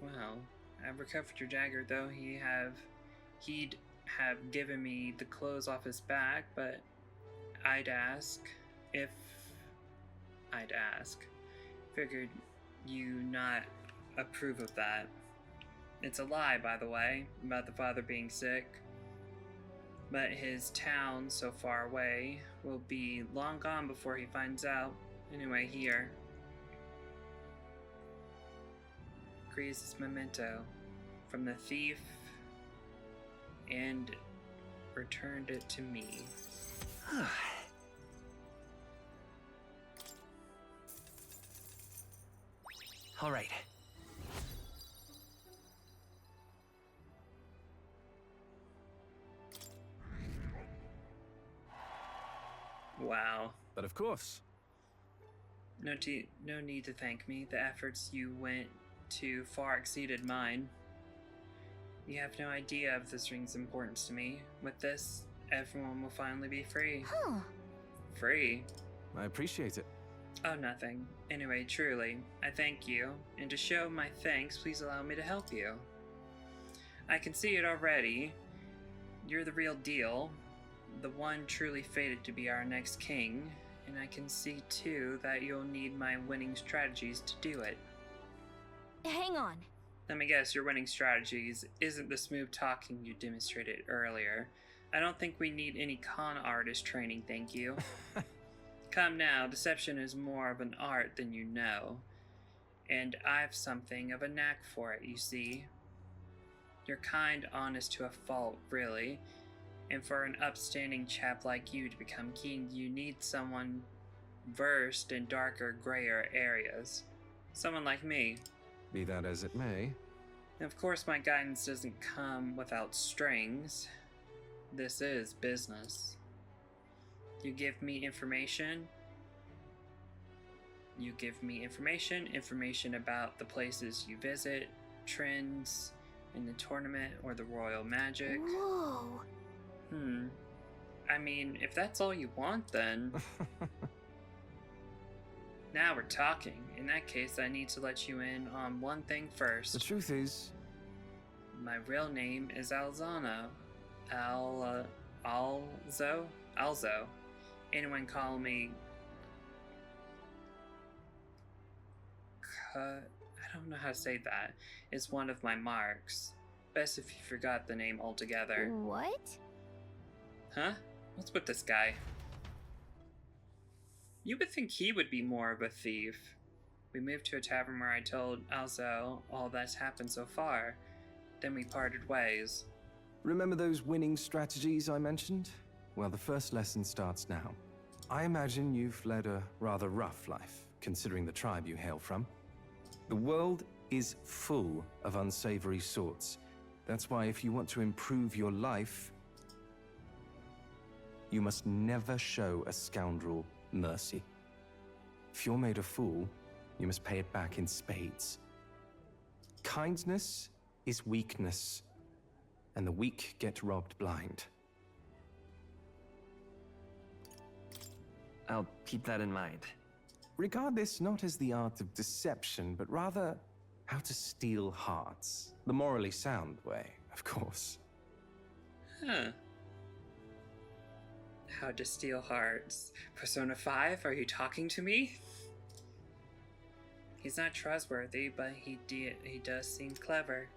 Well, I've recovered your dagger, though he'd have given me the clothes off his back, but I'd ask. Figured you not approve of that. It's a lie, by the way, about the father being sick. But his town, so far away, will be long gone before he finds out. Anyway, here. Agrees this memento from the thief and returned it to me. All right. Wow. But of course. No need to thank me. The efforts you went to far exceeded mine. You have no idea of this ring's importance to me. With this, everyone will finally be free. Huh. Free? I appreciate it. Oh, nothing. Anyway, truly, I thank you, and to show my thanks, please allow me to help you. I can see it already. You're the real deal, the one truly fated to be our next king, and I can see too that you'll need my winning strategies to do it. Hang on. Let me guess, your winning strategies isn't the smooth talking you demonstrated earlier. I don't think we need any con artist training, thank you. Come now, deception is more of an art than you know. and I've something of a knack for it, you see. You're kind, honest to a fault, really, and for an upstanding chap like you to become king, you need someone versed in darker, grayer areas. Someone like me. Be that as it may. Of course, my guidance doesn't come without strings. This is business. You give me information. Information about the places you visit, trends in the tournament or the royal magic. Whoa. I mean, if that's all you want, then... Now we're talking. In that case, I need to let you in on one thing first. The truth is... My real name is Alzano. Alzo? Alzo. Anyone call me... I don't know how to say that. It's one of my marks. Best if you forgot the name altogether. What? Huh? What's with this guy? You would think he would be more of a thief. We moved to a tavern where I told Alzo all that's happened so far. Then we parted ways. Remember those winning strategies I mentioned? Well, the first lesson starts now. I imagine you've led a rather rough life, considering the tribe you hail from. The world is full of unsavory sorts. That's why if you want to improve your life, you must never show a scoundrel mercy. If you're made a fool, you must pay it back in spades. Kindness is weakness, and the weak get robbed blind. I'll keep that in mind. Regard this not as the art of deception, but rather how to steal hearts. The morally sound way, of course. Huh. How to steal hearts. Persona 5, are you talking to me? He's not trustworthy, but he does seem clever.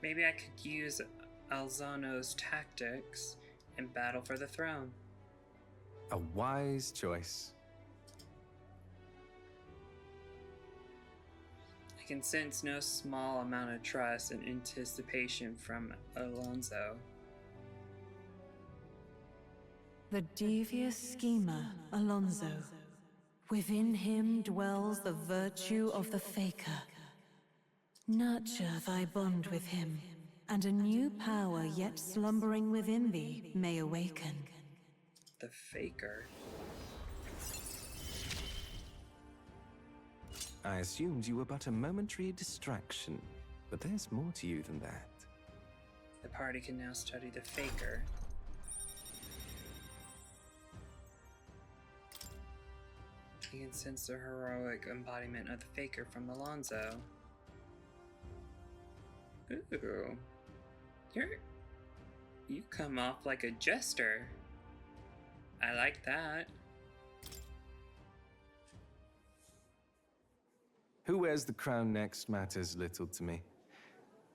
Maybe I could use Alzano's tactics in battle for the throne. A wise choice. I can sense no small amount of trust and anticipation from Alonso. The devious schemer, Alonso. Within him dwells the virtue of the Faker. Nurture thy bond with him, and a new power yet slumbering within thee may awaken. The Faker? I assumed you were but a momentary distraction, but there's more to you than that. The party can now study the Faker. You can sense the heroic embodiment of the Faker from Alonso. Ooh. You come off like a jester. I like that. Who wears the crown next matters little to me.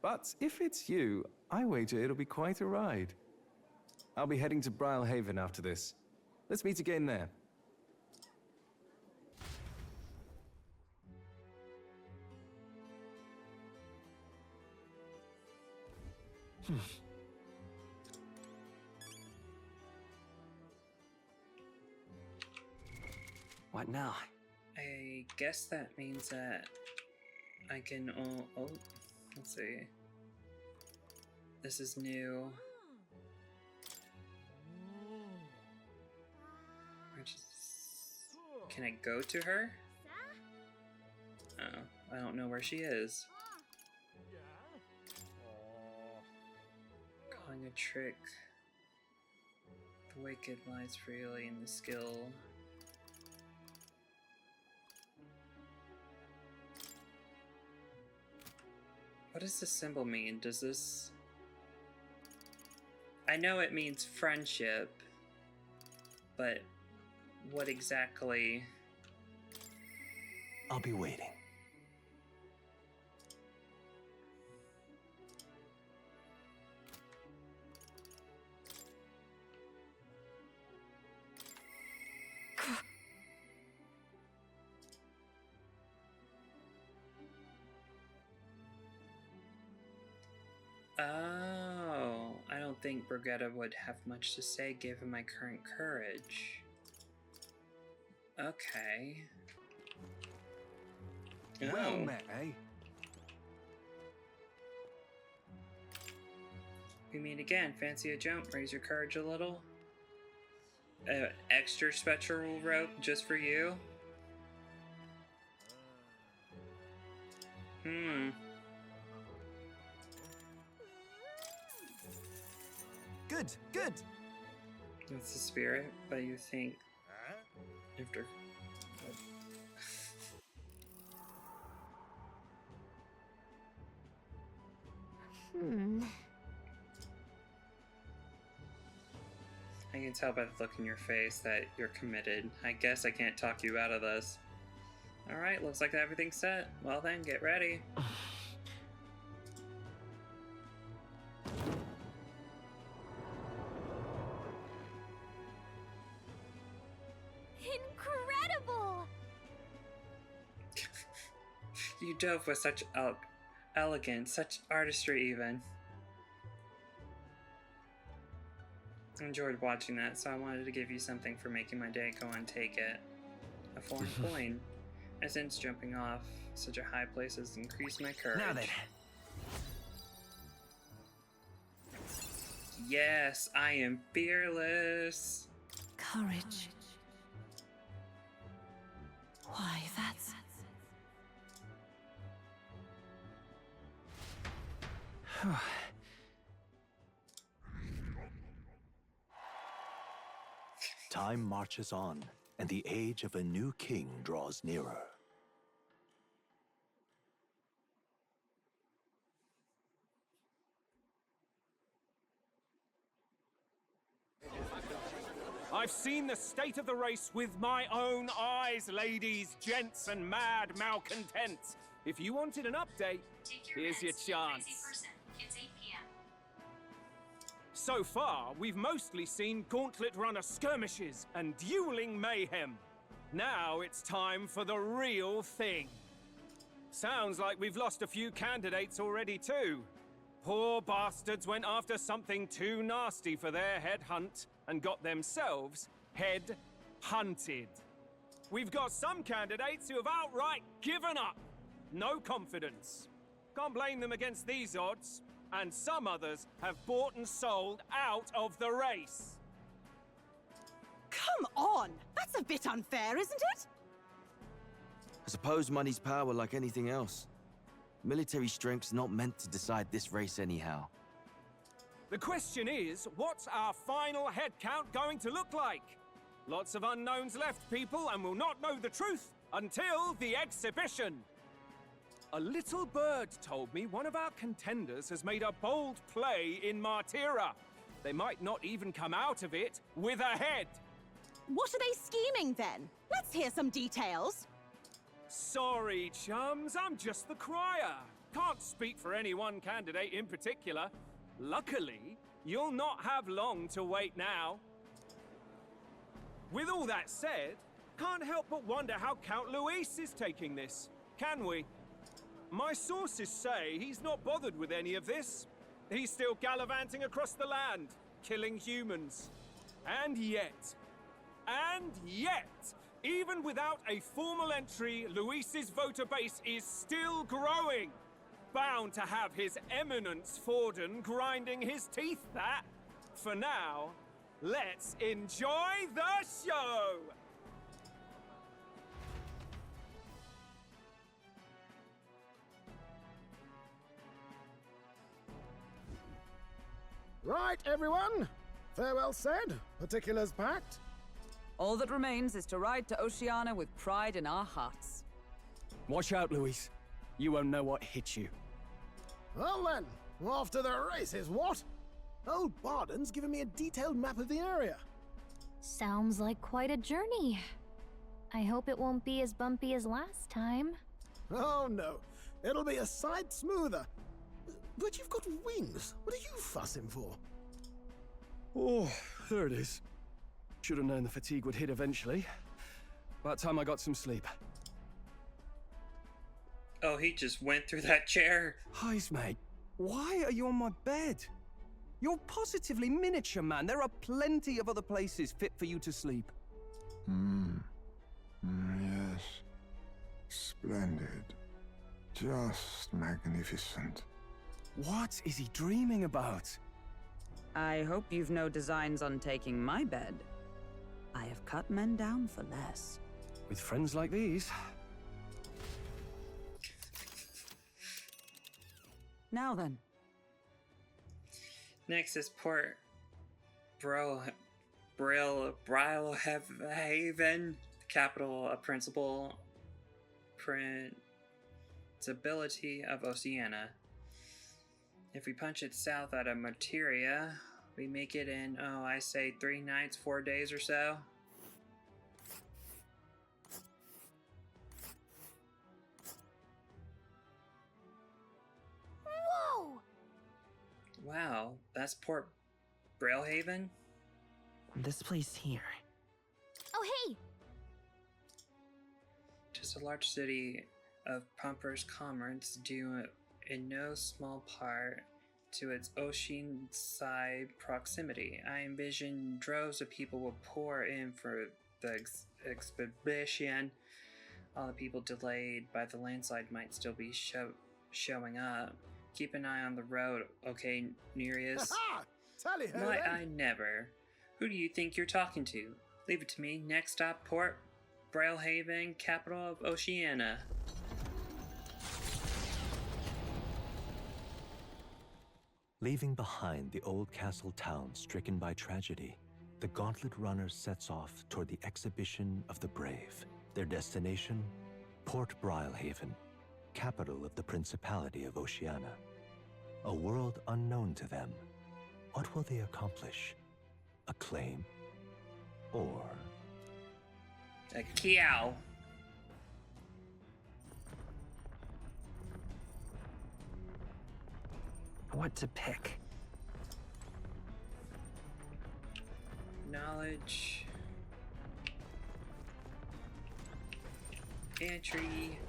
But if it's you, I wager it'll be quite a ride. I'll be heading to Brilehaven after this. Let's meet again there. What now? I guess that means that I can let's see. This is new. Can I go to her? Oh, I don't know where she is. Calling a trick. The wicked lies freely in the skill. What does this symbol mean? Does this... I know it means friendship, but what exactly... I'll be waiting. Oh, I don't think Brigetta would have much to say given my current courage. Okay. Well Oh. met, eh? We meet again. Fancy a jump? Raise your courage a little? Extra special rope just for you? Good, good. That's the spirit, but you think after. I can tell by the look in your face that you're committed. I guess I can't talk you out of this. Alright, looks like everything's set. Well then, get ready. Incredible! You dove with such elegance, such artistry even. I enjoyed watching that, so I wanted to give you something for making my day. Go on, take it. A foreign coin. And since jumping off such a high place has increased my courage. Now then. Yes, I am fearless. Courage. Why, that's... Time marches on, and the age of a new king draws nearer. I've seen the state of the race with my own eyes, ladies, gents, and mad malcontents. If you wanted an update, here's your chance. It's 8 p.m. So far, we've mostly seen gauntlet runner skirmishes and dueling mayhem. Now it's time for the real thing. Sounds like we've lost a few candidates already too. Poor bastards went after something too nasty for their head hunt and got themselves head hunted. We've got some candidates who have outright given up. No confidence. Can't blame them against these odds. And some others have bought and sold out of the race. Come on! That's a bit unfair, isn't it? I suppose money's power like anything else. Military strength's not meant to decide this race anyhow. The question is, what's our final head count going to look like? Lots of unknowns left, people, and we'll not know the truth until the exhibition. A little bird told me one of our contenders has made a bold play in Martira. They might not even come out of it with a head. What are they scheming then? Let's hear some details. Sorry, chums, I'm just the crier. Can't speak for any one candidate in particular. Luckily, you'll not have long to wait now. With all that said, can't help but wonder how Count Luis is taking this, can we? My sources say he's not bothered with any of this. He's still gallivanting across the land, killing humans. And yet, even without a formal entry, Luis's voter base is still growing. Bound to have his eminence Forden grinding his teeth, that. For now, let's enjoy the show! Right, everyone. Farewell said, particulars packed. All that remains is to ride to Oceania with pride in our hearts. Watch out, Luis. You won't know what hit you. Well then, off to the races, what? Old Barden's given me a detailed map of the area. Sounds like quite a journey. I hope it won't be as bumpy as last time. Oh no, it'll be a sight smoother. But you've got wings. What are you fussing for? Oh, there it is. Should have known the fatigue would hit eventually. About time I got some sleep. Oh, he just went through that chair. Heis, mate. Why are you on my bed? You're positively miniature, man. There are plenty of other places fit for you to sleep. Yes. Splendid. Just magnificent. What is he dreaming about? I hope you've no designs on taking my bed. I have cut men down for less. With friends like these. Now then. Next is Port Brilhaven, capital of Principality of Oceania. If we punch it south out of Materia, we make it in, I say 3 nights, 4 days or so. Whoa! Wow, that's Port Brilhaven? This place here. Oh, hey! Just a large city of pumpers' commerce due in no small part to its oceanside proximity. I envision droves of people will pour in for the expedition. All the people delayed by the landslide might still be showing up. Keep an eye on the road, okay, Nereus? Tally ho, Why, then. I never. Who do you think you're talking to? Leave it to me. Next stop, Port Brilhaven, capital of Oceania. Leaving behind the old castle town stricken by tragedy, the Gauntlet Runner sets off toward the exhibition of the brave. Their destination, Port Brilhaven, capital of the Principality of Oceania. A world unknown to them. What will they accomplish? Acclaim? Or... A Kiao. What to pick? Knowledge. Entry.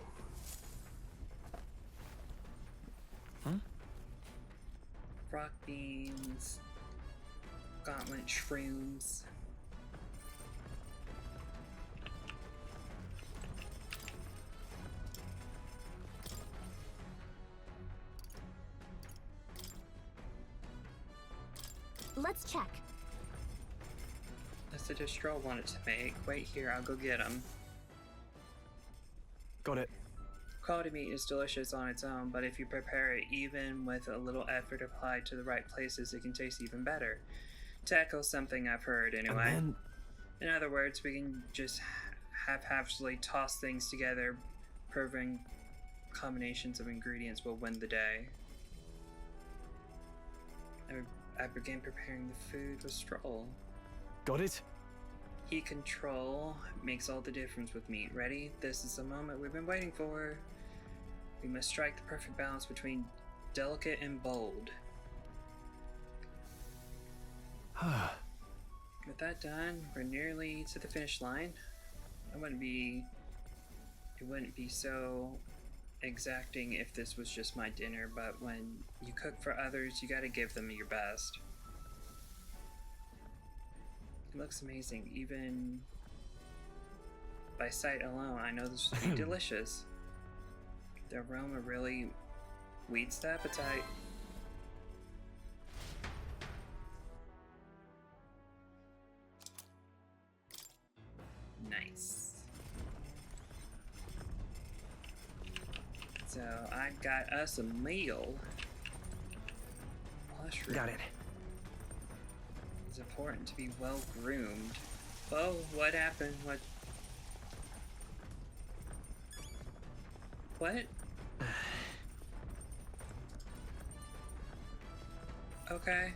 Rock beans. Gauntlet shrooms. Let's check. That's the distro wanted to make. Wait here, I'll go get them. Got it. Quality meat is delicious on its own, but if you prepare it even with a little effort applied to the right places, it can taste even better. To echo something I've heard, anyway. In other words, we can just haphazardly toss things together, proving combinations of ingredients will win the day. I began preparing the food with Stroll. Got it? Heat control makes all the difference with meat. Ready? This is the moment we've been waiting for. We must strike the perfect balance between delicate and bold. With that done, we're nearly to the finish line. It wouldn't be so exacting if this was just my dinner, but when you cook for others, you gotta give them your best. It looks amazing, even by sight alone. I know this would be delicious. The aroma really wheats the appetite. Nice. So I got us a meal. Mushroom. Got it. It's important to be well groomed. Oh, what happened? What? What? Okay.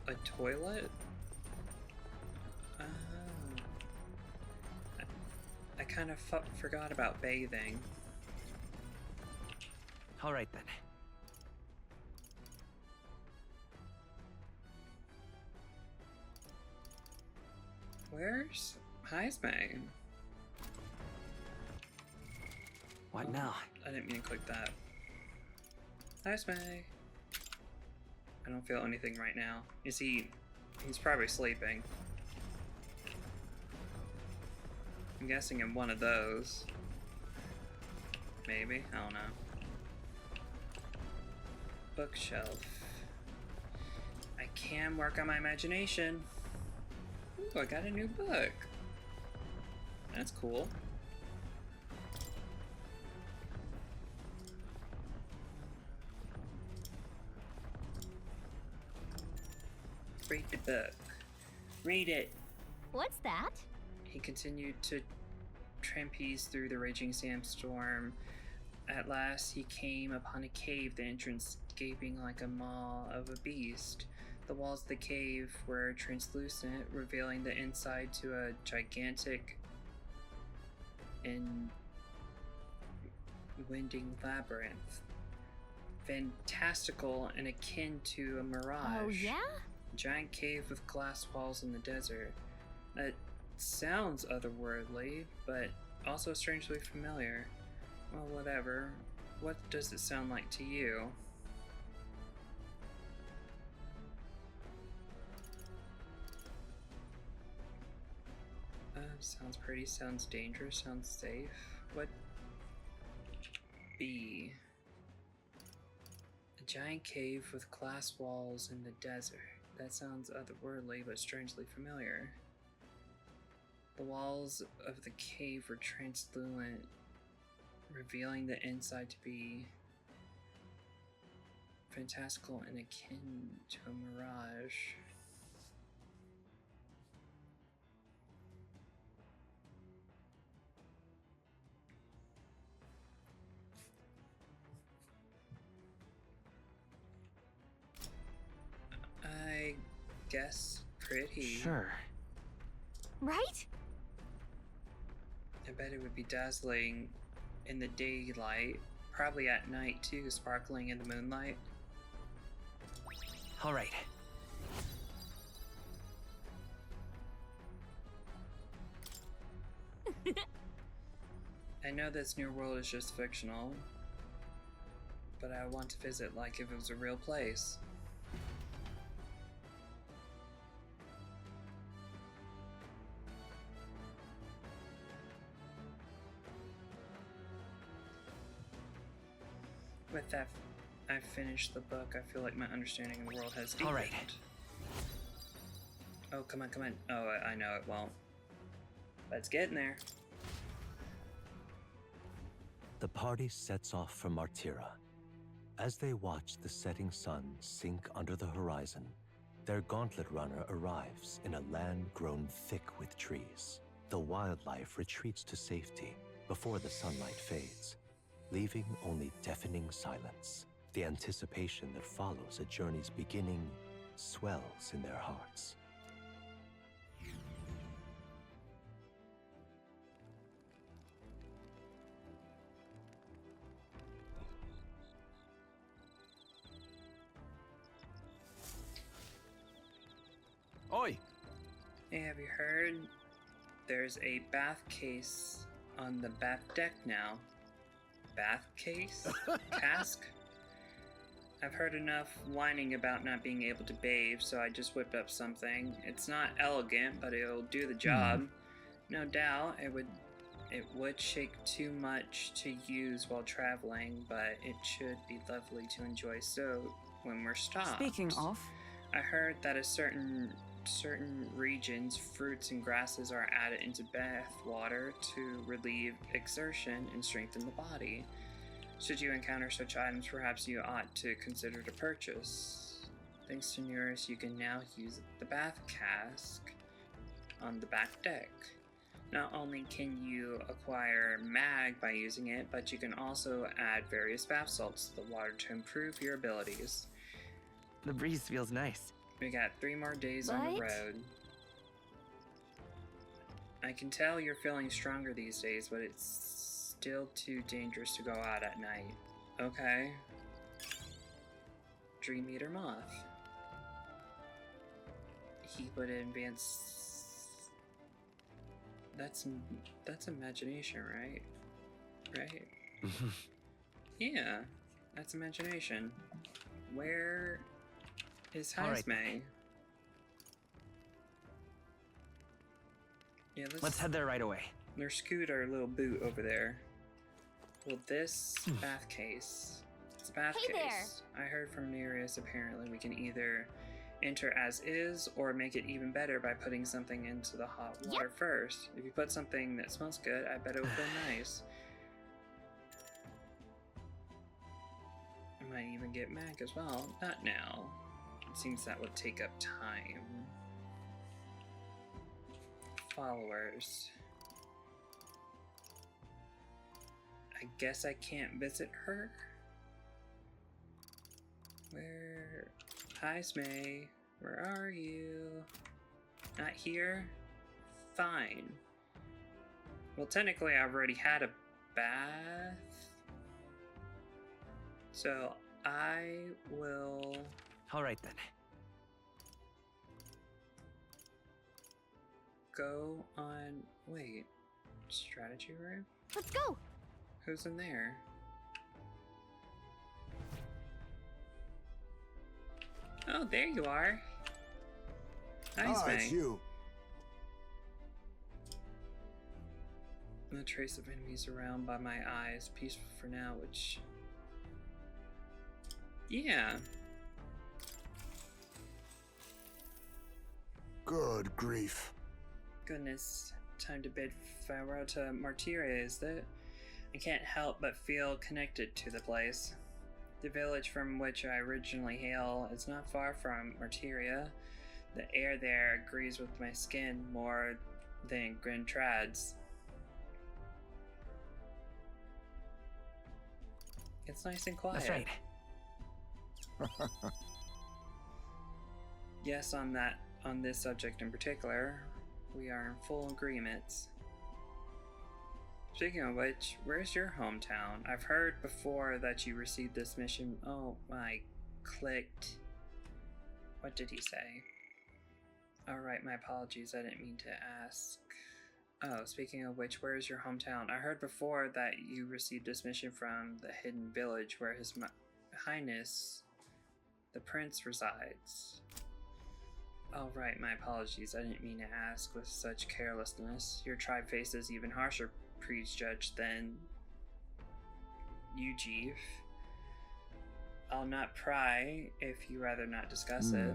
A toilet? Oh. I kind of forgot about bathing. All right then. Where's Heisman? What now? I didn't mean to click that. Hi, Smeg. I don't feel anything right now. Is he... He's probably sleeping. I'm guessing in one of those. Maybe? I don't know. Bookshelf. I can work on my imagination. Ooh, I got a new book. That's cool. Read the book. Read it. What's that? He continued to trampeze through the raging sandstorm. At last, he came upon a cave, the entrance gaping like a maw of a beast. The walls of the cave were translucent, revealing the inside to a gigantic and winding labyrinth. Fantastical and akin to a mirage. Oh, yeah? A giant cave with glass walls in the desert. That sounds otherworldly, but also strangely familiar. Well, whatever. What does it sound like to you? Sounds pretty, sounds dangerous, sounds safe. What? B. A giant cave with glass walls in the desert. That sounds otherworldly, but strangely familiar. The walls of the cave were translucent, revealing the inside to be fantastical and akin to a mirage. I guess pretty. Sure. Right? I bet it would be dazzling in the daylight, probably at night too, sparkling in the moonlight. All right. I know this new world is just fictional, but I want to visit like if it was a real place. With that, I've finished the book. I feel like my understanding of the world has deepened. All right. Oh, come on, come on. Oh, I know it won't. But it's getting there. The party sets off for Martira. As they watch the setting sun sink under the horizon, their gauntlet runner arrives in a land grown thick with trees. The wildlife retreats to safety before the sunlight fades, leaving only deafening silence. The anticipation that follows a journey's beginning swells in their hearts. Oi! Hey, have you heard? There's a bath case on the back deck now. Bath case? Cask? I've heard enough whining about not being able to bathe, so I just whipped up something. It's not elegant, but it'll do the job. No doubt, it would shake too much to use while traveling, but it should be lovely to enjoy so when we're stopped. Speaking of, I heard that a certain regions, fruits and grasses are added into bath water to relieve exertion and strengthen the body. Should you encounter such items, perhaps you ought to consider to purchase. Thanks to Neurus, you can now use the bath cask on the back deck. Not only can you acquire mag by using it, but you can also add various bath salts to the water to improve your abilities. The breeze feels nice. We got 3 more days on the road. I can tell you're feeling stronger these days, but it's still too dangerous to go out at night. Okay. Dream Eater Moth. He would advance. That's imagination, right? Right? Yeah. That's imagination. Where is All right. Hazme? Yeah, Let's head there right away. There's Scoot, our little boot over there. Well, this bath case. It's a bath Hey case. I heard from Nereus apparently we can either enter as is or make it even better by putting something into the hot water first. If you put something that smells good, I bet it will feel nice. I might even get Mac as well. Not now. It seems that would take up time. Followers. I guess I can't visit her? Where? Hi, Smay. Where are you? Not here? Fine. Well, technically, I've already had a bath. So, I will... All right, then. Go on... Wait. Strategy room? Let's go! Who's in there? Oh, there you are. Hi, Ah, it's Smay. you. No trace of enemies around by my eyes. Peaceful for now, which... Yeah. Good grief. Goodness. Time to bid farewell to Martyria, is it? I can't help but feel connected to the place. The village from which I originally hail is not far from Martyria. The air there agrees with my skin more than Grintrad's. It's nice and quiet. That's right. Yes, on this subject in particular, we are in full agreement. Speaking of which, where's your hometown? I've heard before that you received this mission. Oh, I clicked. What did he say? Alright, my apologies, I didn't mean to ask. Oh, speaking of which, where's your hometown? I heard before that you received this mission from the hidden village where His Highness, the Prince, resides. Alright, my apologies, I didn't mean to ask with such carelessness. Your tribe faces even harsher prejudge than you, Jeeve. I'll not pry if you rather not discuss it.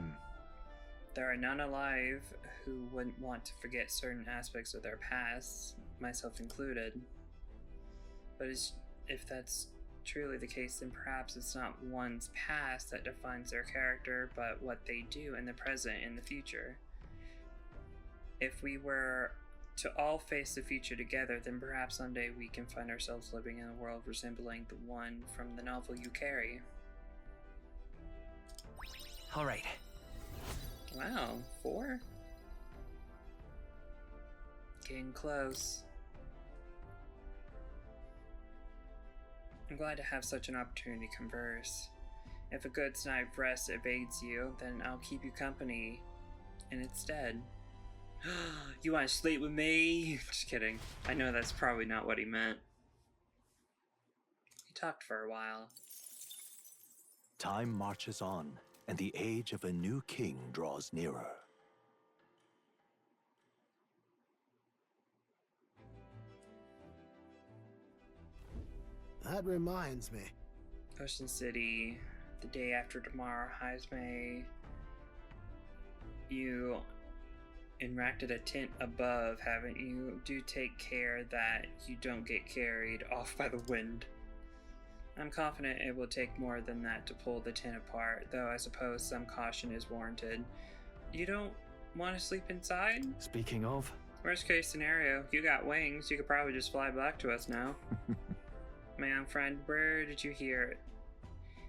There are none alive who wouldn't want to forget certain aspects of their past, myself included. But if that's truly the case, then perhaps it's not one's past that defines their character, but what they do in the present and the future. If we were to all face the future together, then perhaps someday we can find ourselves living in a world resembling the one from the novel you carry. All right. Wow, 4? Getting close. I'm glad to have such an opportunity to converse. If a good night's rest evades you, then I'll keep you company in its stead. You want to sleep with me? Just kidding. I know that's probably not what he meant. He talked for a while. Time marches on, and the age of a new king draws nearer. That reminds me. Ocean City, the day after tomorrow, Hazme. You erected a tent above, haven't you? Do take care that you don't get carried off by the wind. I'm confident it will take more than that to pull the tent apart, though I suppose some caution is warranted. You don't want to sleep inside? Speaking of... Worst case scenario, you got wings, you could probably just fly back to us now. My young friend, where did you hear it?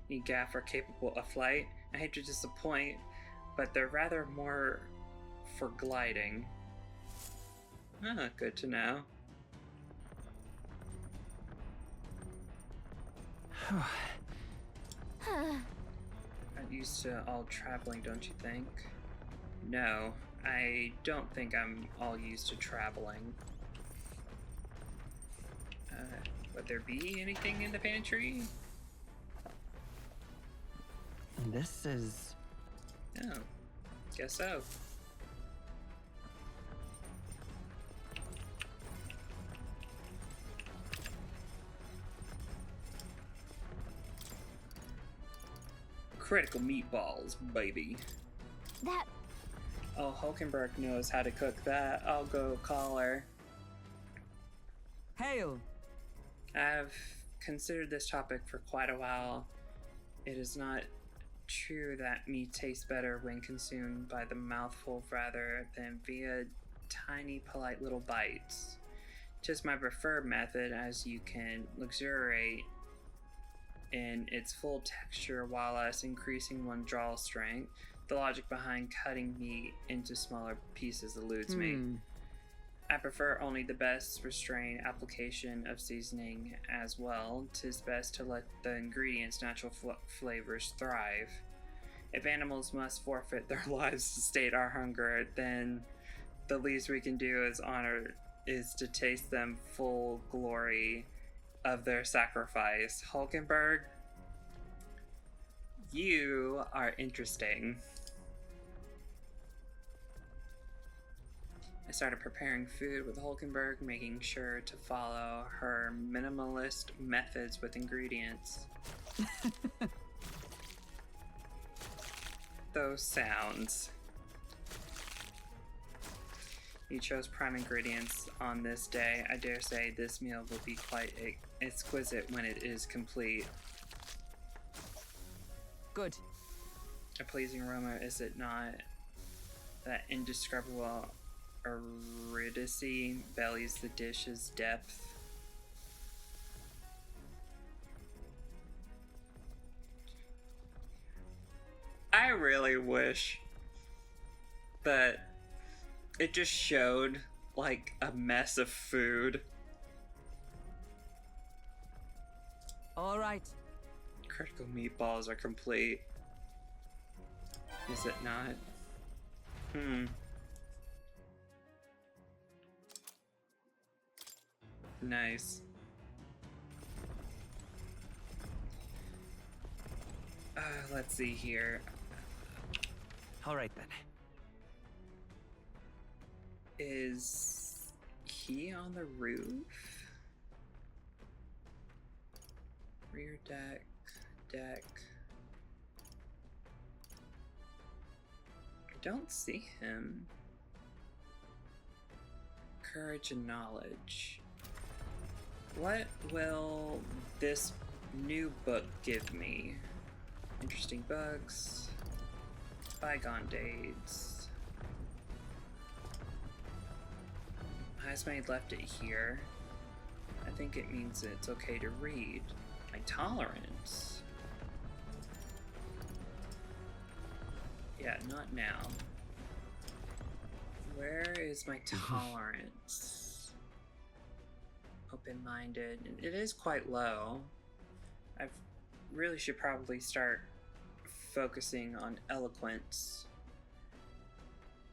You gaff are capable of flight. I hate to disappoint, but they're rather more for gliding. Ah, good to know. Not used to all traveling, don't you think? No, I don't think I'm all used to traveling. Would there be anything in the pantry? This is... Oh, guess so. Critical meatballs, baby. That... Oh, Hulkenberg knows how to cook that. I'll go call her. Hail! I've considered this topic for quite a while. It is not true that meat tastes better when consumed by the mouthful rather than via tiny, polite little bites. Just my preferred method, as you can luxuriate in its full texture while thus increasing one's draw strength. The logic behind cutting meat into smaller pieces eludes me. I prefer only the best restrained application of seasoning as well. 'Tis best to let the ingredients' natural flavors thrive. If animals must forfeit their lives to sate our hunger, then the least we can do is to taste them full glory of their sacrifice. Hulkenberg, you are interesting. I started preparing food with Hulkenberg, making sure to follow her minimalist methods with ingredients. Those sounds. You chose prime ingredients on this day. I dare say this meal will be quite exquisite when it is complete. Good. A pleasing aroma, is it not? That indescribable aridity bellies the dish's depth. I really wish that it just showed like a mess of food. All right. Critical meatballs are complete. Is it not? Nice. Let's see here. All right then. Is he on the roof? Rear deck. I don't see him. Courage and knowledge. What will this new book give me? Interesting books. Bygone days. Highsmade left it here. I think it means it's okay to read. My tolerance. Yeah, not now. Where is my tolerance? Open-minded. It is quite low. I really should probably start focusing on eloquence.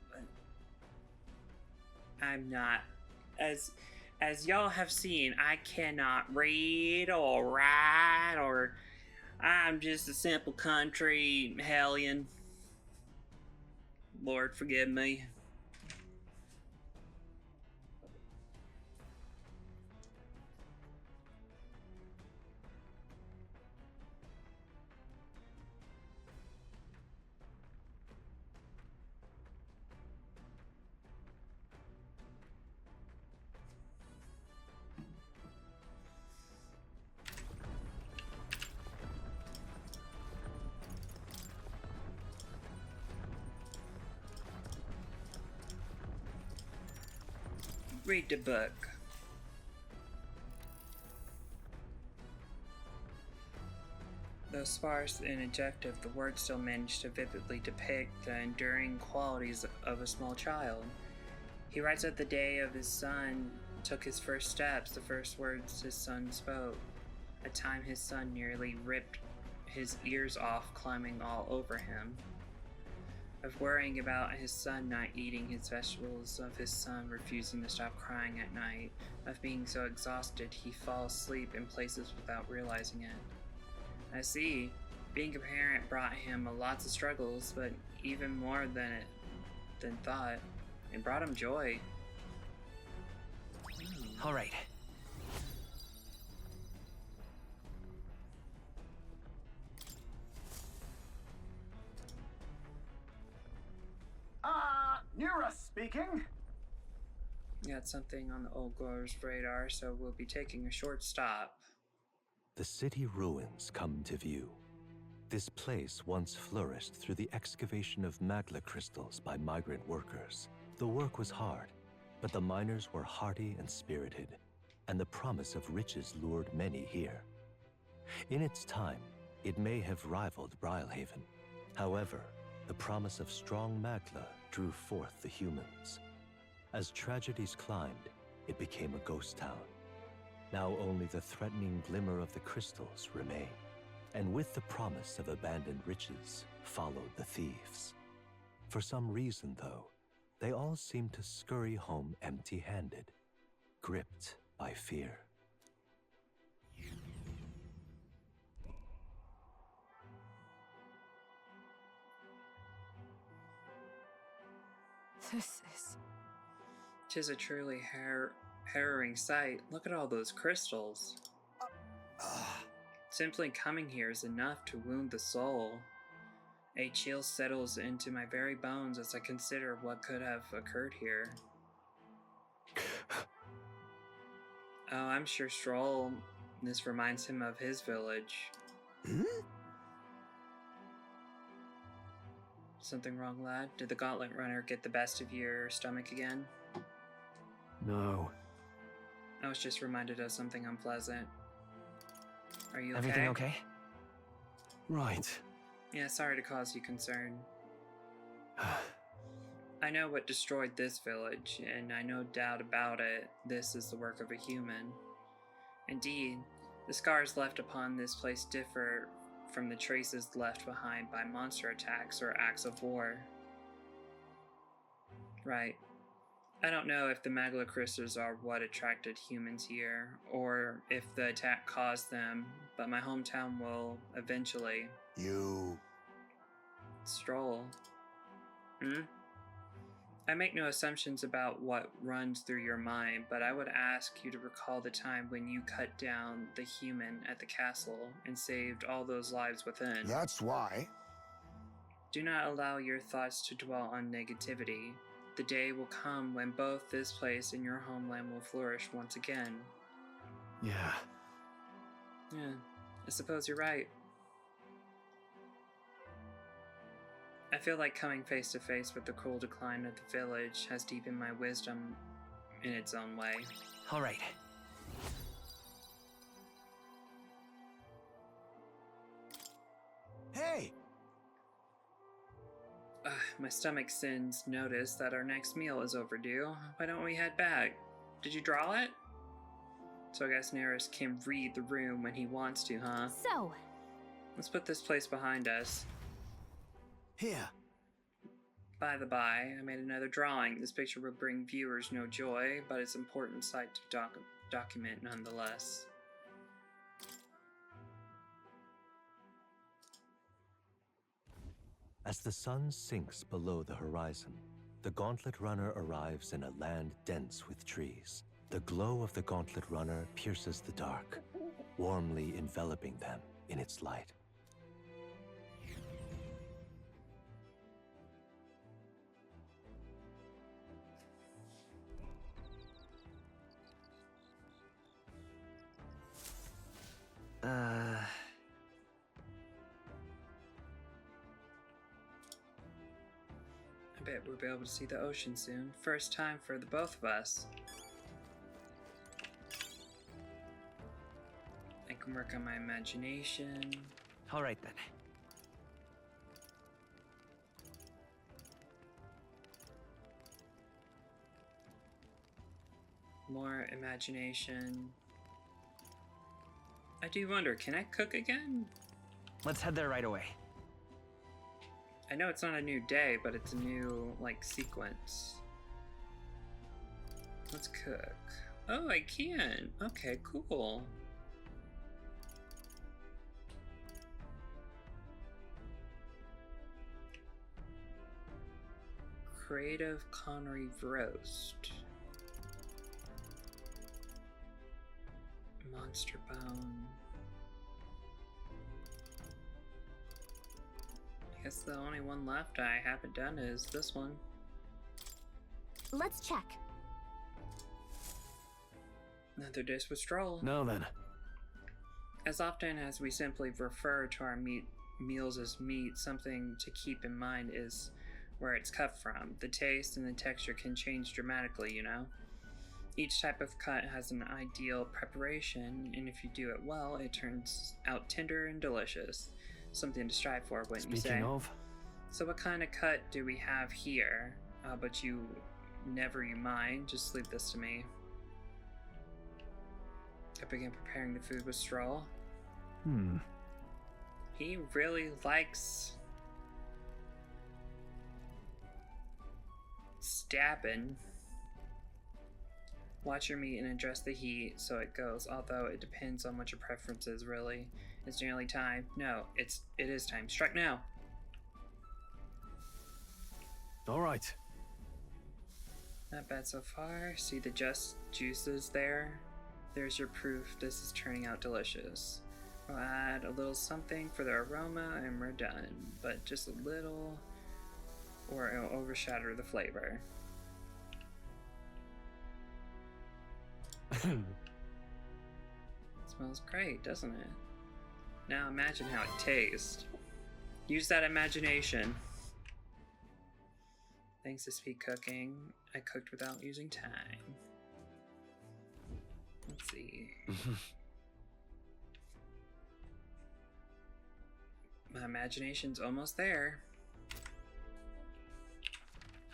But I'm not. As y'all have seen, I cannot read or write, or I'm just a simple country hellion. Lord forgive me. Read the book. Though sparse and adjective, the words still manage to vividly depict the enduring qualities of a small child. He writes that the day of his son took his first steps, the first words his son spoke. A time his son nearly ripped his ears off climbing all over him. Of worrying about his son not eating his vegetables, of his son refusing to stop crying at night, of being so exhausted he falls asleep in places without realizing it. I see. Being a parent brought him lots of struggles, but even more than thought, it brought him joy. All right. Nura speaking. Got something on the old glow's radar, so we'll be taking a short stop. The city ruins come to view. This place once flourished through the excavation of magla crystals by migrant workers. The work was hard, but the miners were hardy and spirited, and the promise of riches lured many here. In its time, it may have rivaled Brylehaven. However, the promise of strong magla drew forth the humans. As tragedies climbed, it became a ghost town. Now only the threatening glimmer of the crystals remain. And with the promise of abandoned riches followed the thieves. For some reason, though, they all seemed to scurry home empty-handed, gripped by fear. This is... 'Tis a truly harrowing sight. Look at all those crystals. Simply coming here is enough to wound the soul. A chill settles into my very bones as I consider what could have occurred here. Oh, I'm sure Stroll, this reminds him of his village. Something wrong, lad? Did the Gauntlet Runner get the best of your stomach again? No. I was just reminded of something unpleasant. Are you okay? Everything okay? Right. Yeah, sorry to cause you concern. I know what destroyed this village, and I no doubt about it, this is the work of a human. Indeed, the scars left upon this place differ from the traces left behind by monster attacks or acts of war. Right. I don't know if the magla crystals are what attracted humans here, or if the attack caused them, but my hometown will eventually... You... Stroll. I make no assumptions about what runs through your mind, but I would ask you to recall the time when you cut down the human at the castle and saved all those lives within. That's why. Do not allow your thoughts to dwell on negativity. The day will come when both this place and your homeland will flourish once again. Yeah. Yeah, I suppose you're right. I feel like coming face to face with the cruel decline of the village has deepened my wisdom in its own way. All right. Hey! My stomach sends notice that our next meal is overdue. Why don't we head back? Did you draw it? So I guess Neris can read the room when he wants to, huh? So, let's put this place behind us. Here. By the by, I made another drawing. This picture will bring viewers no joy, but it's an important sight to document nonetheless. As the sun sinks below the horizon, the Gauntlet Runner arrives in a land dense with trees. The glow of the Gauntlet Runner pierces the dark, warmly enveloping them in its light. I bet we'll be able to see the ocean soon. First time for the both of us. I can work on my imagination. All right then. More imagination. I do wonder, can I cook again? Let's head there right away. I know it's not a new day, but it's a new, like, sequence. Let's cook. Oh, I can. Okay, cool. Creative Connery Roast. Monster Bone. I guess the only one left I haven't done is this one. Let's check. Another dish with Stroll. Now then. As often as we simply refer to our meals as meat, something to keep in mind is where it's cut from. The taste and the texture can change dramatically, you know? Each type of cut has an ideal preparation, and if you do it well, it turns out tender and delicious. Something to strive for, wouldn't you say? Speaking of. So what kind of cut do we have here? But you never you mind, just leave this to me. I began preparing the food with Stroll. He really likes stabbing. Watch your meat and adjust the heat so it goes, although it depends on what your preference is, really. It's nearly time. No, it is time. Strike now. Alright. Not bad so far. See the just juices there? There's your proof this is turning out delicious. We'll add a little something for the aroma and we're done. But just a little, or it'll overshadow the flavor. Smells great, doesn't it? Now imagine how it tastes. Use that imagination. Thanks to speed cooking, I cooked without using time. Let's see. My imagination's almost there.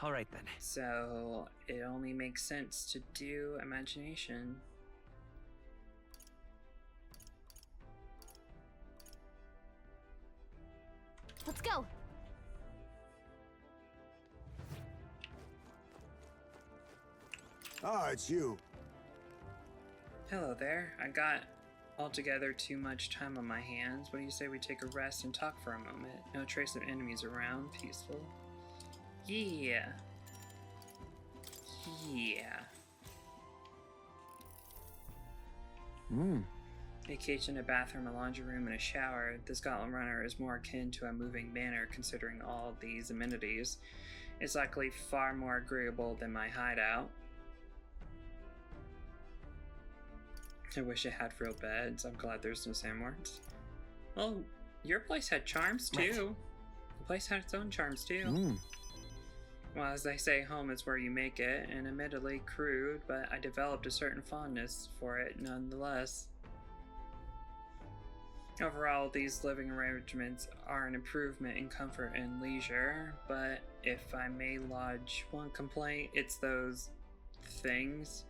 Alright then. So it only makes sense to do imagination. Let's go. Ah, it's you. Hello there. I got altogether too much time on my hands. What do you say we take a rest and talk for a moment? No trace of enemies around. Peaceful. Yeah. Yeah. A kitchen, a bathroom, a laundry room, and a shower. The Scotland Runner is more akin to a moving manor considering all these amenities. It's likely far more agreeable than my hideout. I wish it had real beds. I'm glad there's no sandworms. Well, your place had charms too. The place had its own charms too. Well, as they say, home is where you make it, and admittedly crude, but I developed a certain fondness for it nonetheless. Overall, these living arrangements are an improvement in comfort and leisure, but if I may lodge one complaint, it's those things.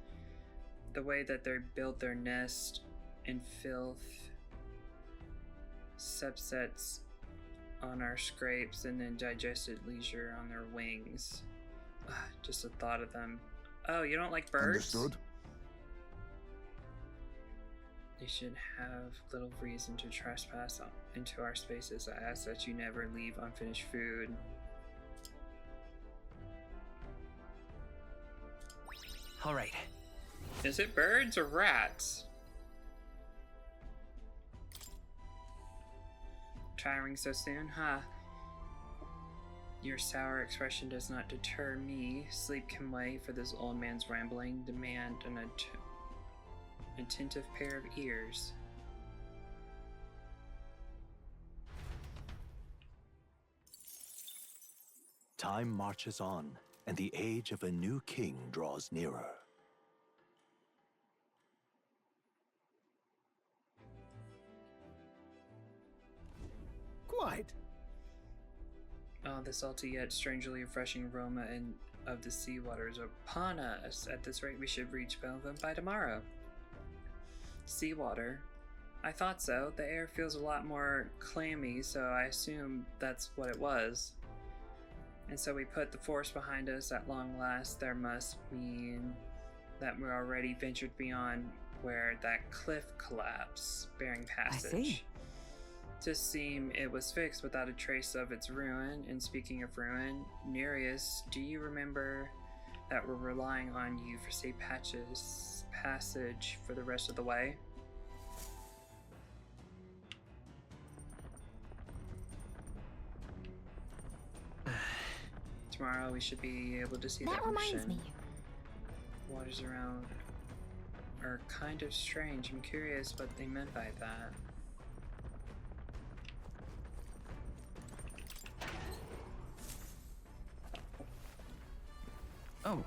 The way that they build their nest in filth, subsets on our scrapes, and then digested leisure on their wings. Just the thought of them. Oh, you don't like birds? Understood. They should have little reason to trespass into our spaces. I ask that you never leave unfinished food. Alright. Is it birds or rats? Tiring so soon, huh? Your sour expression does not deter me. Sleep can wait, for this old man's rambling demand an attentive pair of ears. Time marches on, and the age of a new king draws nearer. Quite. Oh, the salty yet strangely refreshing aroma of the sea waters are upon us. At this rate, we should reach Belgium by tomorrow. Seawater? I thought so. The air feels a lot more clammy, so I assume that's what it was. And so we put the force behind us at long last. There must mean that we're already ventured beyond where that cliff collapsed, bearing passage. I see. To seem it was fixed without a trace of its ruin. And speaking of ruin, Nereus, do you remember that we're relying on you for safe passage for the rest of the way? Tomorrow we should be able to see That the reminds ocean. me. Waters around are kind of strange. I'm curious what they meant by that. Oh.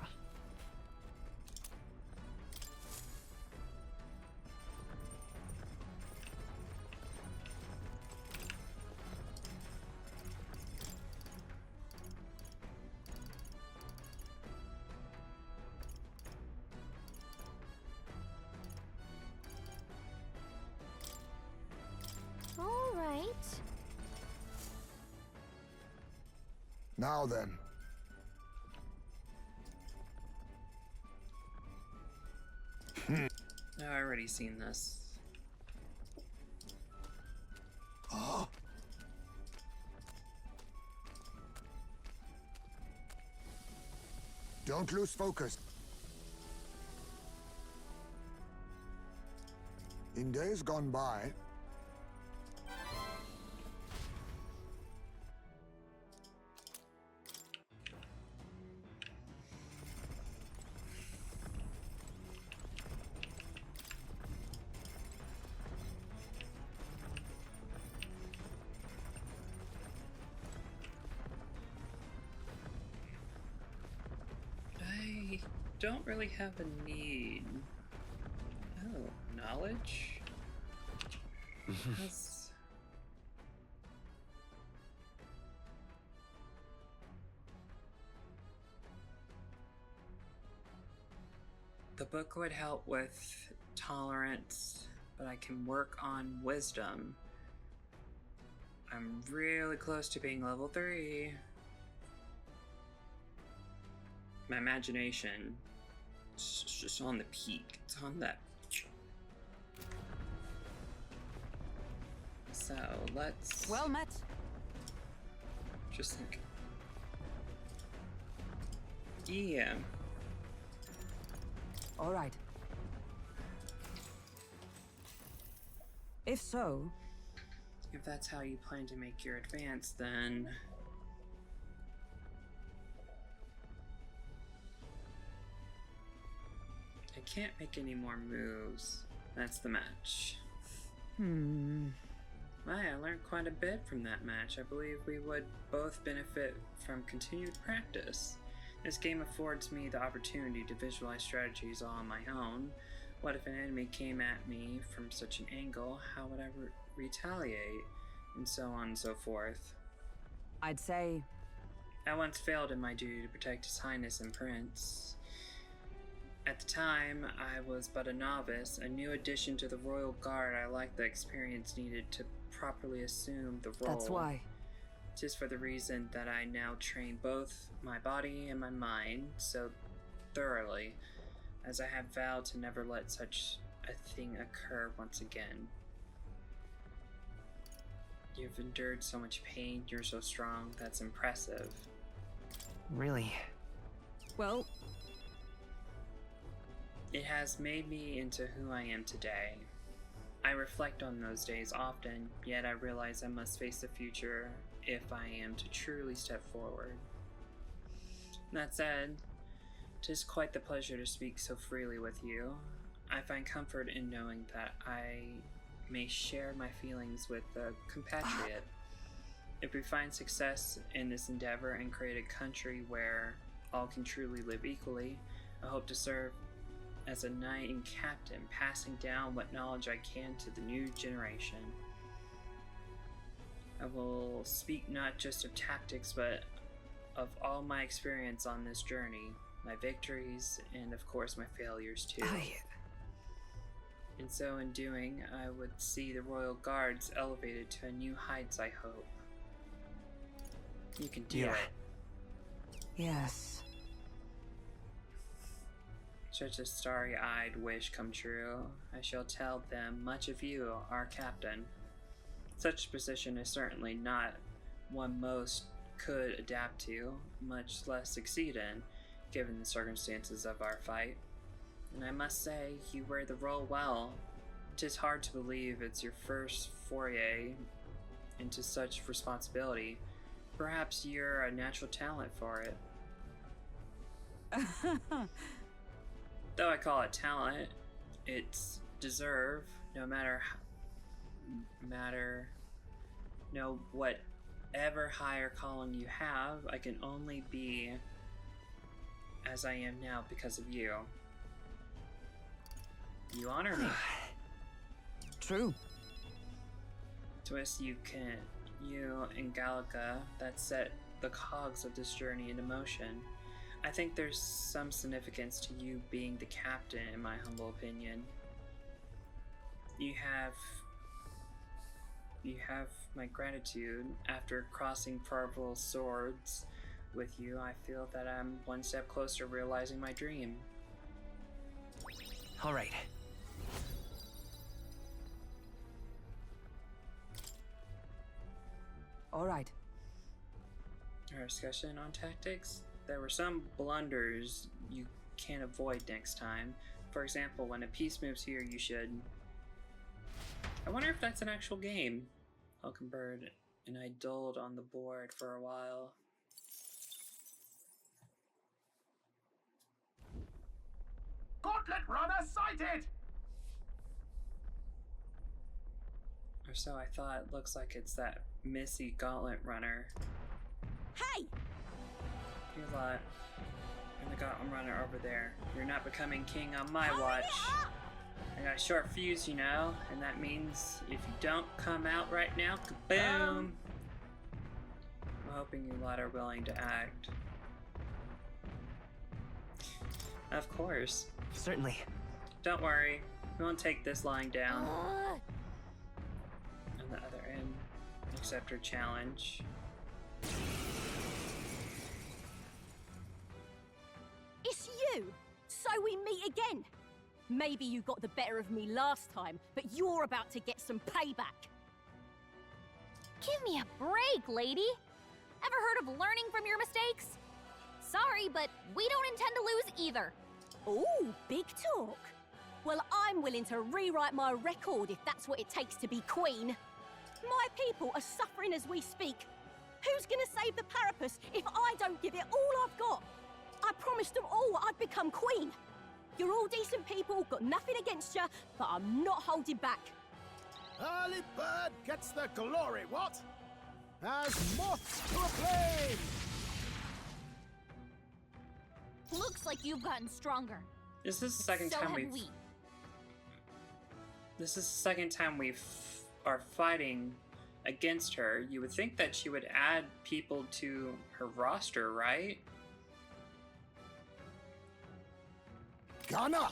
All right. Now then. I've already seen this. Oh. Don't lose focus. In days gone by, I don't really have a need. Oh, knowledge? That's... The book would help with tolerance, but I can work on wisdom. I'm really close to being level 3. My imagination is just on the peak. It's on that. So let's Well met. just think. Yeah. All right. If so, If that's how you plan to make your advance, then I can't make any more moves. That's the match. I learned quite a bit from that match. I believe we would both benefit from continued practice. This game affords me the opportunity to visualize strategies all on my own. What if an enemy came at me from such an angle? How would I retaliate? And so on and so forth. I'd say I once failed in my duty to protect His Highness and Prince. At the time, I was but a novice, a new addition to the Royal Guard. I lacked the experience needed to properly assume the role. that's why. Just for the reason that I now train both my body and my mind so thoroughly, as I have vowed to never let such a thing occur once again. You've endured so much pain, you're so strong, that's impressive. Really? Well, It has made me into who I am today. I reflect on those days often, yet I realize I must face the future if I am to truly step forward. That said, 'tis quite the pleasure to speak so freely with you. I find comfort in knowing that I may share my feelings with a compatriot. If we find success in this endeavor and create a country where all can truly live equally, I hope to serve as a knight and captain, passing down what knowledge I can to the new generation. I will speak not just of tactics, but of all my experience on this journey, my victories, and of course my failures too. And so in doing, I would see the Royal Guards elevated to a new heights, I hope. You can do it. Yes. Such a starry-eyed wish come true. I shall tell them much of you, our captain. Such a position is certainly not one most could adapt to, much less succeed in, given the circumstances of our fight. And I must say, you wear the role well. 'Tis hard to believe it's your first foray into such responsibility. Perhaps you're a natural talent for it. Though I call it talent, it's deserve, no whatever higher calling you have, I can only be as I am now because of you. You honor me. True. Twist, you and Gallica, that set the cogs of this journey into motion. I think there's some significance to you being the captain, in my humble opinion. You have my gratitude. After crossing purple swords with you, I feel that I'm one step closer to realizing my dream. All right. All right. Our discussion on tactics? There were some blunders you can't avoid next time. For example, when a piece moves here, you should... I wonder if that's an actual game. Falcon Bird and I dulled on the board for a while. Gauntlet runner sighted! Or so I thought. It looks like it's that Missy Gauntlet runner. Hey! You lot. And the Gauntlet runner over there. You're not becoming king on my watch. I got a short fuse, you know, and that means if you don't come out right now, kaboom! I'm hoping you lot are willing to act. Of course. Certainly. Don't worry, we won't take this lying down. On the other end, accept her challenge. It's you! So we meet again! Maybe you got the better of me last time, but you're about to get some payback. Give me a break, lady. Ever heard of learning from your mistakes? Sorry, but we don't intend to lose either. Ooh, big talk. Well, I'm willing to rewrite my record if that's what it takes to be queen. My people are suffering as we speak. Who's gonna save the Parapus if I don't give it all I've got? I promised them all I'd become queen. You're all decent people, got nothing against you, but I'm not holding back. Early bird gets the glory, what? As moths to a flame! Looks like you've gotten stronger. This is the second So time have we've... we. This is the second time we are fighting against her. You would think that she would add people to her roster, right? Gunner!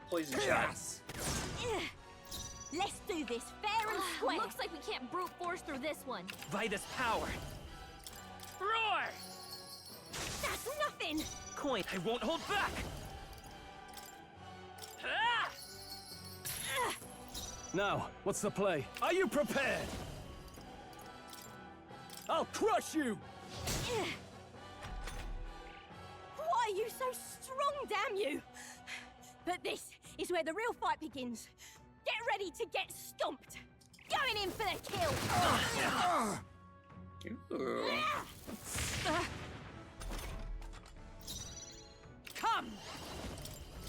Poison shots. Let's do this fair and square. Looks like we can't brute force through this one. Vitus power. Roar! That's nothing! Coin, I won't hold back! Ah! Now, what's the play? Are you prepared? I'll crush you! Why are you so strong, damn you? But this is where the real fight begins. Get ready to get stomped. Going in for the kill. Ooh. Come!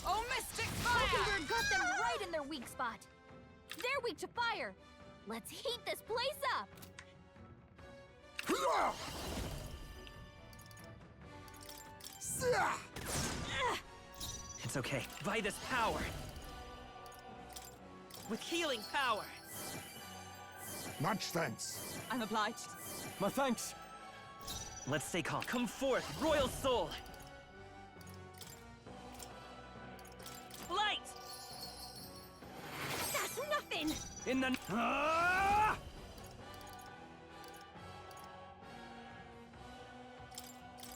Oh, Mystic Falconbird Fire! got them right in their weak spot. They're weak to fire. Let's heat this place up. It's okay. Vitus power. With healing power. Much thanks. I'm obliged. My thanks. Let's stay calm. Come forth, royal soul. Light! That's nothing. In the... Ah!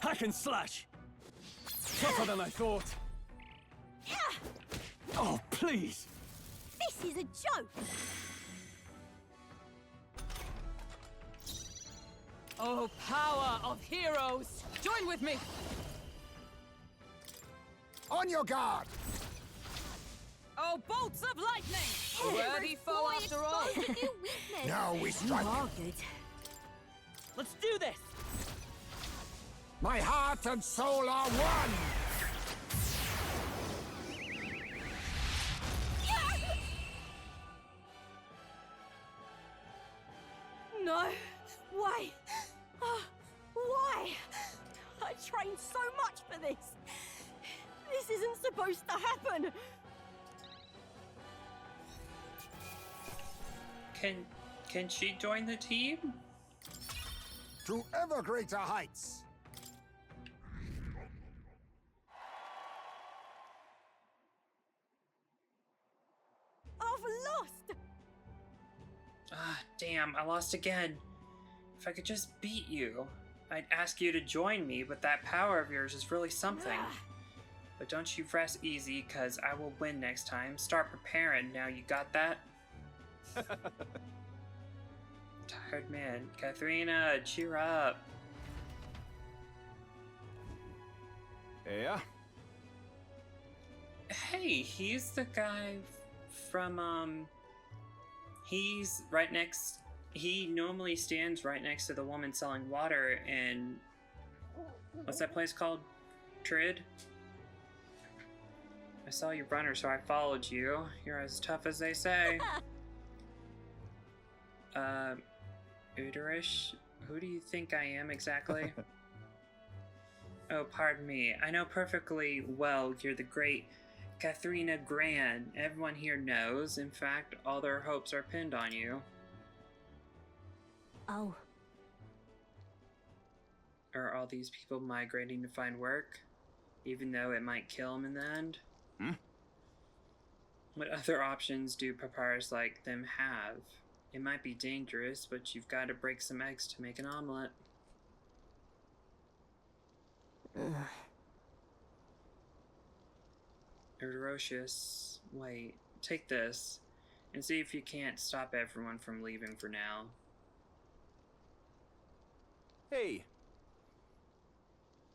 Hack and slash! Tougher than I thought. Oh, please! This This is a joke! Oh, power of heroes! Join with me! On your guard! Oh, bolts of lightning! Worthy foe Boy, after all! exposed a new weakness. Now we strike. You are good. Let's do this! My heart and soul are one! No way! Why? I trained so much for this! This isn't supposed to happen! Can she join the team? To ever greater heights! I've lost! Ah, damn, I lost again. If I could just beat you, I'd ask you to join me, but that power of yours is really something. But don't you rest easy, cause I will win next time. Start preparing, now you got that? Tired man. Katharina, cheer up. Yeah? Hey, he's the guy from, he's right next, he normally stands right next to the woman selling water in, what's that place called? Trid? I saw you runner, so I followed you. You're as tough as they say. Uderish? Who do you think I am exactly? Oh, pardon me. I know perfectly well you're the great Katharina Gran. Everyone here knows. In fact, all their hopes are pinned on you. Oh. Are all these people migrating to find work? Even though it might kill them in the end? Hmm? What other options do papyrus like them have? It might be dangerous, but you've got to break some eggs to make an omelet. Erocious. Wait, take this, and see if you can't stop everyone from leaving for now. Hey!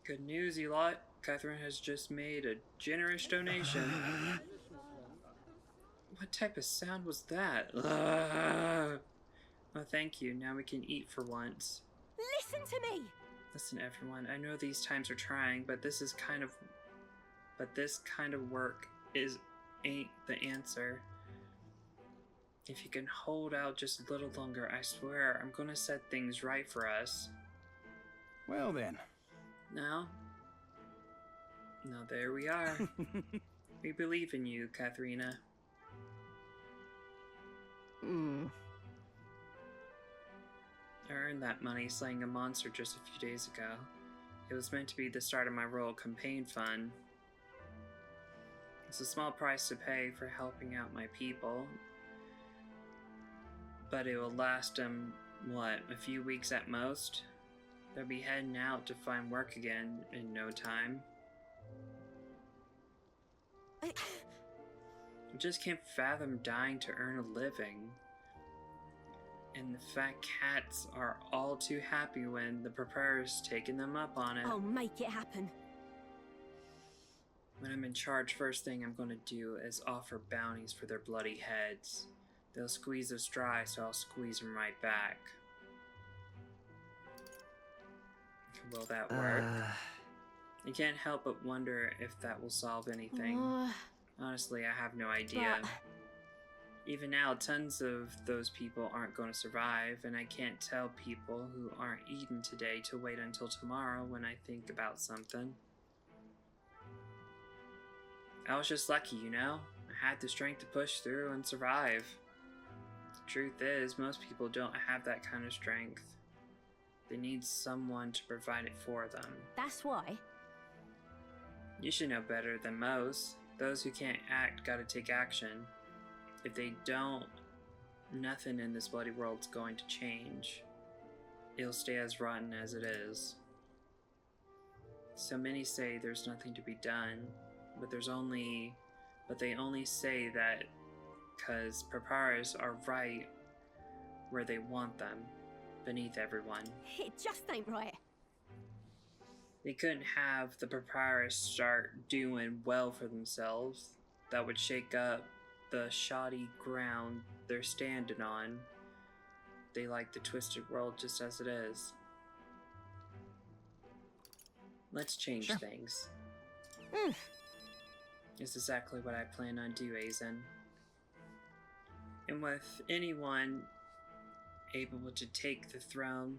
Good news, you lot. Catherine has just made a generous donation. What type of sound was that? Ugh. Oh, thank you. Now we can eat for once. Listen to me! Listen, everyone. I know these times are trying, but this kind of work ain't the answer. If you can hold out just a little longer, I swear I'm gonna set things right for us. Well then. Now, there we are. We believe in you, Katharina. I earned that money slaying a monster just a few days ago. It was meant to be the start of my royal campaign fund. It's a small price to pay for helping out my people, but it will last them, what, a few weeks at most? They'll be heading out to find work again in no time. I just can't fathom dying to earn a living. And the fat cats are all too happy when the preparer's taking them up on it. I'll make it happen. When I'm in charge, first thing I'm gonna do is offer bounties for their bloody heads. They'll squeeze us dry, so I'll squeeze them right back. Will that work? I can't help but wonder if that will solve anything. Honestly, I have no idea. Even now, tons of those people aren't going to survive, and I can't tell people who aren't eating today to wait until tomorrow when I think about something. I was just lucky, you know? I had the strength to push through and survive. The truth is, most people don't have that kind of strength. They need someone to provide it for them. That's why. You should know better than most. Those who can't act gotta take action. If they don't, nothing in this bloody world's going to change. It'll stay as rotten as it is. So many say there's nothing to be done, but they only say that because Preparas are right where they want them, beneath everyone. It just ain't right. They couldn't have the Preparas start doing well for themselves. That would shake up the shoddy ground they're standing on. They like the twisted world just as it is. Let's change things. It's exactly what I plan on doing, Aizen. And with anyone able to take the throne,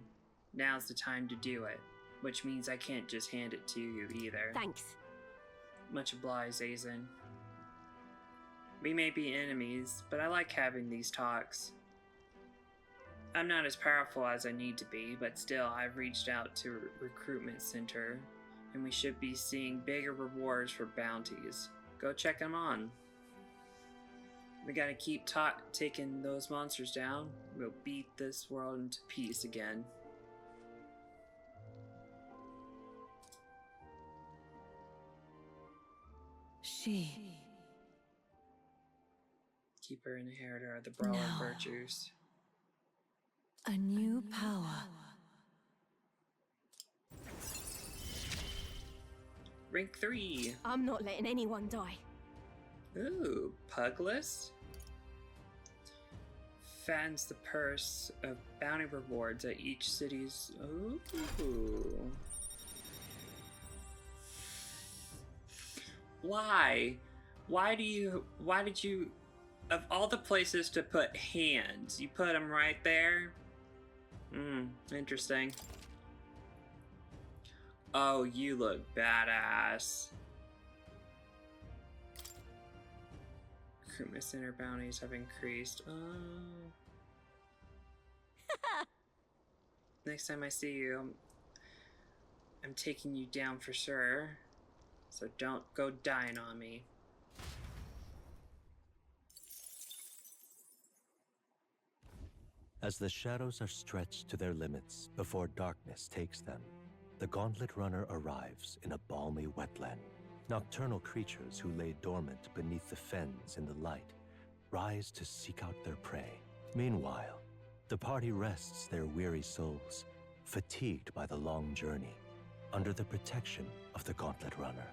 now's the time to do it. Which means I can't just hand it to you either. Thanks. Much obliged, Aizen. We may be enemies, but I like having these talks. I'm not as powerful as I need to be, but still I've reached out to recruitment center, and we should be seeing bigger rewards for bounties. Go check them on. We gotta keep taking those monsters down. We'll beat this world into peace again. Keeper and inheritor of the Brawler No. Virtues. A new power. Rank 3. I'm not letting anyone die. Ooh, Pugless? Fattens the purse of bounty rewards at each city's... Ooh. Why? Why did you... Of all the places to put hands, you put them right there? Interesting. Oh, you look badass. Recruitment center bounties have increased. Oh. Next time I see you, I'm taking you down for sure. So don't go dying on me. As the shadows are stretched to their limits before darkness takes them, the Gauntlet Runner arrives in a balmy wetland. Nocturnal creatures who lay dormant beneath the fens in the light rise to seek out their prey. Meanwhile, the party rests their weary souls, fatigued by the long journey, under the protection of the Gauntlet Runner.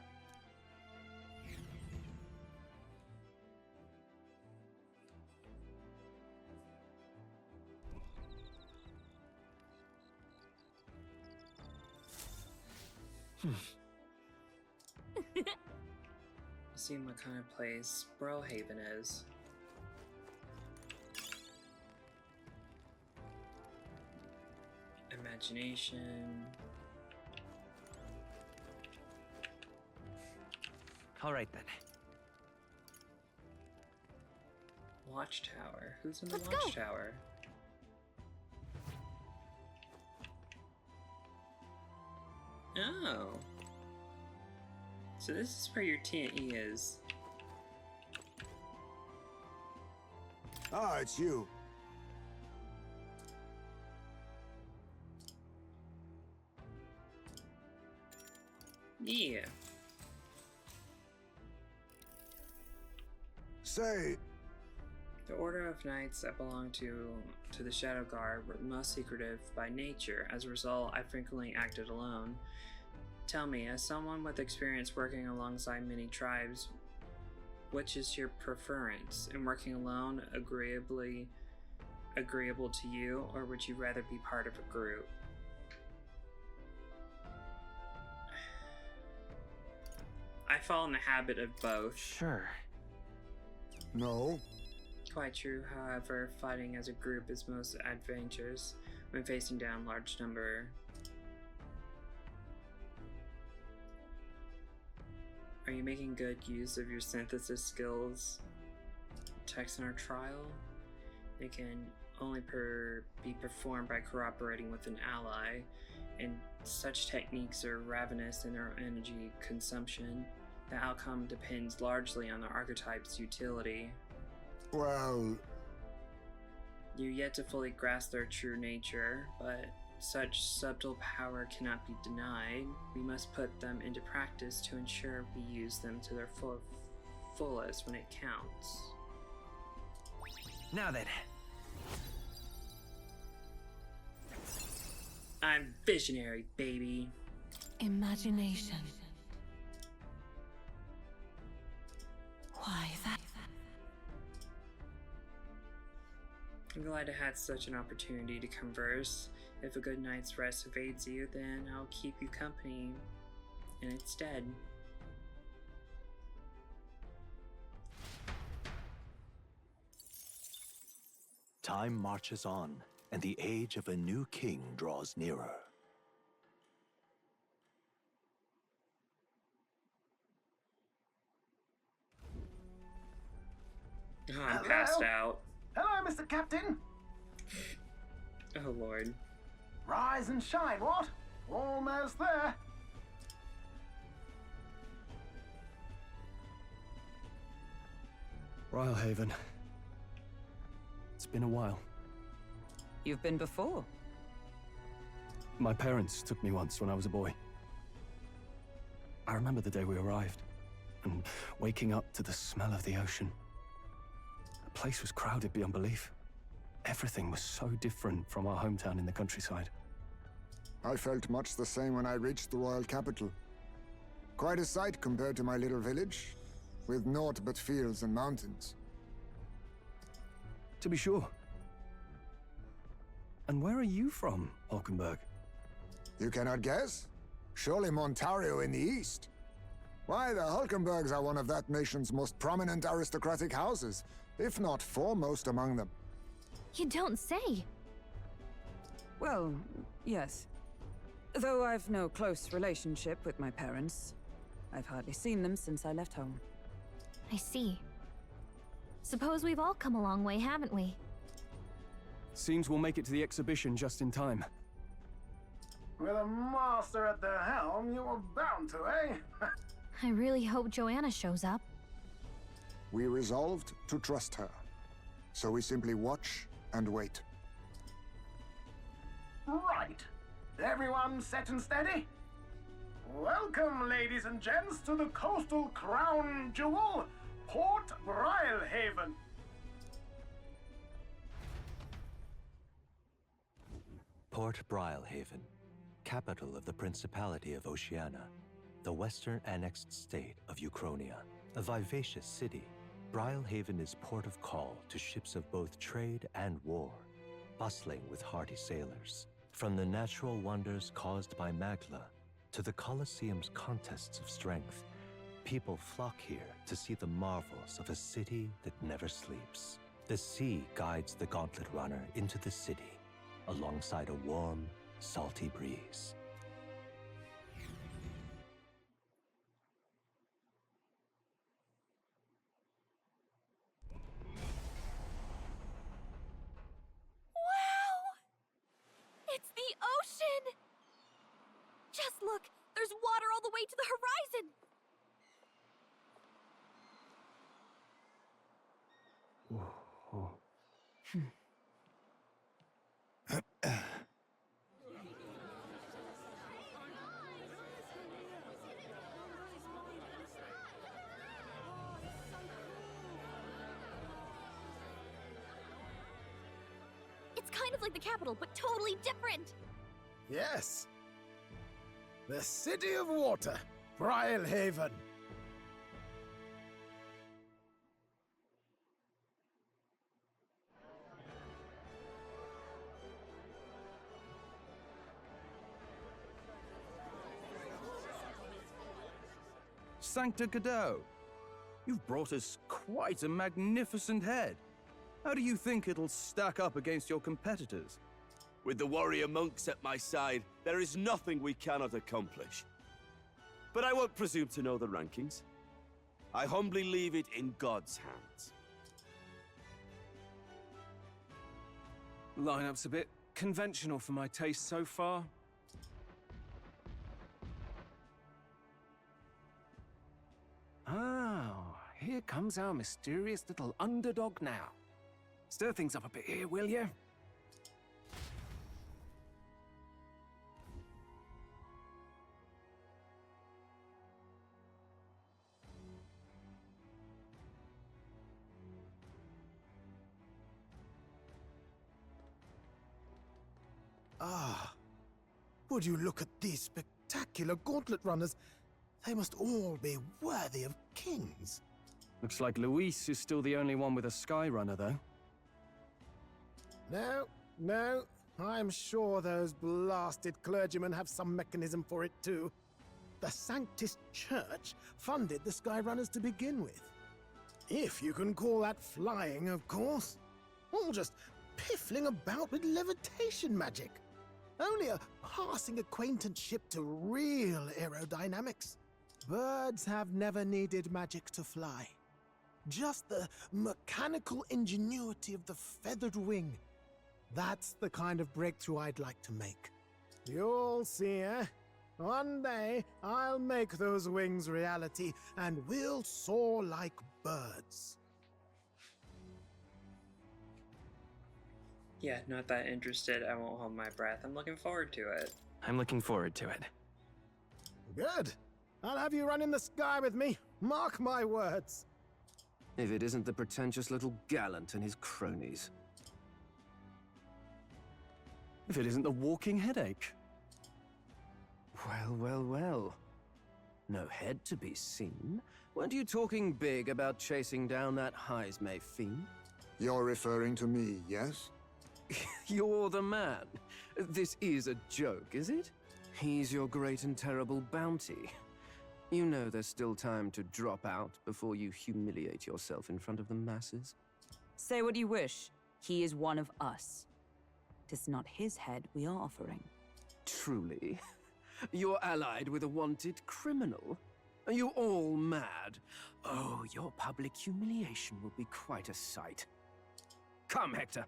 See what kind of place Brohaven is. Imagination. Alright then. Watchtower. Who's in the Let's go. watchtower? Oh. So this is where your TNE is. Ah, it's you. Yeah. Say, The Order of Knights that belong to the Shadow Guard were most secretive by nature. As a result, I frequently acted alone. Tell me, as someone with experience working alongside many tribes, which is your preference? In working alone, agreeable to you, or would you rather be part of a group? I fall in the habit of both. Sure. no. Quite true, however, fighting as a group is most advantageous when facing down large number. Are you making good use of your synthesis skills? Text in our trial? They can only be performed by cooperating with an ally, and such techniques are ravenous in their energy consumption. The outcome depends largely on the archetype's utility. Well, You're yet to fully grasp their true nature, but such subtle power cannot be denied. We must put them into practice to ensure we use them to their fullest when it counts. Now then. I'm visionary, baby. Imagination. Why that? I'm glad I had such an opportunity to converse. If a good night's rest evades you, then I'll keep you company in its stead. Time marches on, and the age of a new king draws nearer. Oh, I'm passed out. Hello, Mr. Captain. Oh, Lord. Rise and shine, what? Almost there. Rhylehaven. It's been a while. You've been before? My parents took me once when I was a boy. I remember the day we arrived, and waking up to the smell of the ocean. The place was crowded beyond belief. Everything was so different from our hometown in the countryside. I felt much the same when I reached the royal capital. Quite a sight compared to my little village, with naught but fields and mountains. To be sure. And where are you from, Hulkenberg? You cannot guess? Surely Montario in the east. Why, the Hulkenbergs are one of that nation's most prominent aristocratic houses, if not foremost among them. You don't say. Well, yes. Though I've no close relationship with my parents. I've hardly seen them since I left home. I see. Suppose we've all come a long way, haven't we? Seems we'll make it to the exhibition just in time. With a master at the helm, you were bound to, eh? I really hope Joanna shows up. We resolved to trust her. So we simply watch and wait. Right. Everyone set and steady? Welcome, ladies and gents, to the coastal crown jewel, Port Rhylehaven. Port Rhylehaven, capital of the Principality of Oceania, the western annexed state of Uchronia. A vivacious city, Rhylehaven is port of call to ships of both trade and war, bustling with hardy sailors. From the natural wonders caused by Magla to the Colosseum's contests of strength, people flock here to see the marvels of a city that never sleeps. The sea guides the Gauntlet Runner into the city, alongside a warm, salty breeze. Wow! It's the ocean! Just look! There's water all the way to the horizon! It's kind of like the capital, but totally different! Yes. The City of Water, Rhylehaven. Sancta Cadeau, you've brought us quite a magnificent head. How do you think it'll stack up against your competitors? With the warrior monks at my side, there is nothing we cannot accomplish. But I won't presume to know the rankings. I humbly leave it in God's hands. Lineup's a bit conventional for my taste so far. Oh, here comes our mysterious little underdog now. Stir things up a bit here, will you? Would you look at these spectacular gauntlet runners? They must all be worthy of kings. Looks like Luis is still the only one with a Skyrunner, though. No. I'm sure those blasted clergymen have some mechanism for it too. The Sanctus Church funded the Skyrunners to begin with. If you can call that flying, of course. All just piffling about with levitation magic. Only a passing acquaintanceship to real aerodynamics. Birds have never needed magic to fly. Just the mechanical ingenuity of the feathered wing. That's the kind of breakthrough I'd like to make. You'll see, eh? One day, I'll make those wings reality, and we'll soar like birds. Yeah, not that interested. I won't hold my breath. I'm looking forward to it. I'm looking forward to it. Good. I'll have you run in the sky with me. Mark my words. If it isn't the pretentious little gallant and his cronies. If it isn't the walking headache. Well. No head to be seen. Weren't you talking big about chasing down that Heismay fiend? You're referring to me, yes? You're the man. This is a joke, is it? He's your great and terrible bounty. You know there's still time to drop out before you humiliate yourself in front of the masses. Say what you wish. He is one of us. Tis not his head we are offering. Truly? You're allied with a wanted criminal? Are you all mad? Oh, your public humiliation will be quite a sight. Come, Hector.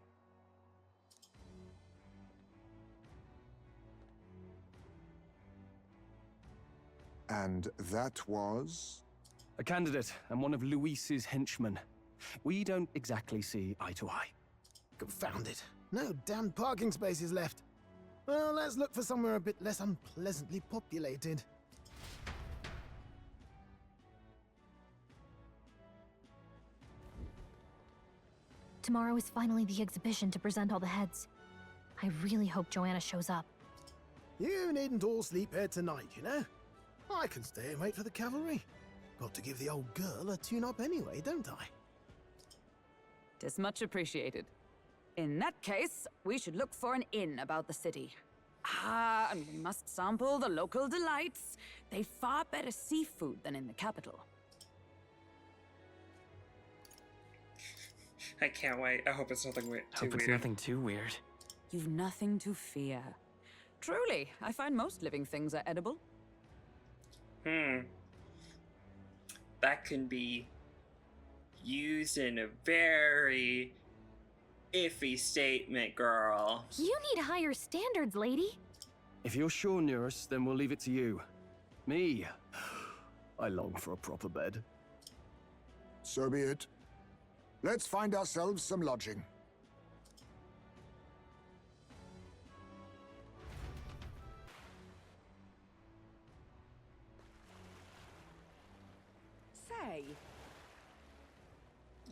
And that was? A candidate and one of Luis's henchmen. We don't exactly see eye to eye. Confound it. No damn parking spaces left. Well, let's look for somewhere a bit less unpleasantly populated. Tomorrow is finally the exhibition to present all the heads. I really hope Joanna shows up. You needn't all sleep here tonight, you know? I can stay and wait for the cavalry. Got to give the old girl a tune-up anyway, don't I? 'Tis much appreciated. In that case, we should look for an inn about the city. And we must sample the local delights. They've far better seafood than in the capital. I can't wait. I hope it's nothing too weird. Hope it's nothing too weird. You've nothing to fear. Truly, I find most living things are edible. That can be used in a very iffy statement, girl. You need higher standards, lady. If you're sure, Nurse, then we'll leave it to you. Me? I long for a proper bed. So be it. Let's find ourselves some lodging. Say.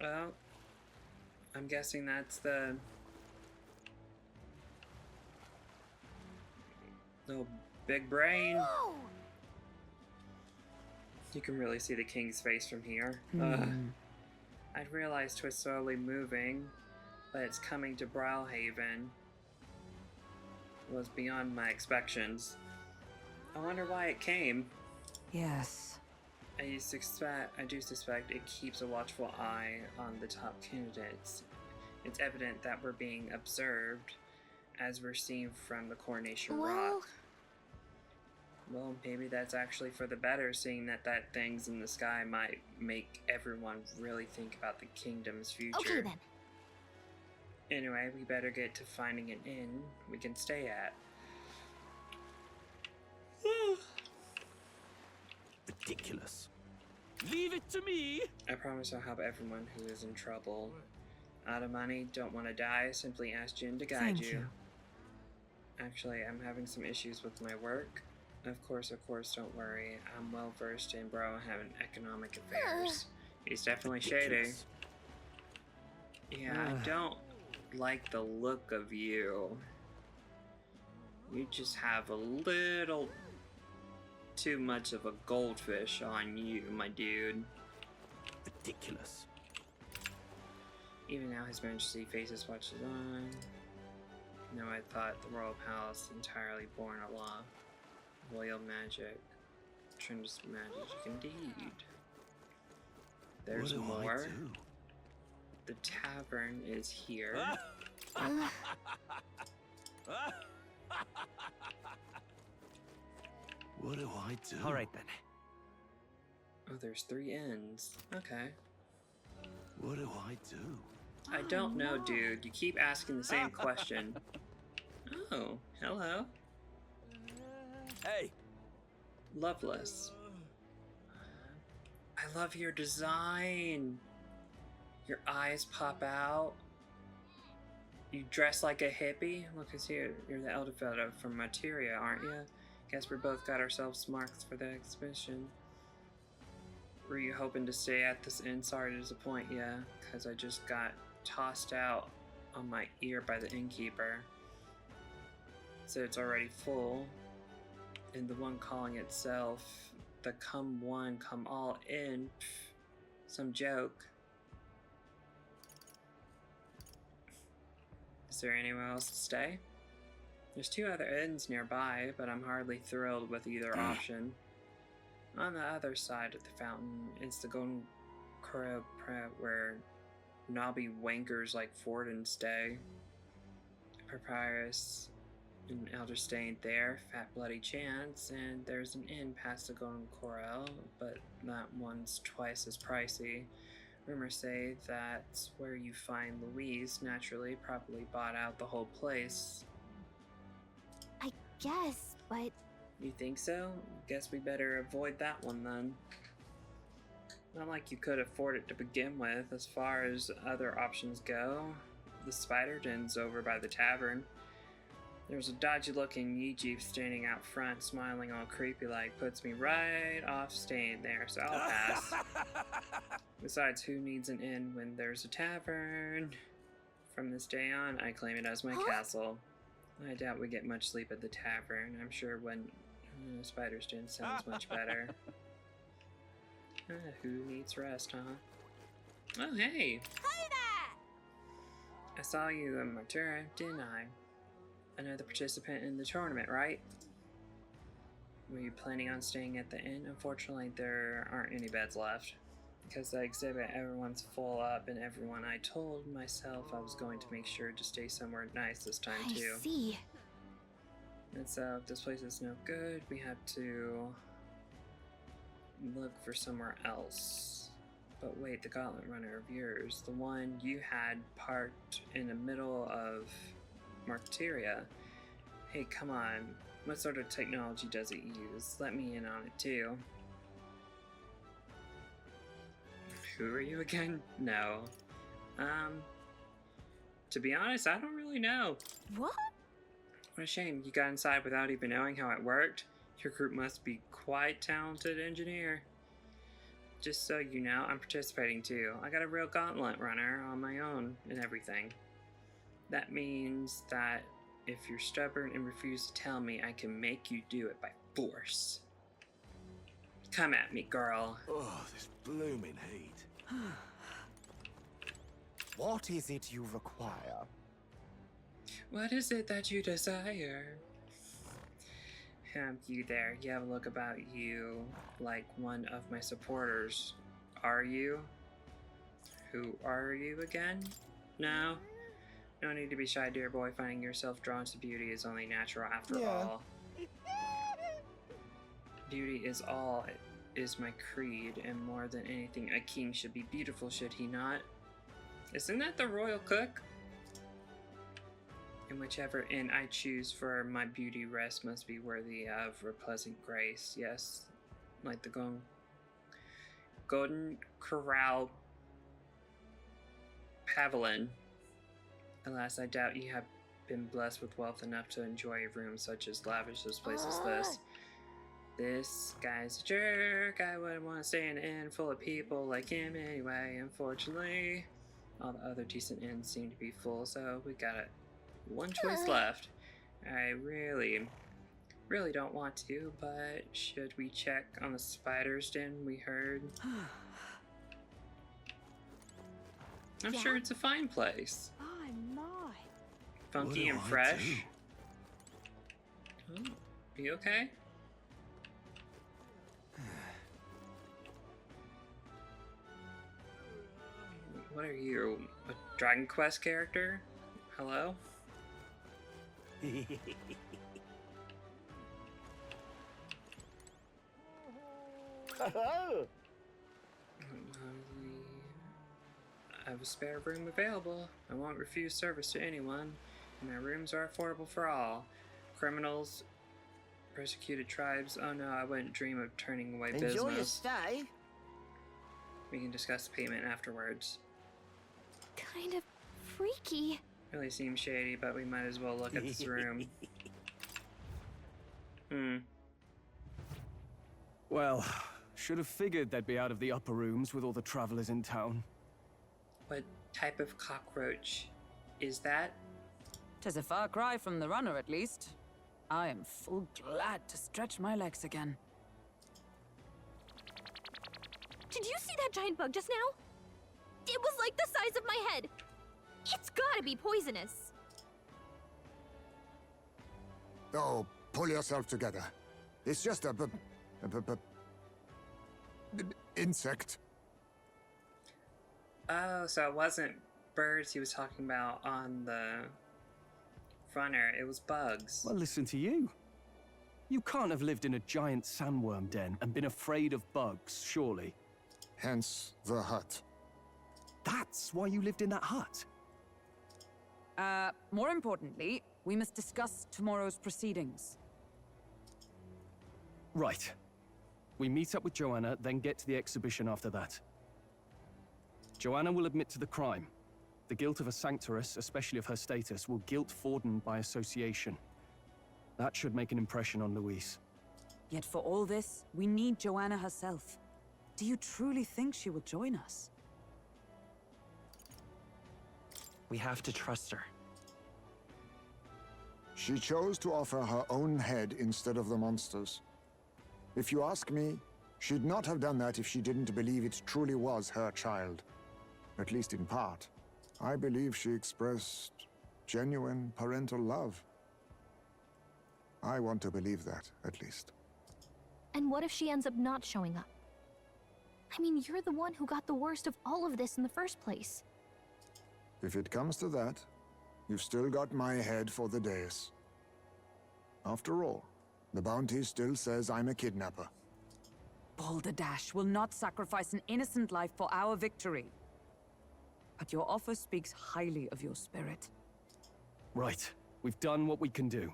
Well, I'm guessing that's the little big brain. Whoa! You can really see the king's face from here. I'd realized 'twas slowly moving, but it's coming to Brawlhaven was beyond my expectations. I wonder why it came. Yes. I do suspect it keeps a watchful eye on the top candidates. It's evident that we're being observed, as we're seen from the Coronation Rock. Well, maybe that's actually for the better, seeing that thing's in the sky might make everyone really think about the kingdom's future. Okay then. Anyway, we better get to finding an inn we can stay at. Ridiculous. Leave it to me! I promise I'll help everyone who is in trouble. Out of money, don't want to die, simply ask Jin to guide Thank you. Actually, I'm having some issues with my work. Of course, don't worry. I'm well versed in Brawlhaven economic affairs. He's definitely shady. Yeah, I don't like the look of you. You just have a little too much of a goldfish on you, my dude. Ridiculous. Even now, His Majesty faces watches on. No, I thought the royal palace entirely born a law. Royal magic. Tremendous magic indeed. There's What do more. I do? The tavern is here. What do I do? All right then. Oh, there's 3 inns. Okay. What do I do? I don't know, dude. You keep asking the same question. Oh, hello. Hey! Loveless. I love your design. Your eyes pop out. You dress like a hippie. Look, it's here. You're the elder fellow from Materia, aren't you? Guess we both got ourselves marks for the exhibition. Were you hoping to stay at this inn? Sorry to disappoint you, because I just got tossed out on my ear by the innkeeper. So it's already full. And the one calling itself the come one, come all in. Pff, some joke. Is there anywhere else to stay? There's 2 other inns nearby, but I'm hardly thrilled with either option. On the other side of the fountain is the Golden Corral where knobby wankers like Forden stay. Papyrus and Elder staying there, Fat Bloody Chance, and there's an inn past the Golden Corral, but that one's twice as pricey. Rumors say that's where you find Louise, naturally, probably bought out the whole place. I guess, but... You think so? Guess we better avoid that one then. Not like you could afford it to begin with. As far as other options go, the Spider Den's over by the tavern. There's a dodgy-looking Yeejeep standing out front, smiling all creepy-like. Puts me right off staying there, so I'll pass. Besides, who needs an inn when there's a tavern? From this day on, I claim it as my castle. I doubt we get much sleep at the tavern. I'm sure when Spider's Den sounds much better. Who needs rest, huh? Oh, hey! Hey there! I saw you in Matura, didn't I? Another participant in the tournament, right? Were you planning on staying at the inn? Unfortunately, there aren't any beds left. Because the exhibit, everyone's full up, and everyone I told myself I was going to make sure to stay somewhere nice this time, too. I see. And so, if this place is no good, we have to look for somewhere else. But wait, the Gauntlet Runner of yours, the one you had parked in the middle of Martyria. Hey, come on. What sort of technology does it use? Let me in on it, too. Who are you again? No. To be honest, I don't really know. What? What a shame. You got inside without even knowing how it worked. Your group must be quite talented engineer. Just so you know, I'm participating too. I got a real gauntlet runner on my own and everything. That means that if you're stubborn and refuse to tell me, I can make you do it by force. Come at me, girl. Oh, this blooming heat. What is it you require? What is it that you desire? You there. You have a look about you like one of my supporters. Are you? Who are you again? No? No need to be shy, dear boy. Finding yourself drawn to beauty is only natural after all. Beauty is my creed, and more than anything, a king should be beautiful, should he not? Isn't that the royal cook? And whichever inn I choose for my beauty rest must be worthy of her pleasant grace. Yes, like the Golden Corral Pavilion. Alas, I doubt you have been blessed with wealth enough to enjoy a room such as lavish as place as this. This guy's a jerk. I wouldn't want to stay in an inn full of people like him anyway. Unfortunately, all the other decent inns seem to be full, so we got one choice left. I really don't want to, but should we check on the spider's den we heard? I'm sure it's a fine place. Oh my. Funky and fresh. Oh, are you okay? What are you? A Dragon Quest character? Hello? I have a spare room available. I won't refuse service to anyone, and my rooms are affordable for all. Criminals, persecuted tribes. Oh no, I wouldn't dream of turning away business. Enjoy your stay. We can discuss payment afterwards. Kind of freaky. Really seems shady, but we might as well look at this room. Well, should have figured they'd be out of the upper rooms with all the travelers in town. What type of cockroach is that? 'Tis a far cry from the runner, at least. I am full glad to stretch my legs again. Did you see that giant bug just now? It was like the size of my head. It's gotta be poisonous. Oh, pull yourself together. It's just a insect. Oh, so it wasn't birds he was talking about on the runner. It was bugs. Well, listen to you. You can't have lived in a giant sandworm den and been afraid of bugs, surely. Hence the hut. That's why you lived in that hut? More importantly, we must discuss tomorrow's proceedings. Right. We meet up with Joanna, then get to the exhibition after that. Joanna will admit to the crime. The guilt of a sanctoress, especially of her status, will guilt Forden by association. That should make an impression on Louise. Yet for all this, we need Joanna herself. Do you truly think she will join us? We have to trust her. She chose to offer her own head instead of the monster's. If you ask me, she'd not have done that if she didn't believe it truly was her child. At least in part. I believe she expressed genuine parental love. I want to believe that, at least. And what if she ends up not showing up? I mean, you're the one who got the worst of all of this in the first place. If it comes to that, you've still got my head for the dais. After all, the bounty still says I'm a kidnapper. Balderdash will not sacrifice an innocent life for our victory. But your offer speaks highly of your spirit. Right. We've done what we can do.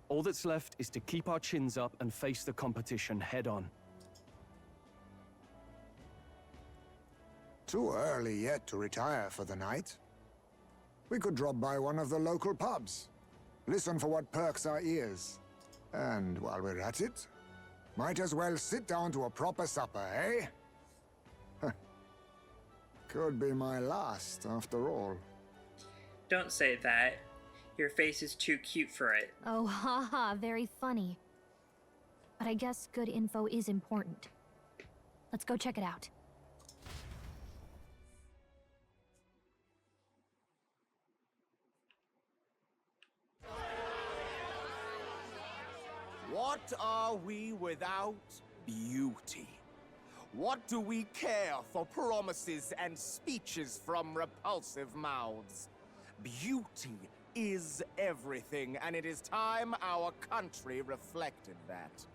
All that's left is to keep our chins up and face the competition head on. Too early yet to retire for the night. We could drop by one of the local pubs. Listen for what perks our ears. And while we're at it, might as well sit down to a proper supper, eh? Could be my last, after all. Don't say that. Your face is too cute for it. Oh, haha, very funny. But I guess good info is important. Let's go check it out. What are we without beauty? What do we care for promises and speeches from repulsive mouths? Beauty is everything, and it is time our country reflected that.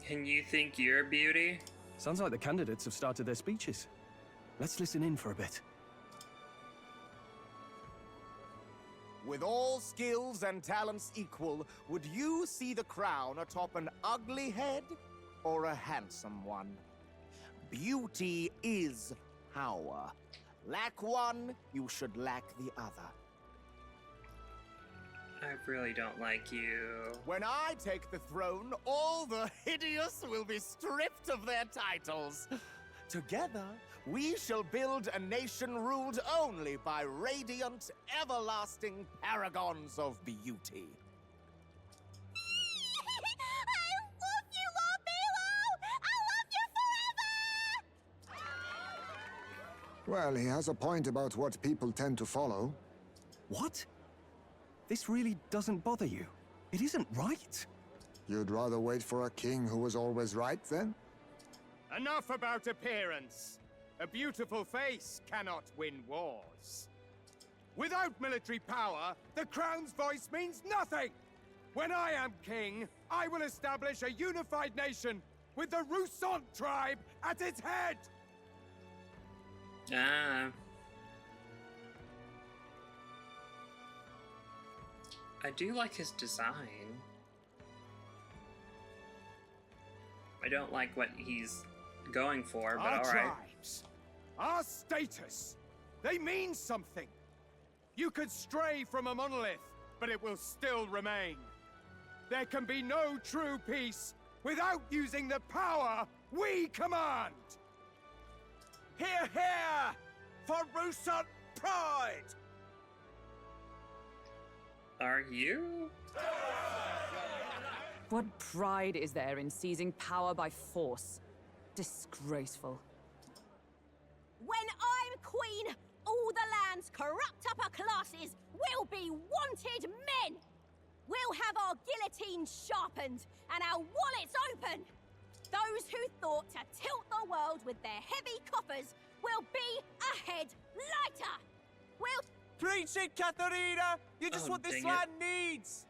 And you think you're beauty? Sounds like the candidates have started their speeches. Let's listen in for a bit. With all skills and talents equal, would you see the crown atop an ugly head or a handsome one? Beauty is power. Lack one, you should lack the other. I really don't like you. When I take the throne, all the hideous will be stripped of their titles. Together, we shall build a nation ruled only by radiant, everlasting paragons of beauty. I love you, Lord Bilo! I love you forever! Well, he has a point about what people tend to follow. What? This really doesn't bother you? It isn't right. You'd rather wait for a king who was always right, then? Enough about appearance. A beautiful face cannot win wars. Without military power, the crown's voice means nothing! When I am king, I will establish a unified nation with the Rousant tribe at its head! I do like his design. I don't like what he's going for, but our alright. tribes, our status, they mean something. You could stray from a monolith, but it will still remain. There can be no true peace without using the power we command. Hear, hear! For Rousant pride! Are you? What pride is there in seizing power by force? Disgraceful. When I'm queen, all the land's corrupt upper classes will be wanted men! We'll have our guillotines sharpened and our wallets open! Those who thought to tilt the world with their heavy coffers will be a head lighter! We'll... Preach it, Katharina! You're just Oh, what this dang land needs!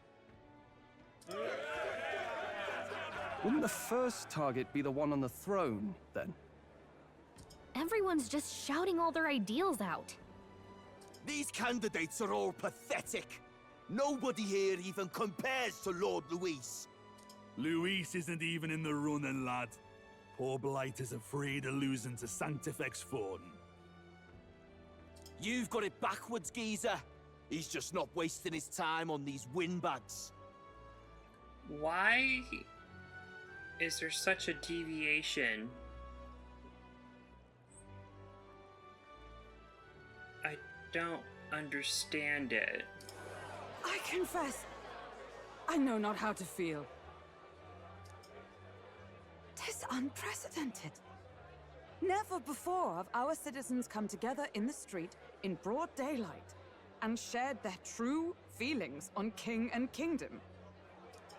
Wouldn't the first target be the one on the throne, then? Everyone's just shouting all their ideals out. These candidates are all pathetic. Nobody here even compares to Lord Luis. Luis isn't even in the running, lad. Poor Blight is afraid of losing to Sanctifex Forden. You've got it backwards, geezer. He's just not wasting his time on these windbags. Why is there such a deviation? I don't understand it. I confess, I know not how to feel. 'Tis unprecedented. Never before have our citizens come together in the street in broad daylight and shared their true feelings on king and kingdom.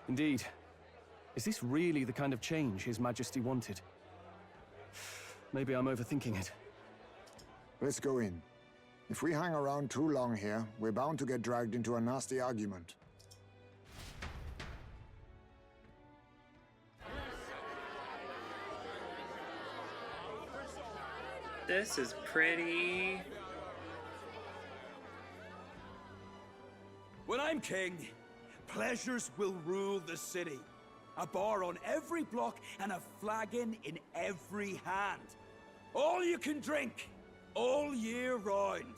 Indeed. Is this really the kind of change His Majesty wanted? Maybe I'm overthinking it. Let's go in. If we hang around too long here, we're bound to get dragged into a nasty argument. This is pretty... When I'm king, pleasures will rule the city. A bar on every block and a flagon in every hand. All you can drink, all year round.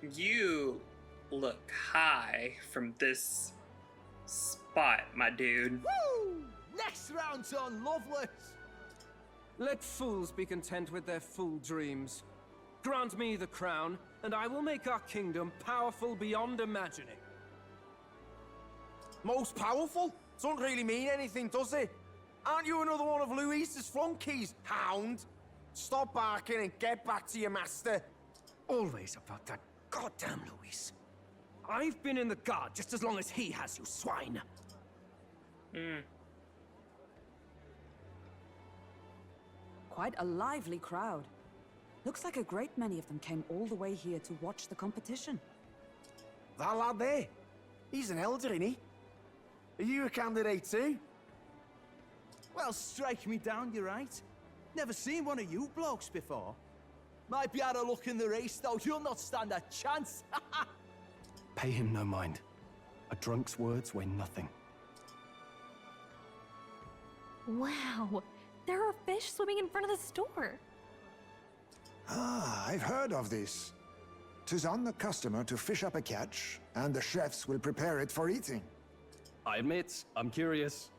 You look high from this spot, my dude. Woo! Next round's on Loveless! Let fools be content with their fool dreams. Grant me the crown, and I will make our kingdom powerful beyond imagining. Most powerful? Doesn't really mean anything, does it? Aren't you another one of Luis's flunkies, hound? Stop barking and get back to your master. Always about that goddamn Luis. I've been in the guard just as long as he has, you swine. Quite a lively crowd. Looks like a great many of them came all the way here to watch the competition. That lad there, he's an elder, isn't he? Are you a candidate too? Well, strike me down, you're right. Never seen one of you blokes before. Might be out of luck in the race, though. You'll not stand a chance. Pay him no mind. A drunk's words weigh nothing. Wow, there are fish swimming in front of the store. Ah, I've heard of this. 'Tis on the customer to fish up a catch, and the chefs will prepare it for eating. I admit, I'm curious.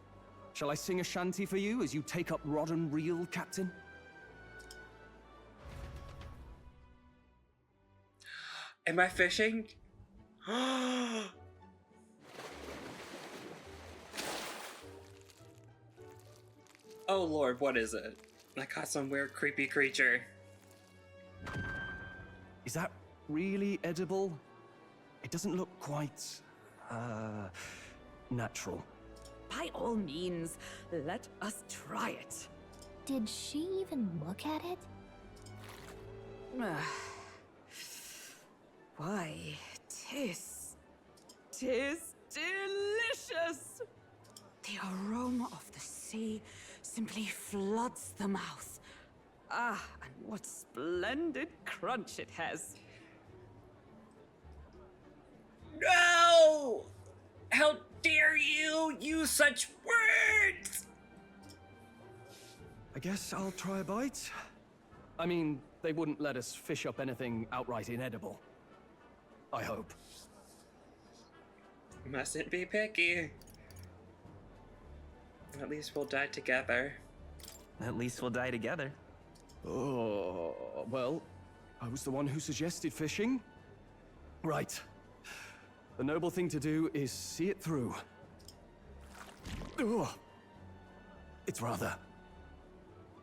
Shall I sing a shanty for you as you take up rod and reel, Captain? Am I fishing? Oh lord, what is it? I caught some weird creepy creature. Is that really edible? It doesn't look quite, natural. By all means, let us try it. Did she even look at it? Why, tis delicious! The aroma of the sea simply floods the mouth. Ah, and what splendid crunch it has. No! How dare you use such words! I guess I'll try a bite. I mean, they wouldn't let us fish up anything outright inedible. I hope. Mustn't be picky. At least we'll die together. At least we'll die together. Oh, well, I was the one who suggested fishing. Right. The noble thing to do is see it through. Ugh. It's rather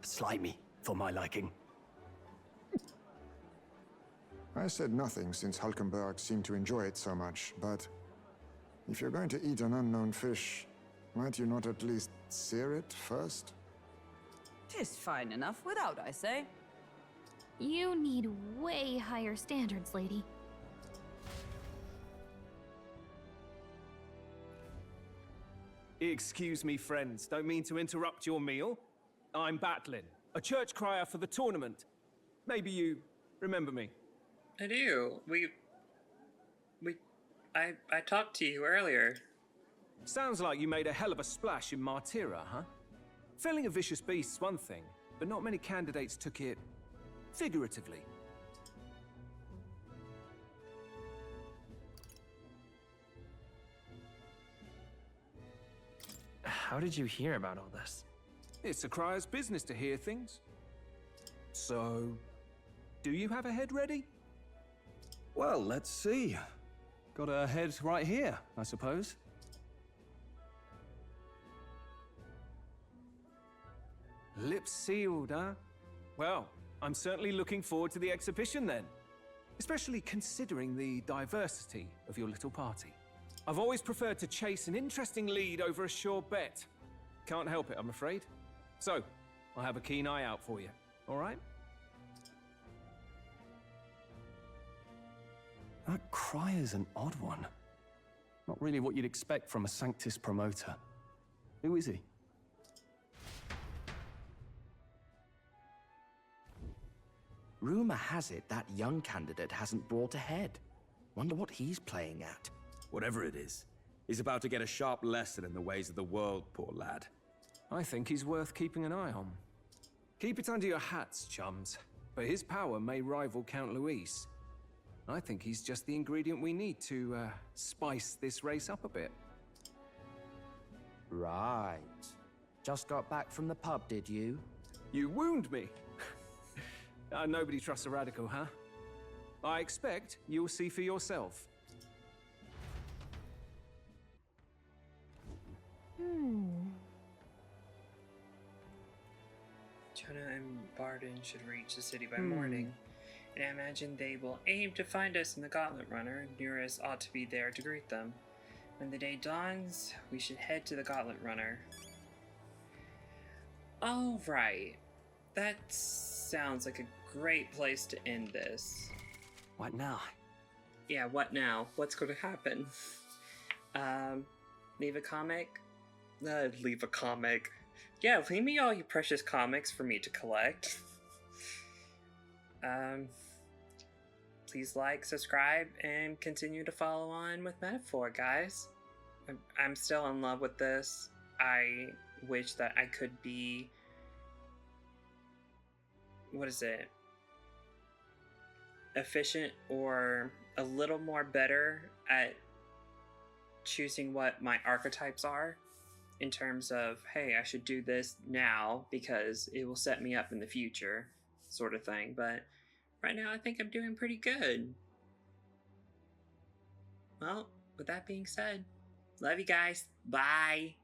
slimy for my liking. I said nothing since Hulkenberg seemed to enjoy it so much, but if you're going to eat an unknown fish, might you not at least sear it first? 'Tis fine enough without, I say. You need way higher standards, lady. Excuse me, friends. Don't mean to interrupt your meal. I'm Batlin, a church crier for the tournament. Maybe you remember me. I do. I talked to you earlier. Sounds like you made a hell of a splash in Martira, huh? Felling a vicious beast's one thing, but not many candidates took it figuratively. How did you hear about all this? It's a crier's business to hear things. So, do you have a head ready? Well, let's see. Got a head right here, I suppose. Lips sealed, huh? Well, I'm certainly looking forward to the exhibition then. Especially considering the diversity of your little party. I've always preferred to chase an interesting lead over a sure bet. Can't help it, I'm afraid. So, I'll have a keen eye out for you, all right? That crier's an odd one. Not really what you'd expect from a Sanctus promoter. Who is he? Rumor has it that young candidate hasn't brought ahead. Wonder what he's playing at. Whatever it is, he's about to get a sharp lesson in the ways of the world, poor lad. I think he's worth keeping an eye on. Keep it under your hats, chums. But his power may rival Count Luis. I think he's just the ingredient we need to, spice this race up a bit. Right. Just got back from the pub, did you? You wound me. Nobody trusts a radical, huh? I expect you'll see for yourself. Jonah and Barden should reach the city by morning, and I imagine they will aim to find us in the Gauntlet Runner. Nearest ought to be there to greet them. When the day dawns, we should head to the Gauntlet Runner. Alright, that sounds like a great place to end this. What now? Yeah, what now? What's going to happen? Leave a comic? Leave a comic. Yeah, leave me all your precious comics for me to collect. Please like, subscribe, and continue to follow on with Metaphor, guys. I'm still in love with this. I wish that I could be... What is it? Efficient or a little more better at choosing what my archetypes are in terms of, hey, I should do this now because it will set me up in the future, sort of thing. But right now, I think I'm doing pretty good. Well, with that being said, love you guys. Bye.